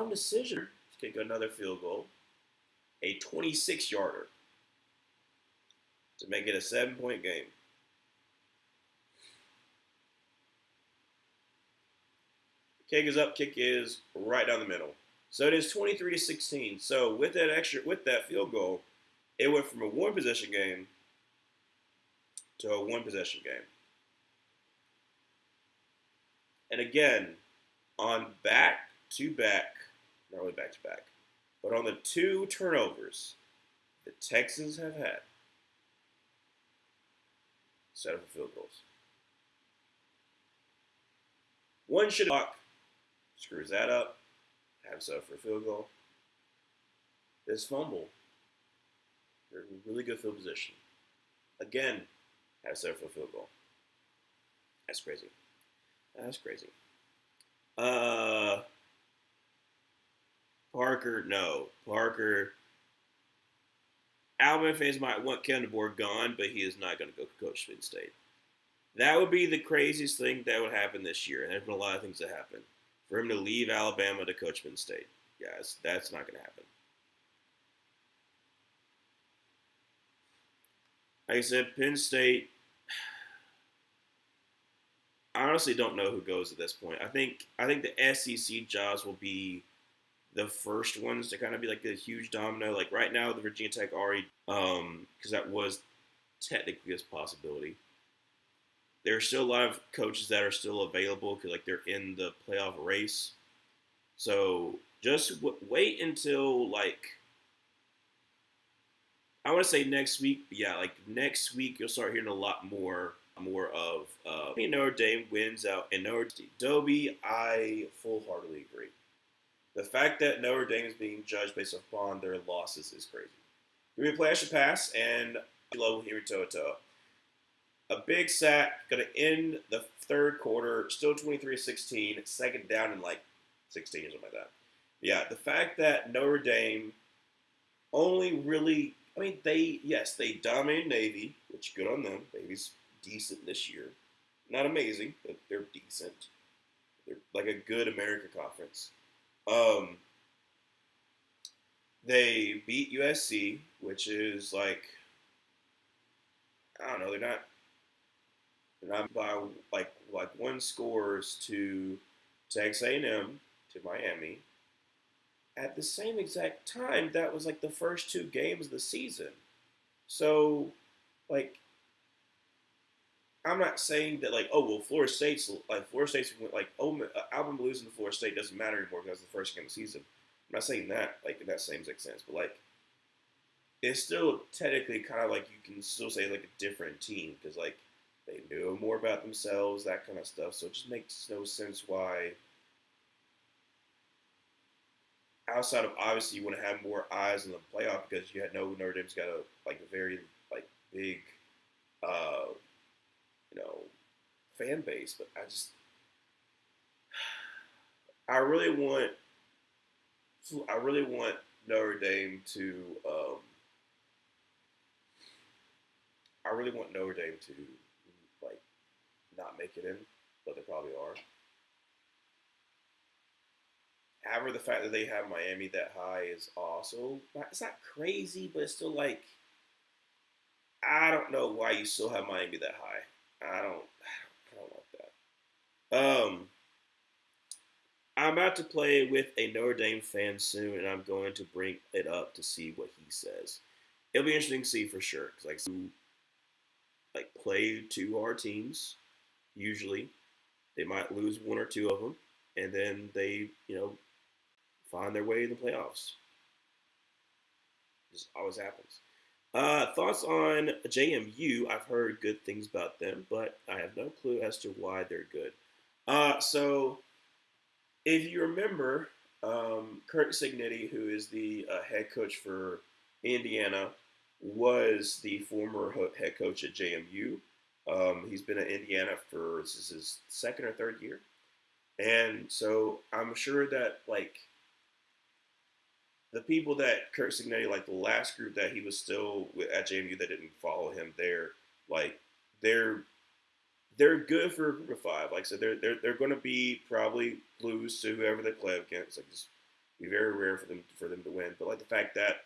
decision. to kick another field goal, a 26-yarder, to make it a 7-point game. Kick is up, kick is right down the middle. So it is 23-16. So with that field goal, it went from a one-possession game to a one-possession game. And again, on back-to-back, not really back-to-back, but on the 2 turnovers the Texans have had, set up for field goals. One should block, screws that up, have set up for a field goal. This fumble, they're in really good field position. Again, have set up for a field goal. That's crazy. That's crazy. Parker, no. Parker, Alabama fans might want Kevin DeBoer gone, but he is not going to go coach Penn State. That would be the craziest thing that would happen this year, and there's been a lot of things that happen. For him to leave Alabama to coach Penn State, guys, that's not going to happen. Like I said, Penn State, I honestly don't know who goes at this point. I think the SEC jobs will be the first ones to kind of be like a huge domino. Like right now, the Virginia Tech already, because that was technically a possibility. There are still a lot of coaches that are still available because like they're in the playoff race. So just wait until like, I want to say next week. But yeah, like next week you'll start hearing a lot more of Notre Dame wins out in Notre Dame. Dobie, I full-heartedly agree. The fact that Notre Dame is being judged based upon their losses is crazy. Give me a play action pass and low here toe. A big sack, going to end the third quarter, still 23-16, second down in like 16 or something like that. Yeah, the fact that Notre Dame only really, I mean, they dominated Navy, which good on them. Navy's decent this year. Not amazing, but they're decent. They're like a good American conference. They beat USC, which is like, I don't know, they're not by like one scores to Texas A&M, to Miami. At the same exact time, that was like the first 2 games of the season. So, like, I'm not saying that like, oh well, Florida State's like, oh, Alabama losing to Florida State doesn't matter anymore because that's the first game of the season. I'm not saying that like in that same exact sense, but like, it's still technically kind of like you can still say like a different team because like they knew more about themselves, that kind of stuff. So it just makes no sense why, outside of obviously you want to have more eyes in the playoff because you had Notre Dame's got a like a very like big, fan base. But I really want Notre Dame to. I really want Notre Dame to like not make it in, but they probably are. However, the fact that they have Miami that high is also, it's not crazy, but it's still like, I don't know why you still have Miami that high. I don't like that. I'm about to play with a Notre Dame fan soon, and I'm going to bring it up to see what he says. It'll be interesting to see for sure, because like play 2 hard teams. Usually, they might lose 1 or 2 of them, and then they find their way in the playoffs. This always happens. Thoughts on JMU? I've heard good things about them, but I have no clue as to why they're good. So, if you remember, Kirk Cignetti, who is the head coach for Indiana, was the former head coach at JMU. He's been at Indiana for, this is his 2nd or 3rd year. And so I'm sure that, like, the people that Kirk Cignetti, like the last group that he was still with at JMU that didn't follow him there, like, they're good for a group of 5. Like I said, they're going to be probably lose to whoever they play against. Like, just Be very rare for them to win. But like the fact that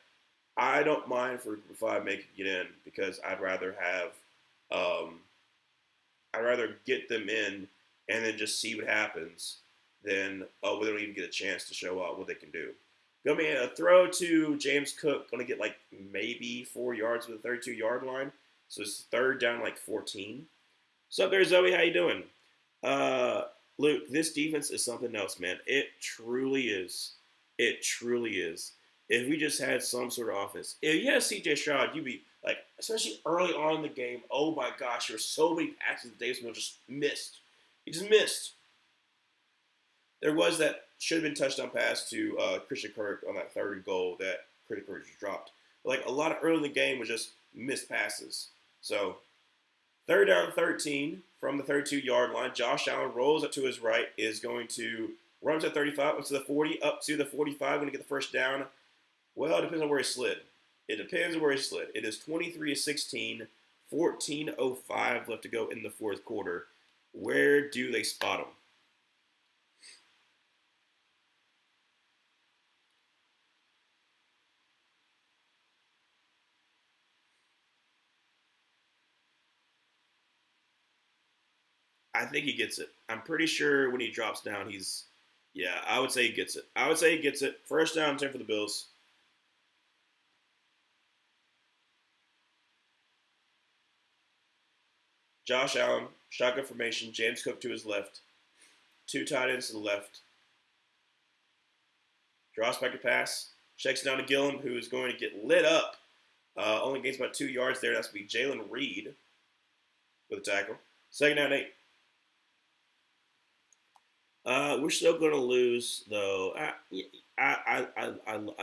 I don't mind for Group of 5 making it in because um, I'd rather get them in and then just see what happens than we don't even get a chance to show out what they can do. Gonna be a throw to James Cook. Gonna get like maybe 4 yards with the 32-yard line. So it's third down like 14. What's up there, Zoe? How you doing? Uh, Luke, this defense is something else, man. It truly is. It truly is. If we just had some sort of offense, if you had CJ Stroud, you'd be like, especially early on in the game. Oh my gosh, there were so many passes that Davis Mills just missed. He just missed. There was that should have been touchdown pass to Christian Kirk on that third and goal that Christian Kirk just dropped. But like a lot of early in the game was just missed passes. So third down 13 from the 32-yard line. Josh Allen rolls up to his right, is going to run to 35, up to the 40, up to the 45, going to get the first down. Well, it depends on where he slid. It depends on where he slid. It is 23-16, 14:05 left to go in the fourth quarter. Where do they spot him? I think he gets it. I'm pretty sure when he drops down, yeah, I would say he gets it. I would say he gets it. First down, 10 for the Bills. Josh Allen, shotgun formation, James Cook to his left. Two tight ends to the left. Draws back to pass. Checks down to Gillum, who is going to get lit up. Only gains about 2 yards there. That's going to be Jalen Reed with a tackle. Second down 8. We're still going to lose, though. I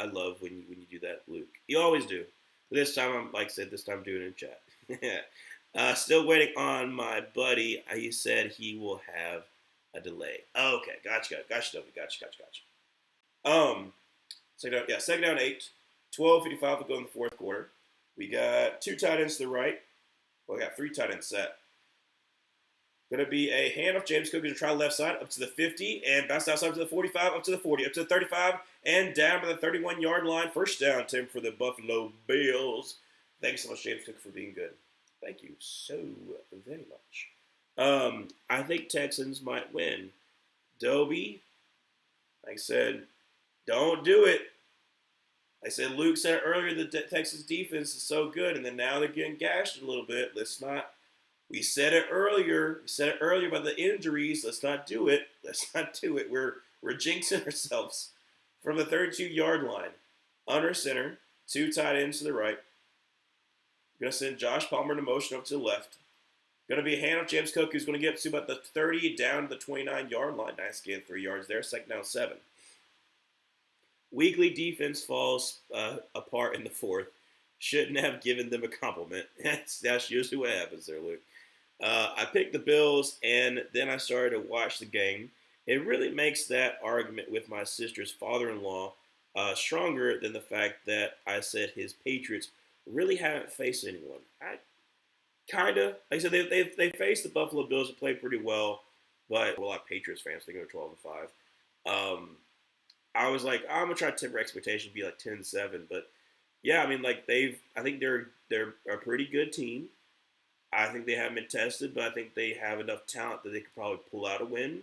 love when you do that, Luke. You always do. But this time, like I said, I'm doing it in chat. Still waiting on my buddy. He said he will have a delay. Okay, gotcha. Second down 8. 12:55 to go in the fourth quarter. We got two tight ends to the right. Well, we got three tight ends set. Going to be a handoff. James Cook is going to try the left side up to the 50 and bounce outside to the 45, up to the 40, up to the 35, and down to the 31-yard line. First down, Tim, for the Buffalo Bills. Thank you so much, James Cook, for being good. Thank you so very much. I think Texans might win. Dobie, like I said, don't do it. I said Luke said earlier the Texas defense is so good, and then now they're getting gashed a little bit. We said it earlier. We said it earlier about the injuries. Let's not do it. We're jinxing ourselves. From the 32-yard line, under center, two tight ends to the right. Going to send Josh Palmer in motion up to the left. Going to be a handoff. James Cook, who's going to get to about the 30 down to the 29-yard line. Nice gain, 3 yards there. Second down 7. Weekly defense falls apart in the fourth. Shouldn't have given them a compliment. That's usually what happens there, Luke. I picked the Bills, and then I started to watch the game. It really makes that argument with my sister's father-in-law stronger than the fact that I said his Patriots really haven't faced anyone. Like I said, they faced the Buffalo Bills and played pretty well, but a lot of Patriots fans think they're 12-5. I was like, I'm gonna try to temper expectation, be like 10-7, but yeah, I mean, like I think they're a pretty good team. I think they haven't been tested, but I think they have enough talent that they could probably pull out a win.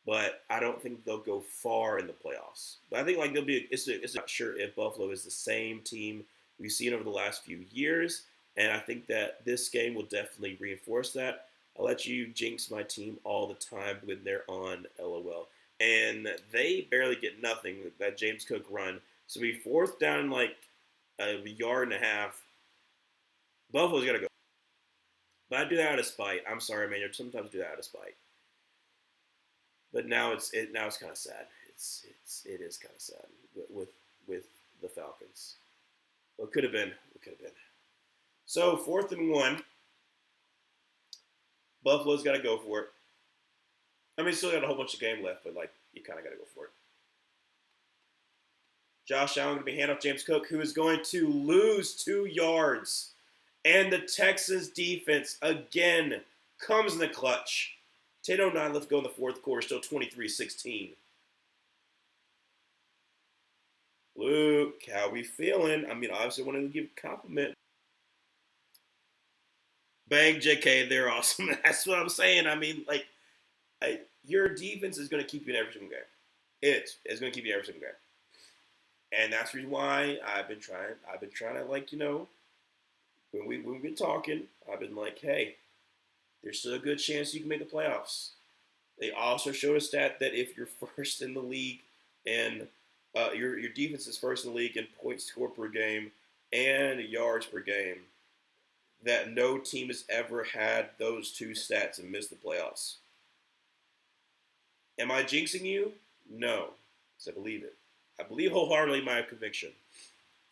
But I don't think they'll go far in the playoffs. But I think like they'll be. It's not sure if Buffalo is the same team we've seen over the last few years, and I think that this game will definitely reinforce that. I'll let you jinx my team all the time when they're on LOL. And they barely get nothing with that James Cook run. So we fourth down like a yard and a half. Buffalo's got to go. But I do that out of spite. I'm sorry, man. I sometimes do that out of spite. But now it's kind of sad. It is kind of sad with the Falcons. What could have been. So 4th and 1. Buffalo's got to go for it. I mean, still got a whole bunch of game left, but like you kind of got to go for it. Josh Allen going to be handoff James Cook, who is going to lose 2 yards. And the Texans defense, again, comes in the clutch. 10:09 left to go in the fourth quarter, still 23-16. Luke, how we feeling? I mean, obviously, I wanted to give a compliment. Bang, JK, they're awesome. That's what I'm saying. I mean, your defense is going to keep you in every single game. It's going to keep you in every single game, and that's the reason why I've been trying. I've been trying to when we've been talking, I've been like, hey, there's still a good chance you can make the playoffs. They also showed a stat that if you're first in the league and your defense is first in the league in points scored per game and yards per game, that no team has ever had those two stats and missed the playoffs. Am I jinxing you? No, because I believe it. I believe wholeheartedly my conviction.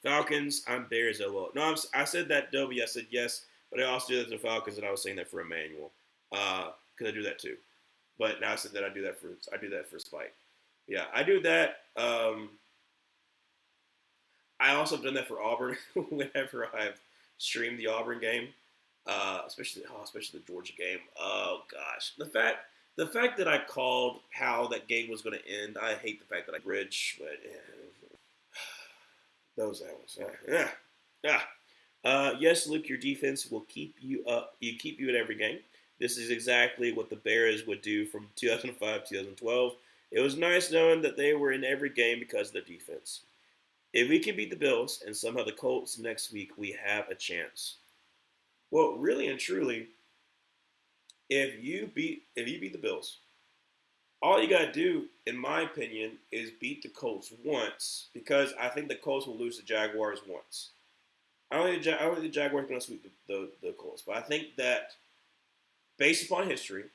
Falcons, I'm Bears LOL. No, I said that W. I said yes, but I also did that to the Falcons, and I was saying that for Emmanuel, because I do that too. But now I said that I do that for spite. Yeah, I do that. I also have done that for Auburn whenever I've streamed the Auburn game, especially the Georgia game. Oh gosh, the fact that I called how that game was going to end. I hate the fact that I bridge, but those hours. Yeah, yeah. Yes, Luke, your defense will keep you up. You keep you in every game. This is exactly what the Bears would do from 2005, 2012. It was nice knowing that they were in every game because of their defense. If we can beat the Bills and somehow the Colts next week, we have a chance. Well, really and truly, if you beat the Bills, all you gotta do, in my opinion, is beat the Colts once because I think the Colts will lose the Jaguars once. I don't think the Jaguars are gonna sweep the Colts, but I think that based upon history,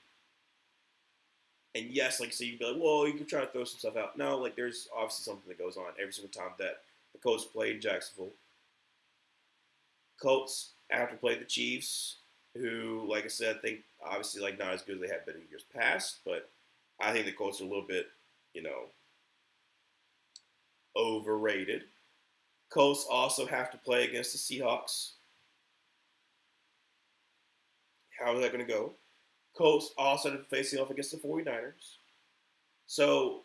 and yes, like so you'd be like, well, you can try to throw some stuff out. No, like there's obviously something that goes on every single time that the Colts played Jacksonville. Colts after play the Chiefs, who, like I said, I think obviously like not as good as they have been in years past, but I think the Colts are a little bit, you know, overrated. Colts also have to play against the Seahawks. How is that going to go? Colts also have to face off against the 49ers. So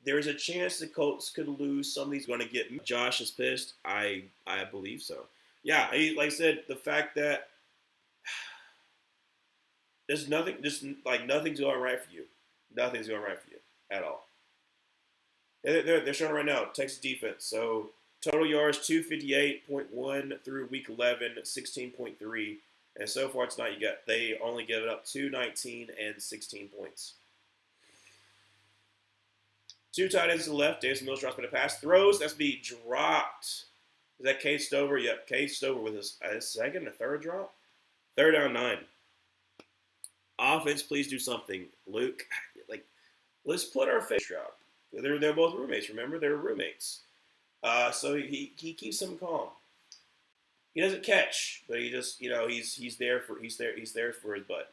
there's a chance the Colts could lose. Somebody's going to get Josh is pissed. I believe so. Yeah, like I said, the fact that there's nothing, just like nothing's going right for you. Nothing's going right for you at all. They're showing right now Texas defense. So total yards 258.1 through week 11, 16.3. And so far tonight, they only give it up 219 and 16 points. Two tight ends to the left. Davis Mills drops by the pass. Throws. That's be dropped. Is that Cade Stover? Yep. Cade Stover with a second, a third drop. Third down 9. Offense, please do something. Luke, like, let's put our face job. They're both roommates. Remember, they're roommates. So he keeps them calm. He doesn't catch, but he just he's there for his butt.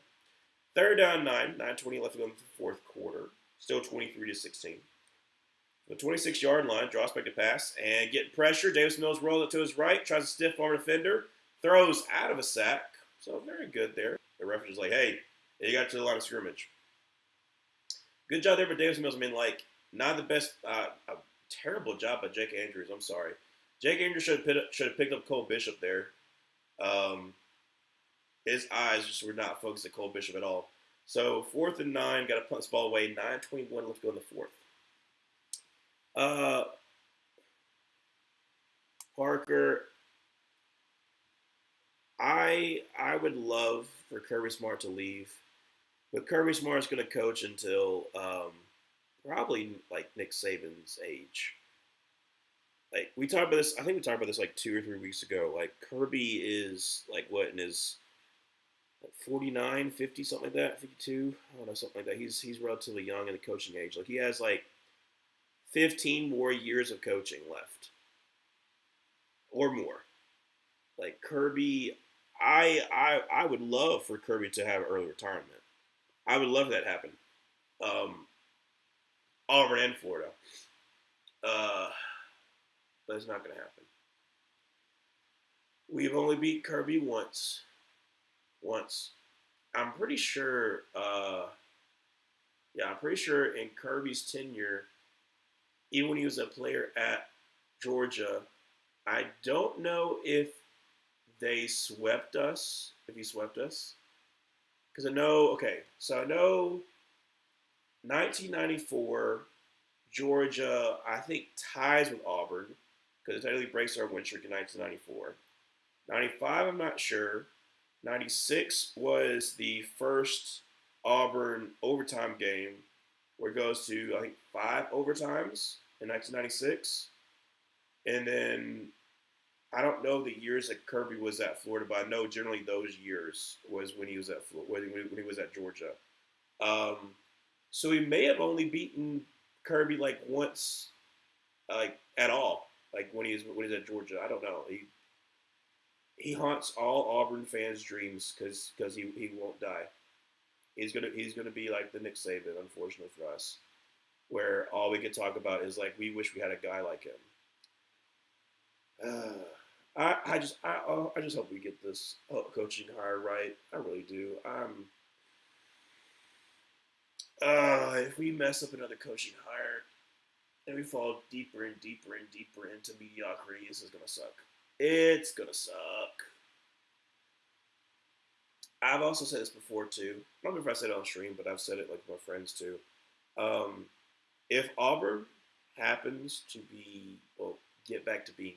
Third down 9, 9:20 left to go in the fourth quarter. Still 23-16. The 26-yard line, draws back to pass and getting pressure. Davis Mills rolls it to his right, tries to stiff arm defender, throws out of a sack. So very good there. The referee is like, hey, you got to the line of scrimmage. Good job there, but Davis Mills. I mean, like, not the best. A terrible job by Jake Andrews. I'm sorry. Jake Andrews should have picked up Cole Bishop there. His eyes just were not focused at Cole Bishop at all. So 4th and 9, got to punt this ball away. 9:21 left to go in the fourth. Parker, I would love for Kirby Smart to leave, but Kirby Smart's going to coach until probably like Nick Saban's age. Like we talked about this, I think we talked about this like 2 or 3 weeks ago. Like Kirby is like what in his 49, 50, something like that, 52. I don't know, something like that. He's relatively young in the coaching age. Like he has like 15 more years of coaching left, or more. Like Kirby, I would love for Kirby to have early retirement. I would love that to happen. Auburn and Florida. But it's not going to happen. We've only beat Kirby once. I'm pretty sure. I'm pretty sure in Kirby's tenure, even when he was a player at Georgia. I don't know if they swept us. If he swept us, because I know. Okay, so I know 1994 Georgia. I think ties with Auburn because it technically breaks our win streak in 1994. 95, I'm not sure. 96 was the first Auburn overtime game where it goes to, I think, 5 overtimes in 1996. And then I don't know the years that Kirby was at Florida, but I know generally those years was when he was at when he was at Georgia. Um, so he may have only beaten Kirby like once, like at all, like when he's at Georgia. I don't know. He haunts all Auburn fans' dreams because he won't die. He's gonna be like the Nick Saban, unfortunately for us, where all we can talk about is like we wish we had a guy like him. I just hope we get this coaching hire right. I really do. If we mess up another coaching hire and we fall deeper and deeper and deeper into mediocrity, this is gonna suck. It's gonna suck. I've also said this before too. I don't know if I said it on stream, but I've said it like with my friends too. Um, if Auburn happens to get back to being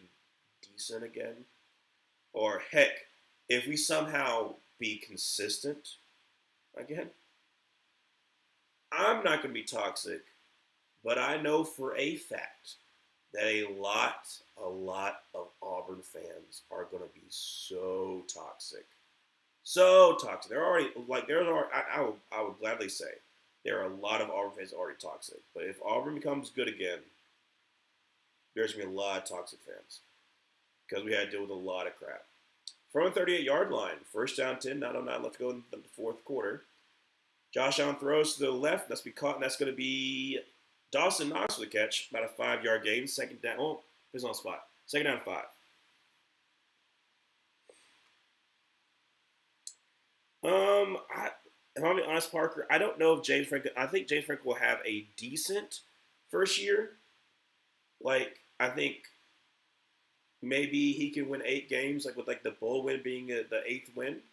decent again, or heck, if we somehow be consistent again, I'm not going to be toxic, but I know for a fact that a lot of Auburn fans are going to be so toxic. So toxic. They're already, like, I would gladly say there are a lot of Auburn fans already toxic. But if Auburn becomes good again, there's going to be a lot of toxic fans because we had to deal with a lot of crap. From the 38-yard line, first down 10, 9:09 left to go in the fourth quarter. Josh Allen throws to the left. That's be caught, and that's going to be Dawson Knox with a catch. About a 5-yard gain. Second down. Oh, he's on the spot. Second down 5. If I'm being honest, Parker, I don't know if James Franklin. I think James Franklin will have a decent first year. Like, I think maybe he can win 8 games, like with like the bowl win being the 8th win.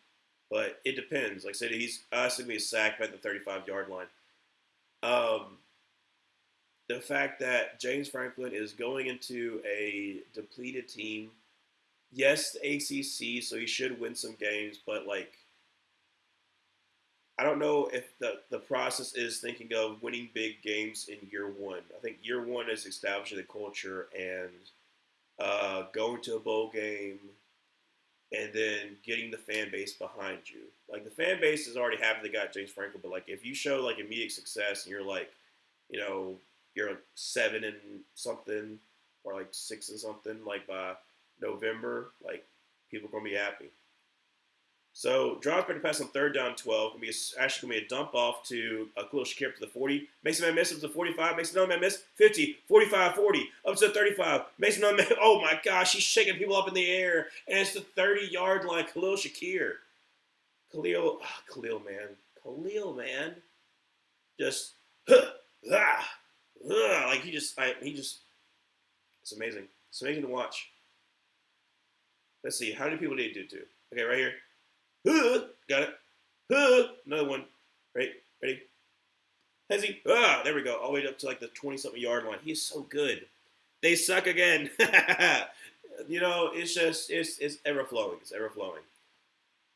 But it depends. Like I said, he's going to be sacked by the 35-yard line. The fact that James Franklin is going into a depleted team, yes, the ACC, so he should win some games, but like, I don't know if the process is thinking of winning big games in year one. I think year one is establishing the culture and going to a bowl game and then getting the fan base behind you. Like, the fan base is already happy they got James Franklin, but like, if you show like immediate success and you're like, you know, you're like 7 and something or like 6 and something, like by November, like, people are gonna be happy. So, drops back to pass on third down 12. Actually going to be a dump off to Khalil Shakir to the 40. Makes a man miss up to 45. Makes another man miss. 50, 45, 40. Up to 35. Makes another man. Oh my gosh, he's shaking people up in the air. And it's the 30-yard line. Khalil Shakir. Khalil, man. Just, like he just, it's amazing. It's amazing to watch. Let's see. How many people did he do to? Okay, right here. Got it. Another one. Right? Ready? Has he? There we go. All the way up to like the 20-something yard line. He is so good. They suck again. You know, it's just, it's ever flowing. It's ever flowing.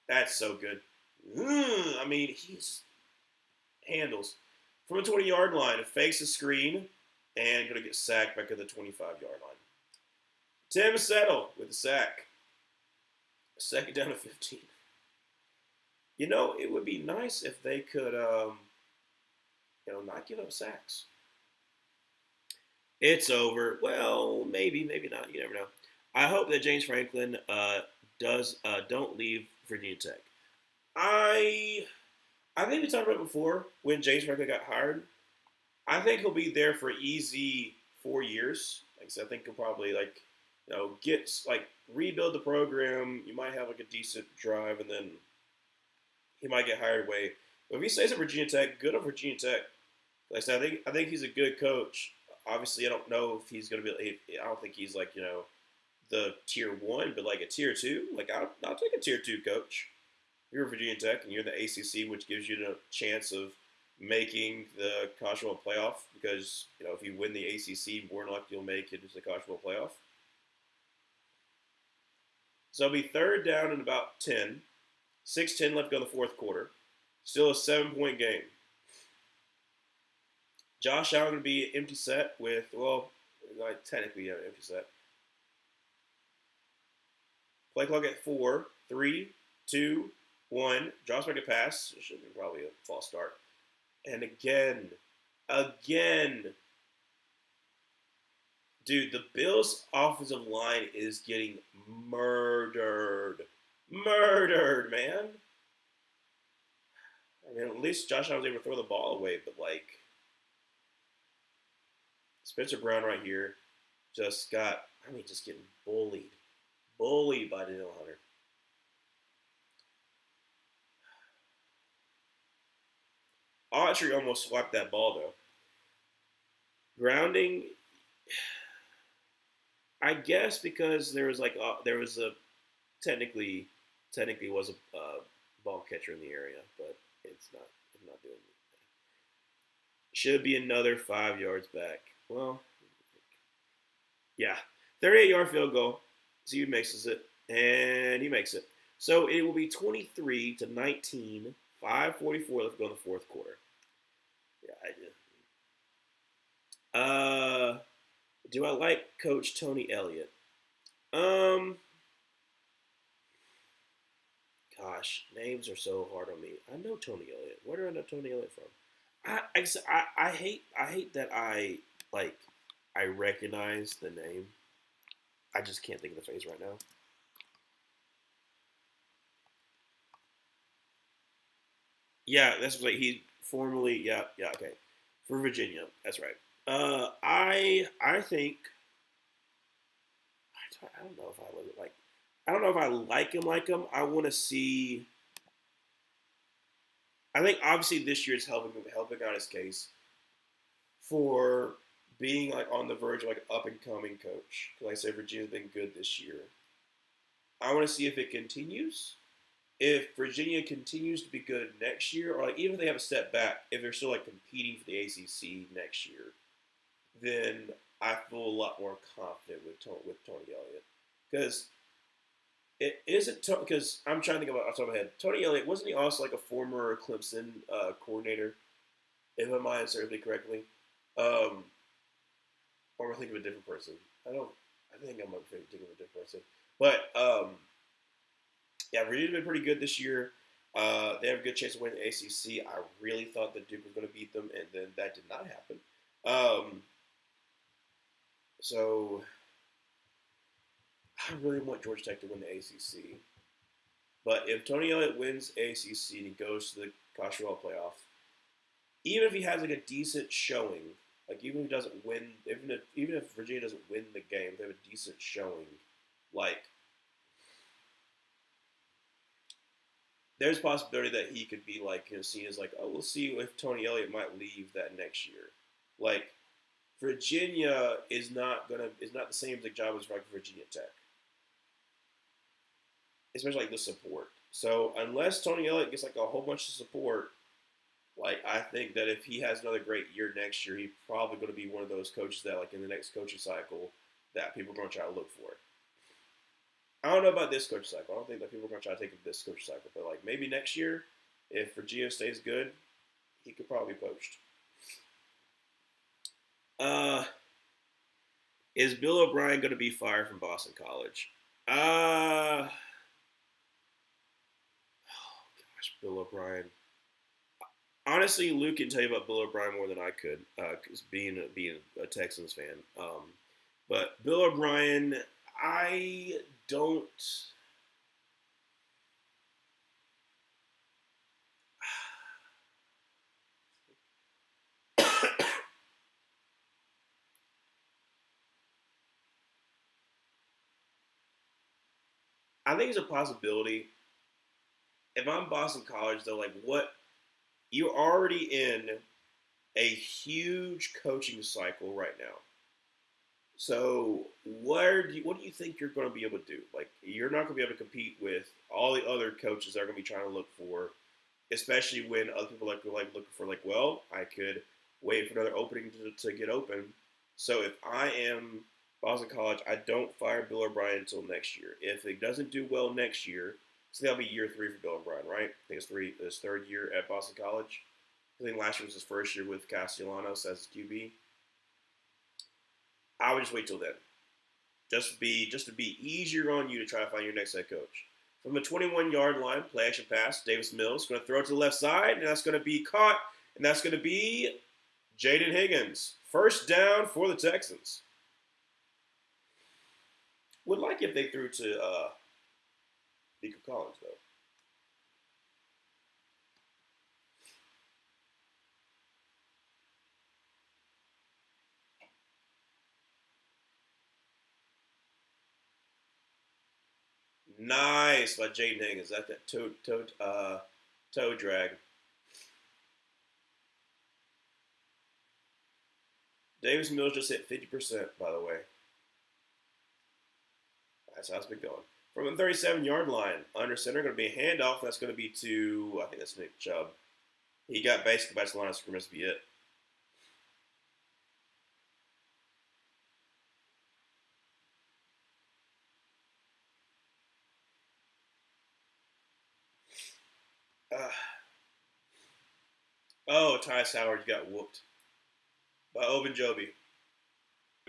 That's so good. I mean, he's handles. From the 20-yard line, fakes a screen and going to get sacked back at the 25-yard line. Tim Settle with the sack. Second down to 15. You know, it would be nice if they could, not give up sacks. It's over. Well, maybe not. You never know. I hope that James Franklin don't leave Virginia Tech. I think we talked about it before when James Franklin got hired. I think he'll be there for easy 4 years. Like I said, I think he'll probably rebuild the program. You might have like a decent drive, and then he might get hired away. But if he stays at Virginia Tech, good on Virginia Tech. Like I said, I think he's a good coach. Obviously, I don't know if he's going to be. I don't think he's like the tier one, but like a tier two. Like I'll take a tier two coach. You're Virginia Tech and you're the ACC, which gives you the chance of making the college football playoff because if you win the ACC, more than likely you'll make it into the college football playoff. So it'll be third down in about 10. 6:10 left to go in the fourth quarter. Still a 7-point game. Josh Allen going to be empty set with, technically, empty set. Play clock at 4, 3, 2, 1. Josh back a pass. It should be probably a false start. And again. Dude, the Bills' offensive line is getting murdered. Murdered, man. I mean, at least Josh Allen was able to throw the ball away, but like Spencer Brown right here just getting bullied. Bullied by Daniel Hunter. Autry almost swiped that ball though. Grounding, I guess because there was technically was a ball catcher in the area, but it's not doing anything. Should be another 5 yards back. Well, yeah, 38-yard field goal. See who makes it, and he makes it. So it will be 23-19, 5:44 left to go in the fourth quarter. Yeah, I do. Do I like Coach Tony Elliott? Gosh, names are so hard on me. I know Tony Elliott. Where do I know Tony Elliott from? I hate that I recognize the name. I just can't think of the face right now. Yeah, that's like he formerly. Yeah, okay, for Virginia. That's right. I think I don't know if I like. I don't know if I like him. I want to see. I think obviously this year is helping out his case for being like on the verge of like up and coming coach. Like I said, Virginia's been good this year. I want to see if it continues. If Virginia continues to be good next year, or like even if they have a step back, if they're still like competing for the ACC next year, then I feel a lot more confident with Tony Elliott because it isn't because I'm trying to think about off the top of my head. Tony Elliott wasn't he also like a former Clemson coordinator, if my mind serves me correctly, or am I thinking of a different person? I don't. I think I'm thinking of a different person, but yeah, Virginia's been pretty good this year. They have a good chance to win the ACC. I really thought that Duke was going to beat them, and then that did not happen. So I really want Georgia Tech to win the ACC. But if Tony Elliott wins ACC and he goes to the college football playoff, even if he has like a decent showing, like even if he doesn't win, even if Virginia doesn't win the game, they have a decent showing. Like there's a possibility that he could be like seen as like, oh, we'll see if Tony Elliott might leave that next year. Like Virginia is not the same as job as like Virginia Tech, especially like the support. So unless Tony Elliott gets like a whole bunch of support, like I think that if he has another great year next year, he's probably going to be one of those coaches that like in the next coaching cycle that people are going to try to look for. I don't know about this coach cycle. I don't think that people are going to try to take this coach cycle, but like maybe next year, if Virginia stays good, he could probably be poached. Is Bill O'Brien going to be fired from Boston College? Oh gosh, Bill O'Brien. Honestly, Luke can tell you about Bill O'Brien more than I could, because being a Texans fan. But Bill O'Brien, I don't. I think it's a possibility. If I'm Boston College, though, like what you're already in a huge coaching cycle right now. So what do you think you're going to be able to do? Like you're not going to be able to compete with all the other coaches that are going to be trying to look for, especially when other people like looking for like, well, I could wait for another opening to get open. So if I am Boston College, I don't fire Bill O'Brien until next year. If it doesn't do well next year, so that'll be year 3 for Bill O'Brien, right? I think it's his third year at Boston College. I think last year was his first year with Castellanos as QB. I would just wait till then. Just to be easier on you to try to find your next head coach. From the 21-yard line, play action pass, Davis Mills going to throw it to the left side, and that's going to be caught, and that's going to be Jaden Higgins. First down for the Texans. Would like if they threw to Nico Collins, though. Nice by Jaden Higgins. That toe drag. Davis Mills just hit 50%, by the way. That's how it's been going. From the 37-yard line, under center, going to be a handoff. That's going to be to, I think that's Nick Chubb. He got basically by the line of scrimmage to be it. Uh, oh, Ty Howard got whooped by Obenjobi.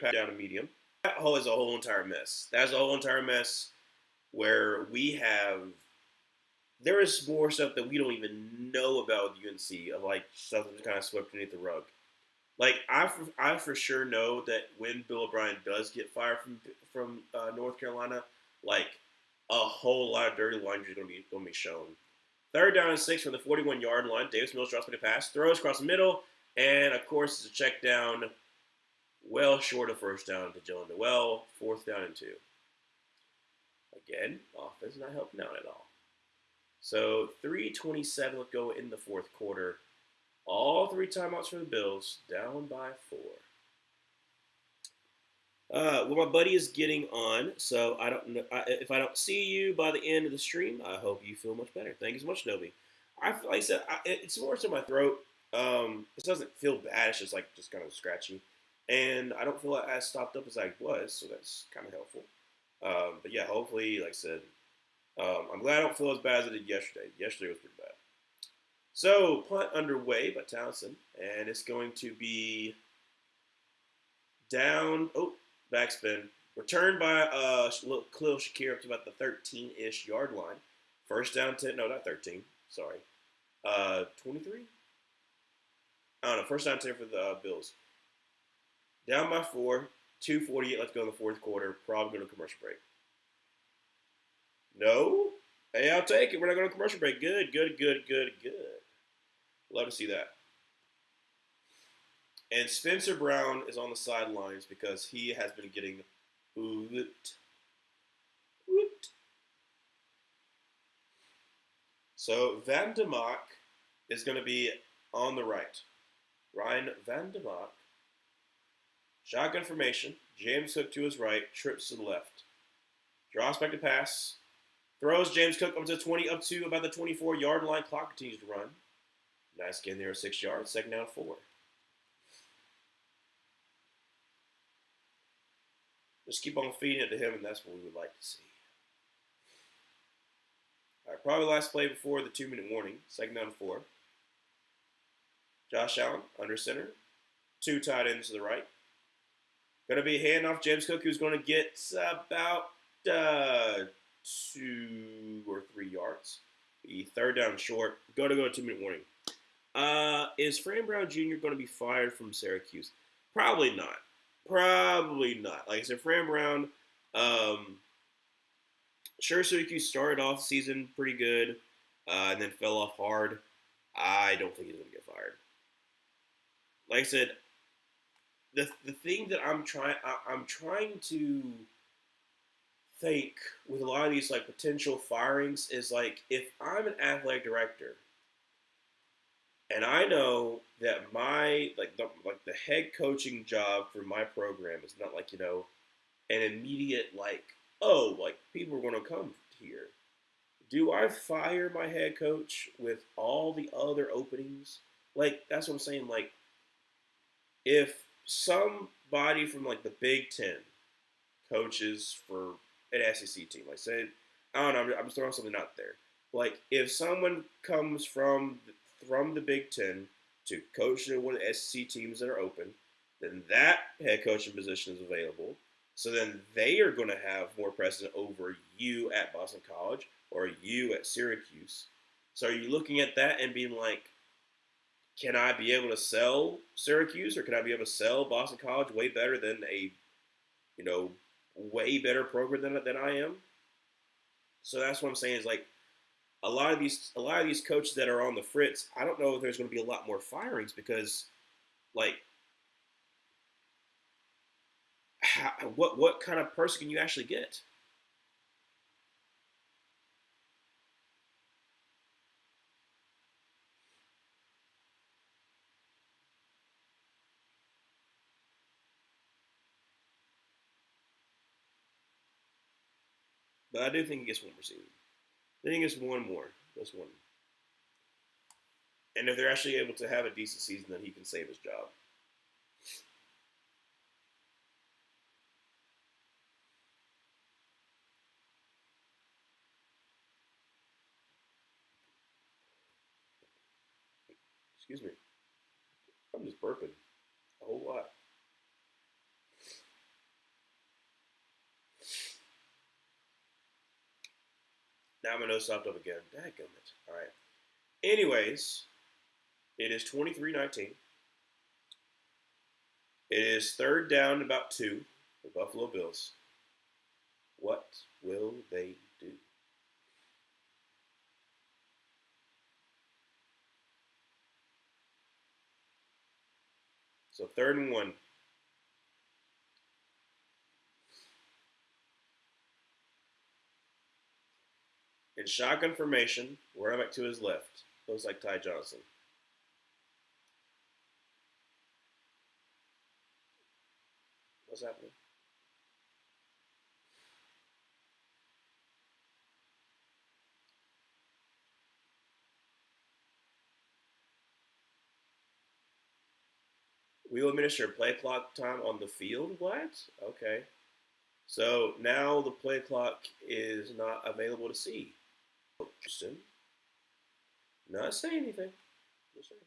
Down to medium. That hole is a whole entire mess. That's a whole entire mess where we have there is more stuff that we don't even know about with UNC of like stuff that's kind of swept beneath the rug. Like I for sure know that when Bill O'Brien does get fired from North Carolina, like a whole lot of dirty laundry is going to be shown. Third down and 6 from the 41-yard line. Davis Mills drops me the pass, throws across the middle, and of course it's a check down, well short of first down to Dylan Noel. Fourth down and 2. Again, offense not helping out at all. So 3:27 to go in the fourth quarter. All 3 timeouts for the Bills, down by 4. Well, my buddy is getting on, so I don't know if I don't see you by the end of the stream. I hope you feel much better. Thank you so much, Nobi. Like I said, it's more in my throat. It doesn't feel bad. It's just kind of scratchy, and I don't feel as stopped up as I was, so that's kind of helpful. But yeah, hopefully, like I said, I'm glad I don't feel as bad as I did yesterday. Yesterday was pretty bad. So punt underway by Townsend, and it's going to be down. Oh, backspin. Returned by Khalil Shakir up to about the 13-ish yard line. First down 10. No, not 13. Sorry. 23? I don't know. First down 10 for the Bills. Down by 4. 2:48 left to go in the fourth quarter. Probably going to commercial break. No? Hey, I'll take it. We're not going to commercial break. Good. Love to see that. And Spencer Brown is on the sidelines because he has been getting whooped. So Van de Mock is going to be on the right. Ryan Van de Mock. Shotgun formation. James Cook to his right. Trips to the left. Draws back to pass. Throws James Cook up to about the 24-yard line. Clock continues to run. Nice gain there, 6 yards. Second down 4. Just keep on feeding it to him, and that's what we would like to see. All right, probably last play before the 2-minute warning. Second down 4. Josh Allen, under center. 2 tight ends to the right. Going to be a handoff. James Cook, who's going to get about 2 or 3 yards. Be third down short. Go to 2-minute warning. Is Fran Brown Jr. going to be fired from Syracuse? Probably not. Like I said, Fran Brown, sure, Syracuse started off the season pretty good and then fell off hard. I don't think he's going to get fired. Like I said, the thing that I'm trying to think with a lot of these like potential firings is like if I'm an athletic director And I know that my the head coaching job for my program is not like an immediate people are going to come here. Do I fire my head coach with all the other openings? Like that's what I'm saying. Like if somebody from like the Big Ten coaches for an SEC team, like say I don't know, I'm just throwing something out there. Like if someone comes from the Big Ten to coach one of the SEC teams that are open, then that head coaching position is available. So then they are going to have more precedent over you at Boston College or you at Syracuse. So are you looking at that and being like, can I be able to sell Syracuse or can I be able to sell Boston College way better than a, you know, way better program than I am? So that's what I'm saying is like a lot of these coaches that are on the fritz, I don't know if there's going to be a lot more firings because like what kind of person can you actually get? But I do think he gets one more season. I think it's one more. That's one. And if they're actually able to have a decent season, then he can save his job. Excuse me. I'm just burping a whole lot. Now my nose stopped up again. Dadgummit. All right. Anyways, it is 23-19. It is third down about two for Buffalo Bills. What will they do? So third and one. In shotgun formation, running back to his left. Looks like Ty Johnson. What's happening? We will administer play clock time on the field. What? Okay. So now the play clock is not available to see. Interesting. Not saying anything. Just saying.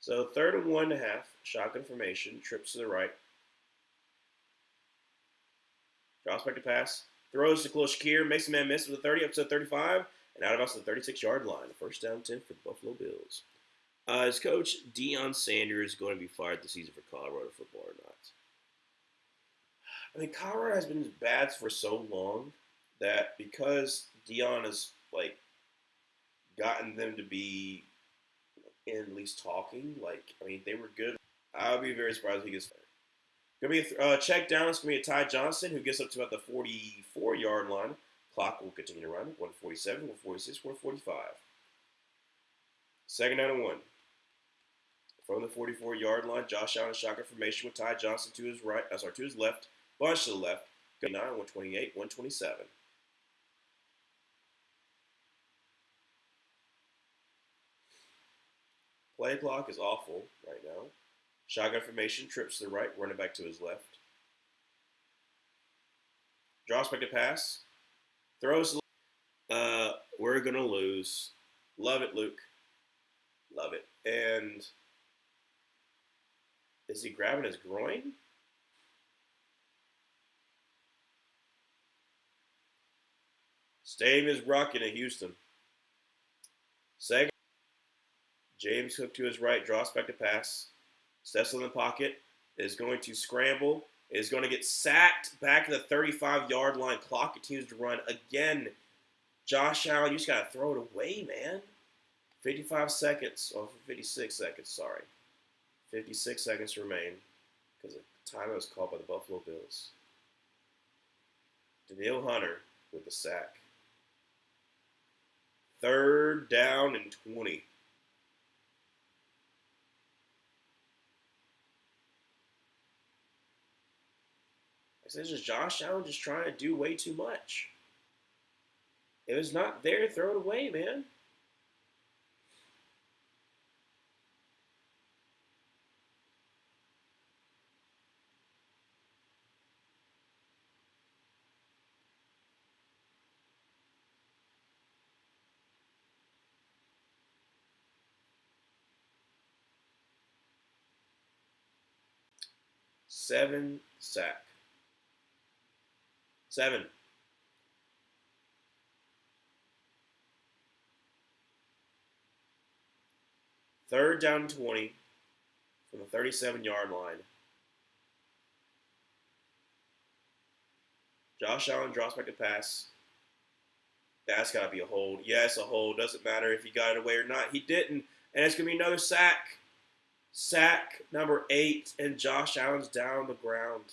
So third and 1.5, shotgun formation, trips to the right, drops back to pass, throws to Khalil Shakir, makes a man miss with a 30 up to 35, and out of bounds to the 36-yard line. First down 10 for the Buffalo Bills. Is Coach Deion Sanders going to be fired this season for Colorado football or not? I mean, Colorado has been bad for so long that because Deion has like gotten them to be in at least talking, like I mean, they were good. I would be very surprised if he gets fired. Gonna be a check down. It's gonna be a Ty Johnson who gets up to about the 44-yard line. Clock will continue to run. 147, 146, 145. Second down and one. From the 44-yard line, Josh Allen shotgun formation with Ty Johnson to his right. To his left. Bunch to the left. 9, 128, 127. Play clock is awful right now. Shotgun formation, trips to the right, running back to his left. Draws back to pass. Throws. We're going to lose. Love it, Luke. Love it. And is he grabbing his groin? Stadium is rocking in Houston. Second. James Cook to his right, draws back to pass. Steps in the pocket. Is going to scramble. Is going to get sacked back at the 35-yard line. Clock continues to run. Again, Josh Allen, you just got to throw it away, man. 55 seconds, or 56 seconds, sorry. 56 seconds remain because the timeout was called by the Buffalo Bills. Danielle Hunter with the sack. Third down and 20. It's just Josh Allen just trying to do way too much. If it's not there, throw it away, man. Seven sack. Seven. Third down 20 from the 37-yard line. Josh Allen drops back to pass. That's got to be a hold. Yes, a hold. Doesn't matter if he got it away or not. He didn't. And it's going to be another sack. Sack number 8, and Josh Allen's down on the ground.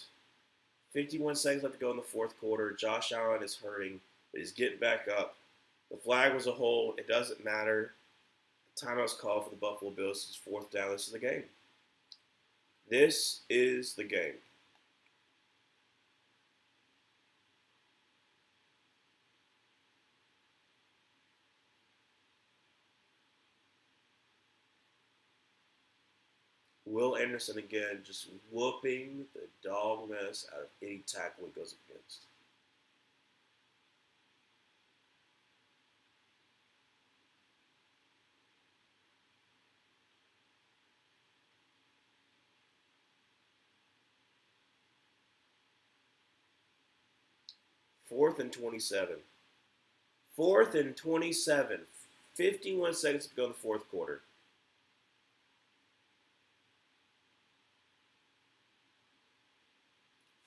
51 seconds left to go in the fourth quarter. Josh Allen is hurting, but he's getting back up. The flag was a hold. It doesn't matter. The timeout's called for the Buffalo Bills. It's fourth down. This is the game. This is the game. Will Anderson again just whooping the dog mess out of any tackle he goes against. Fourth and 27. Fourth and 27. 51 seconds to go in the fourth quarter.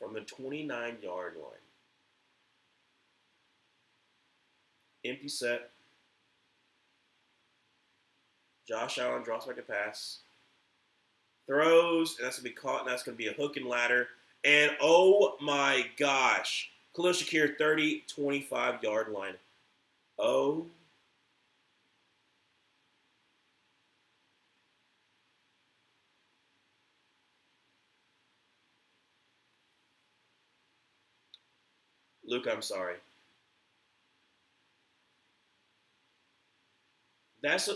From the 29-yard line. Empty set. Josh Allen drops back a pass. Throws, and that's going to be caught, and that's going to be a hook and ladder. And oh my gosh. Khalil Shakir, 30, 25-yard line. Oh. Luke, I'm sorry. That's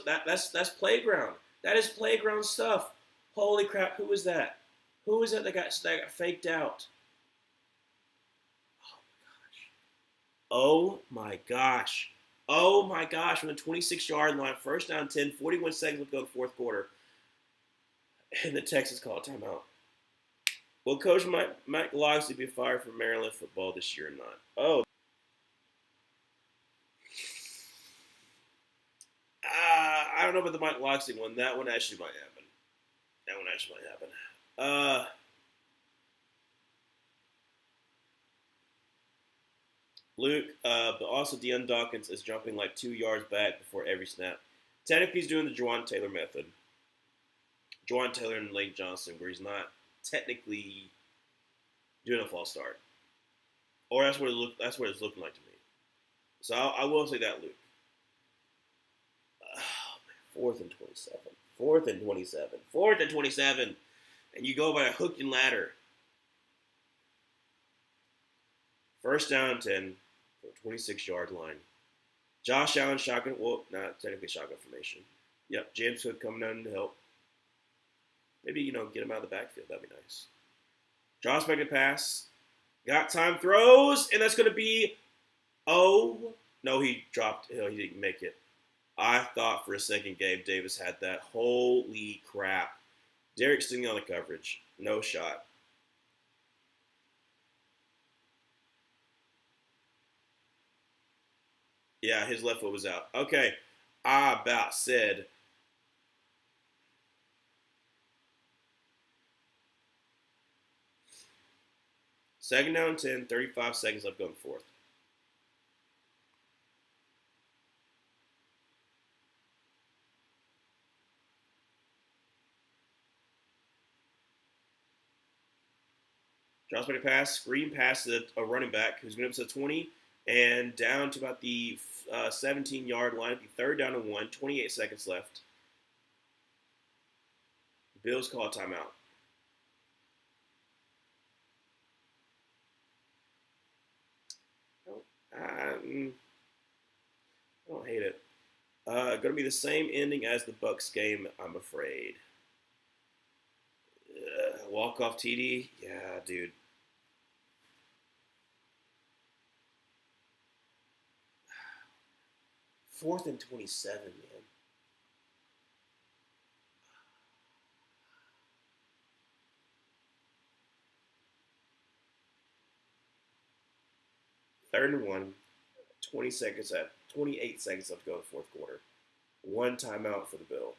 playground. That is playground stuff. Holy crap! Who was that? Who was that got faked out? Oh my gosh! Oh my gosh! From the 26-yard line, first down 10, 41 seconds left to go in the fourth quarter, and the Texans call a timeout. Will Coach Mike Locksley be fired from Maryland football this year or not? Oh. I don't know about the Mike Locksley one. That one actually might happen. Luke, but also Deion Dawkins is jumping like 2 yards back before every snap. Technically, he's doing the Juwan Taylor method. Juwan Taylor and Lane Johnson, where he's not technically doing a false start. Or that's what it's looking like to me. So I will say that, Luke. Fourth and 27. Fourth and 27. Fourth and 27. And you go by a hook and ladder. First down 10 for 26-yard line. Josh Allen shotgun. Well, not technically shotgun formation. Yep, James Cook coming down to help. Maybe, get him out of the backfield. That'd be nice. Josh back to pass. Got time, throws, and that's going to be, oh, no, he dropped. He didn't make it. I thought for a second Gabe Davis had that. Holy crap. Derek Stingley on the coverage. No shot. Yeah, his left foot was out. Okay, I about said. Second down 10, 35 seconds left going fourth. Drops back a pass, screen pass to a running back who's going to up to 20 and down to about the 17-yard line. The third down and 1, 28 seconds left. Bills call a timeout. I don't hate it. Going to be the same ending as the Bucs game, I'm afraid. Walk off TD, yeah, dude. 4th and 27, man. Third and one. 28 seconds left to go in the fourth quarter. One timeout for the Bill.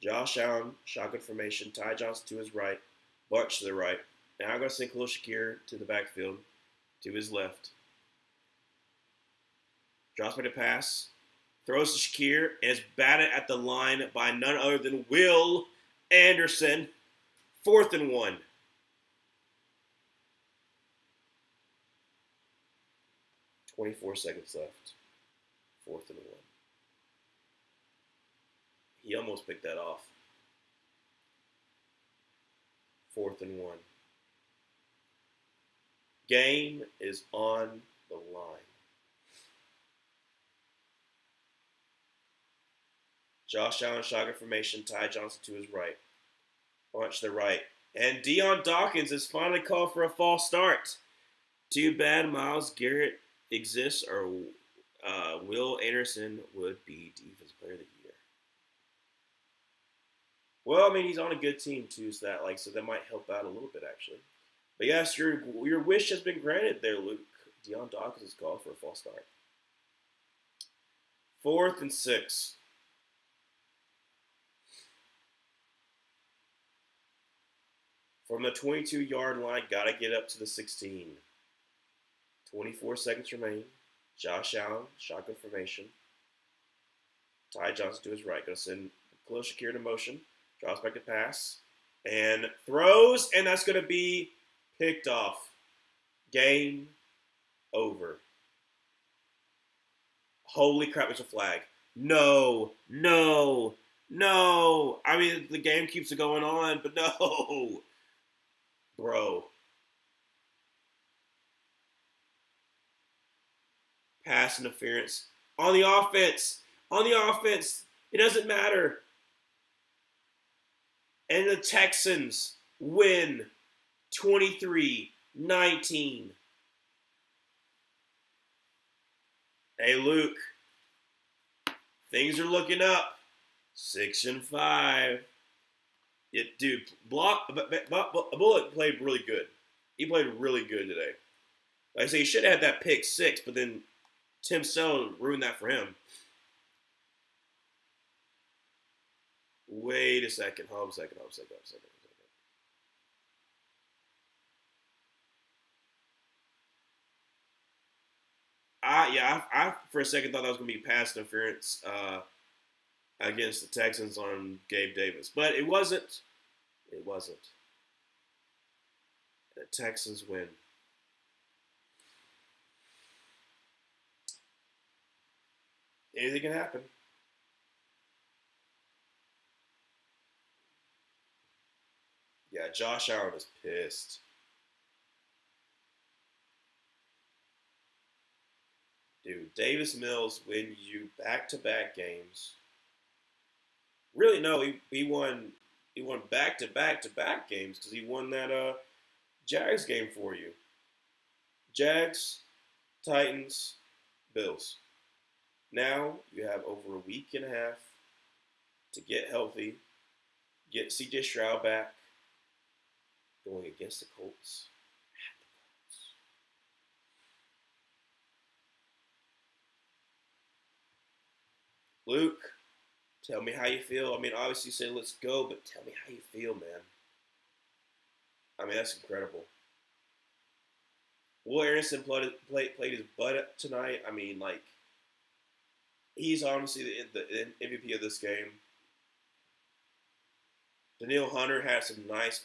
Josh Allen, shotgun formation. Ty Johnson to his right. Bunch to the right. Now I'm going to send Khalil Shakir to the backfield, to his left. Drops back to pass. Throws to Shakir and is batted at the line by none other than Will Anderson. 4th and 1. 24 seconds left. 4th and 1. He almost picked that off. 4th and 1. Game is on the line. Josh Allen, shotgun formation. Ty Johnson to his right. Bunch to the right. And Deion Dawkins is finally called for a false start. Too bad Myles Garrett exists, or Will Anderson would be Defensive Player of the Year. Well, I mean, he's on a good team too, so that might help out a little bit actually. But yes, your wish has been granted there, Luke. Deion Dawkins is called for a false start. 4th and 6. From the 22-yard line, gotta get up to the 16. 24 seconds remain. Josh Allen, shotgun formation. Ty Johnson to his right. Gonna send Khalil Shakir to motion. Drops back to pass. And throws, and that's gonna be picked off. Game over. Holy crap, it's a flag. No. I mean, the game keeps going on, but no. Bro. Pass interference. On the offense. It doesn't matter. And the Texans win 23-19. Hey, Luke. Things are looking up. 6-5. Dude, Bullock played really good. He played really good today. Like I say, he should have had that pick 6, but then Tim Stone ruined that for him. Wait a second. Hold a second. I for a second thought that was going to be pass interference against the Texans on Gabe Davis. But it wasn't. The Texans win. Anything can happen. Yeah, Josh Allen is pissed. Dude, Davis Mills wins you back-to-back games. Really, no, he won back-to-back-to-back games because he won that Jags game for you. Jags, Titans, Bills. Now you have over a week and a half to get healthy, get CJ Stroud back, going against the Colts. Luke, tell me how you feel. I mean, obviously you say let's go, but tell me how you feel, man. I mean, that's incredible. Will Anderson played his butt up tonight. I mean, like, he's honestly the MVP of this game. Daniil Hunter had some nice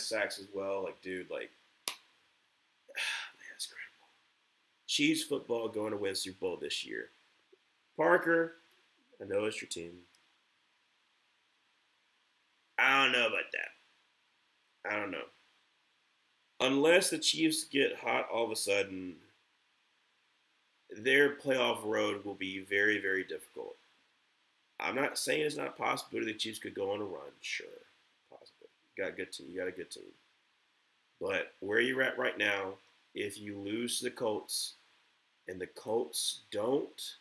sacks as well. Like, dude, like, man, that's incredible. Chiefs football going to win Super Bowl this year. Parker, I know it's your team. I don't know about that. I don't know. unless the Chiefs get hot all of a sudden, their playoff road will be very, very difficult. I'm not saying it's not possible the Chiefs could go on a run. Sure, possible. You got a good team. You got a good team. But where you're at right now, if you lose to the Colts and the Colts don't,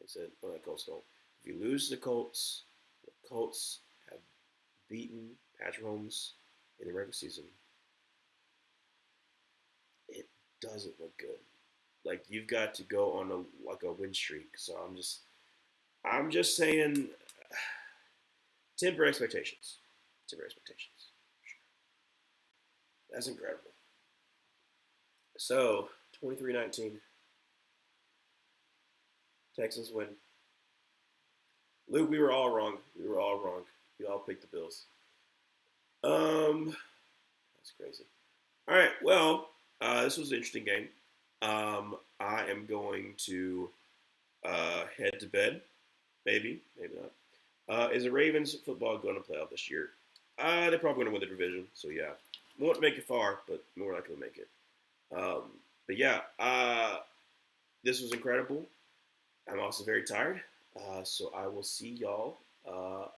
I said, no, the Colts don't. If you lose to the Colts have beaten Patrick Mahomes in the regular season. It doesn't look good. Like you've got to go on a win streak. So I'm just saying, temper expectations. Temper expectations. That's incredible. So 23-19, Texans win. Luke, we were all wrong. We were all wrong. We all picked the Bills. That's crazy. All right. Well, this was an interesting game. I am going to head to bed. Maybe, maybe not. Is the Ravens football going to play out this year? They're probably going to win the division. So yeah, won't make it far, but more likely to make it. Um, but yeah, this was incredible. I'm also very tired. So I will see y'all